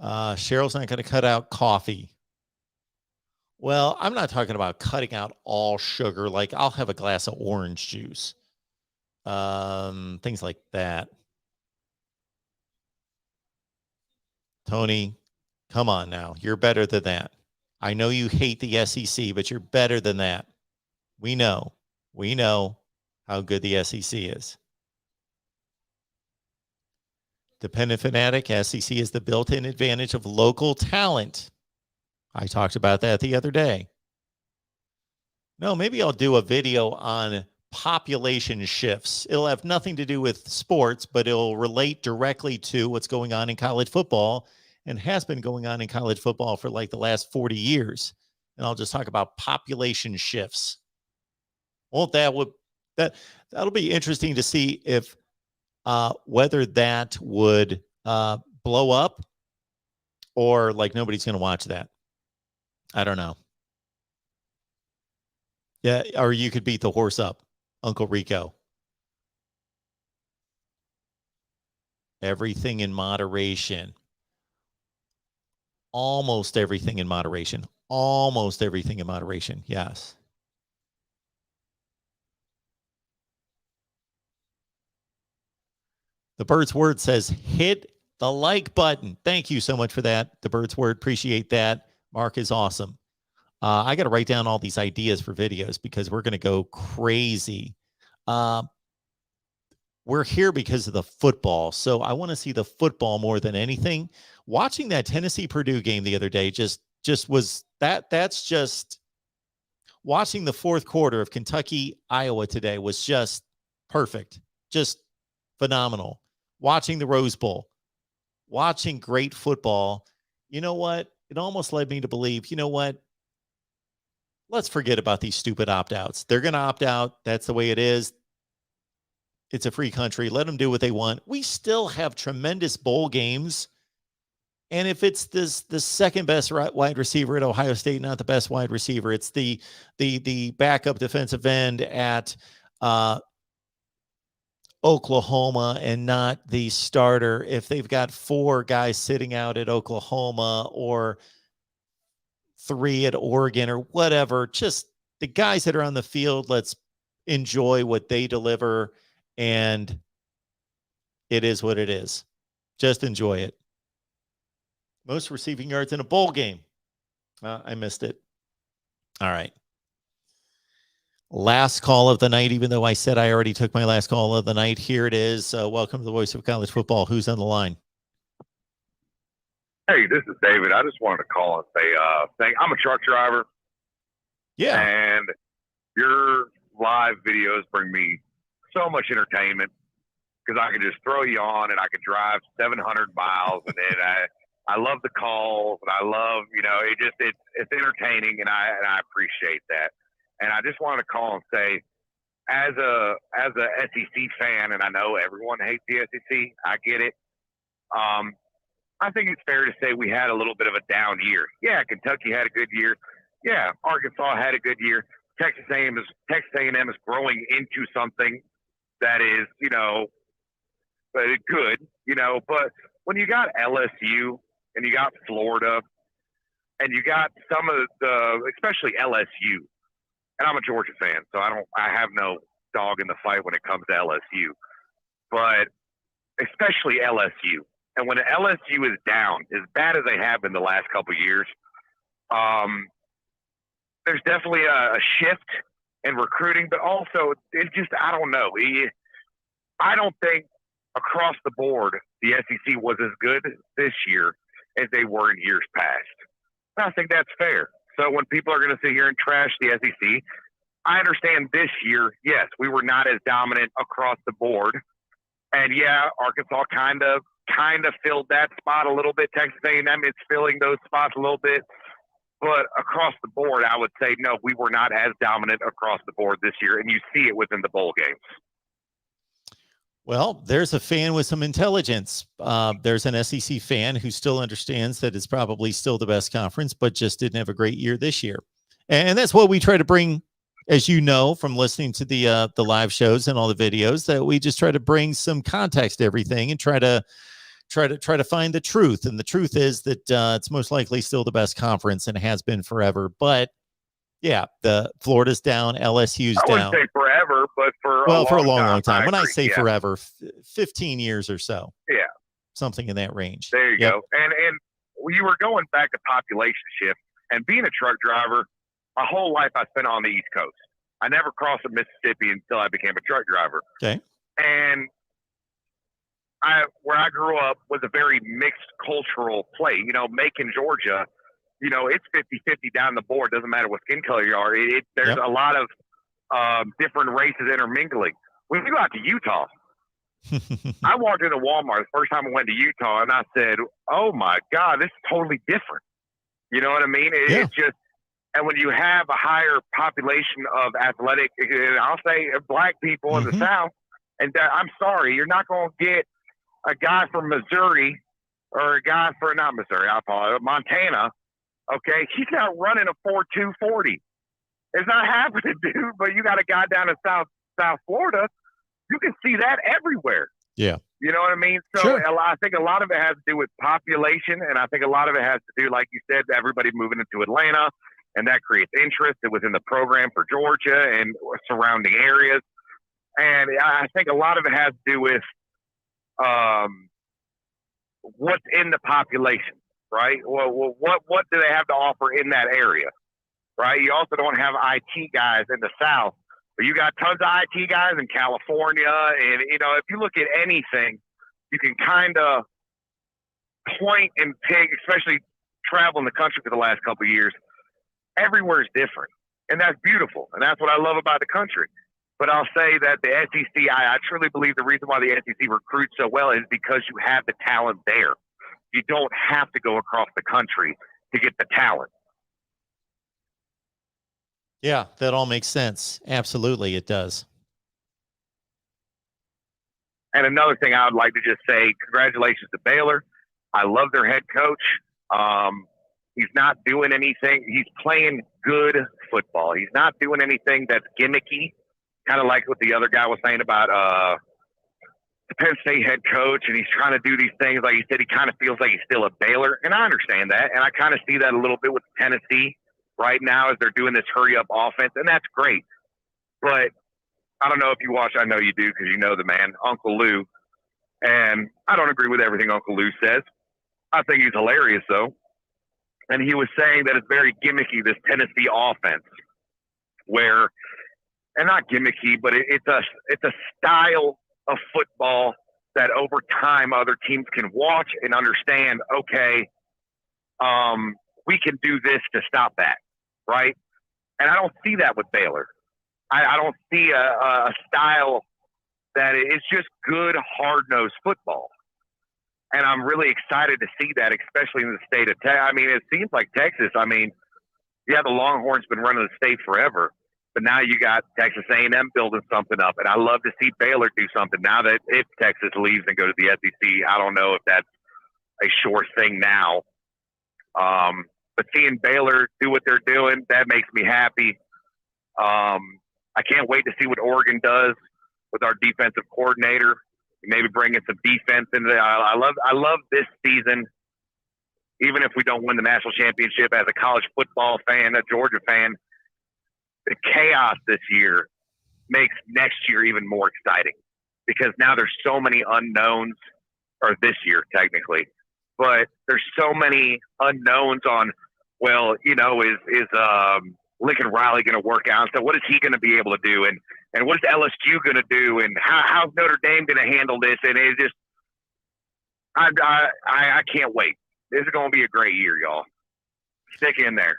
Cheryl's not going to cut out coffee. Well, I'm not talking about cutting out all sugar. Like, I'll have a glass of orange juice. Things like that. Tony, come on now. You're better than that. I know you hate the SEC, but you're better than that. We know how good the SEC is. Dependent Fanatic, SEC is the built-in advantage of local talent. I talked about that the other day. No, maybe I'll do a video on population shifts. It'll have nothing to do with sports, but it'll relate directly to what's going on in college football and has been going on in college football for like the last 40 years. And I'll just talk about population shifts. Well, that'll be interesting to see if whether that would blow up or like nobody's going to watch that. I don't know. Yeah, or you could beat the horse up, Uncle Rico. Everything in moderation. Almost everything in moderation. Almost everything in moderation. Yes. The Bird's Word says, hit the like button. Thank you so much for that. The Bird's Word, appreciate that. Mark is awesome. I got to write down all these ideas for videos because we're going to go crazy. We're here because of the football. So I want to see the football more than anything. Watching that Tennessee-Purdue game the other day just was that's just watching the fourth quarter of Kentucky-Iowa today was just perfect. Just phenomenal. Watching the Rose Bowl, watching great football. You know what? It almost led me to believe, you know what? Let's forget about these stupid opt-outs. They're going to opt out. That's the way it is. It's a free country. Let them do what they want. We still have tremendous bowl games. And if it's the second best wide receiver at Ohio State, not the best wide receiver, it's the backup defensive end at Oklahoma and not the starter. If they've got 4 guys sitting out at Oklahoma or 3 at Oregon or whatever, just the guys that are on the field, let's enjoy what they deliver. And it is what it is. Just enjoy it. Most receiving yards in a bowl game. I missed it. All right. Last call of the night, even though I said I already took my last call of the night. Here it is. Welcome to the Voice of College Football. Who's on the line? Hey, this is David. I just wanted to call and say, I'm a truck driver. Yeah. And your live videos bring me so much entertainment. because I could just throw you on and I could drive 700 miles. And then I love the calls, and I love, it's entertaining, and I appreciate that. And I just wanted to call and say, as a SEC fan, and I know everyone hates the SEC, I get it. I think it's fair to say we had a little bit of a down year. Yeah, Kentucky had a good year. Yeah, Arkansas had a good year. Texas A&M is growing into something that is, good, But when you got LSU and you got Florida and you got some of especially LSU, and I'm a Georgia fan, so I have no dog in the fight when it comes to LSU, but especially LSU. And when LSU is down, as bad as they have been the last couple of years, there's definitely a shift in recruiting, but also it's just, I don't know. I don't think across the board the SEC was as good this year as they were in years past. I think that's fair. So when people are going to sit here and trash the SEC, I understand this year, yes, we were not as dominant across the board. And yeah, Arkansas kind of filled that spot a little bit. Texas A&M is filling those spots a little bit. But across the board, I would say, no, we were not as dominant across the board this year. And you see it within the bowl games. Well, there's a fan with some intelligence. There's an SEC fan who still understands that it's probably still the best conference, but just didn't have a great year this year. And that's what we try to bring, as you know, from listening to the live shows and all the videos, that we just try to bring some context to everything and try to find the truth. And the truth is that it's most likely still the best conference and has been forever. But yeah, the Florida's down, LSU's down. I wouldn't say forever, but for a long time. When I say yeah. forever, 15 years or so. Yeah. Something in that range. There you go. And you were going back to population shift, and being a truck driver, my whole life I spent on the East Coast. I never crossed the Mississippi until I became a truck driver. Okay. And where I grew up was a very mixed cultural place. Macon, Georgia, it's 50-50 down the board. Doesn't matter what skin color you are. There's a lot of different races intermingling. When we go out to Utah, I walked into Walmart the first time I went to Utah, and I said, oh, my God, this is totally different. You know what I mean? It's just, and when you have a higher population of athletic, I'll say black people in the South, and I'm sorry, you're not going to get a guy from Missouri or a guy from, not Missouri, I apologize, Montana, okay? He's not running a 4.240. It's not happening, dude, but you got a guy down in South Florida, you can see that everywhere. Yeah. You know what I mean? So sure. I think a lot of it has to do with population, and I think a lot of it has to do, like you said, everybody moving into Atlanta, and that creates interest within the program for Georgia and surrounding areas. And I think a lot of it has to do with what's in the population, right? Well, what do they have to offer in that area, right? You also don't have IT guys in the South, but you got tons of IT guys in California. And, if you look at anything, you can kind of point and pick, especially traveling the country for the last couple of years. Everywhere is different, and that's beautiful. And that's what I love about the country. But I'll say that the SEC, I truly believe the reason why the SEC recruits so well is because you have the talent there. You don't have to go across the country to get the talent. Yeah, that all makes sense. Absolutely, it does. And another thing I would like to just say, congratulations to Baylor. I love their head coach. He's not doing anything. He's playing good football. He's not doing anything that's gimmicky. Kind of like what the other guy was saying about the Penn State head coach, and he's trying to do these things. Like he said, he kind of feels like he's still a Baylor, and I understand that. And I kind of see that a little bit with Tennessee right now as they're doing this hurry-up offense, and that's great. But I don't know if you watch. I know you do because you know the man, Uncle Lou. And I don't agree with everything Uncle Lou says. I think he's hilarious, though. And he was saying that it's very gimmicky, this Tennessee offense, where – and not gimmicky, but it's a style of football that over time other teams can watch and understand, okay, we can do this to stop that, right? And I don't see that with Baylor. I don't see a style that it's just good, hard-nosed football. And I'm really excited to see that, especially in the state of Texas. I mean, it seems like Texas, I mean, yeah, the Longhorns been running the state forever, but now you got Texas A&M building something up. And I love to see Baylor do something now that if Texas leaves and goes to the SEC. I don't know if that's a sure thing now. But seeing Baylor do what they're doing, that makes me happy. I can't wait to see what Oregon does with our defensive coordinator. Maybe bringing some defense into it. I love this season. Even if we don't win the national championship, as a college football fan, a Georgia fan, the chaos this year makes next year even more exciting because now there's so many unknowns, or this year technically, but there's so many unknowns on, well, you know, is Lincoln Riley going to work out? So what is he going to be able to do? And what is LSU going to do? And how's Notre Dame going to handle this? And it's just, I can't wait. This is going to be a great year, y'all. Stick in there.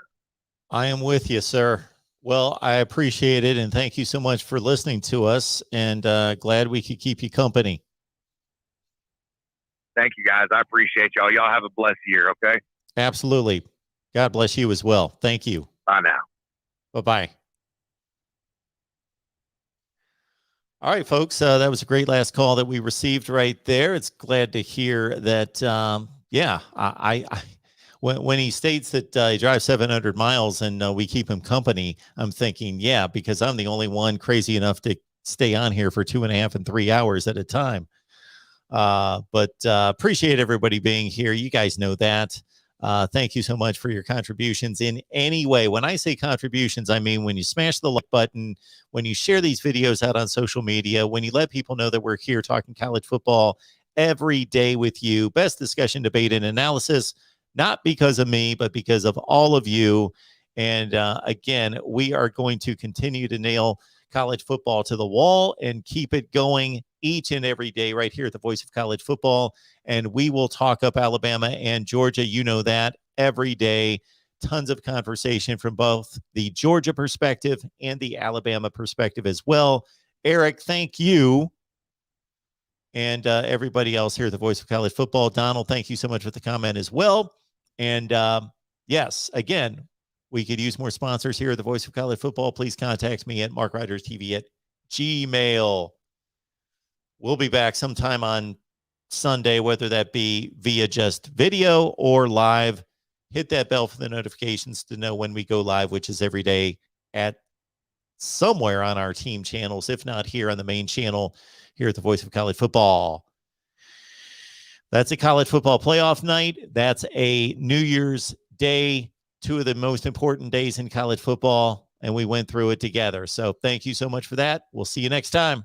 I am with you, sir. Well, I appreciate it. And thank you so much for listening to us, and glad we could keep you company. Thank you, guys. I appreciate y'all. Y'all have a blessed year. Okay. Absolutely. God bless you as well. Thank you. Bye now. Bye-bye. All right, folks, that was a great last call that we received right there. It's glad to hear that, yeah, when he states that he drives 700 miles and we keep him company, I'm thinking, yeah, because I'm the only one crazy enough to stay on here for 2.5 and 3 hours at a time. But appreciate everybody being here. You guys know that. Thank you so much for your contributions in any way. When I say contributions, I mean when you smash the like button, when you share these videos out on social media, when you let people know that we're here talking college football every day with you. Best discussion, debate, and analysis, not because of me, but because of all of you. And again, we are going to continue to nail college football to the wall and keep it going each and every day right here at the Voice of College Football. And we will talk up Alabama and Georgia. You know that every day. Tons of conversation from both the Georgia perspective and the Alabama perspective as well. Eric, thank you. And everybody else here at the Voice of College Football. Donald, thank you so much for the comment as well. And yes, again, we could use more sponsors here at the Voice of College Football. Please contact me at MarkRogersTV at Gmail. We'll be back sometime on Sunday, whether that be via just video or live. Hit that bell for the notifications to know when we go live, which is every day at somewhere on our team channels, if not here on the main channel here at the Voice of College Football. That's a college football playoff night. That's a New Year's Day, two of the most important days in college football, and we went through it together. So thank you so much for that. We'll see you next time.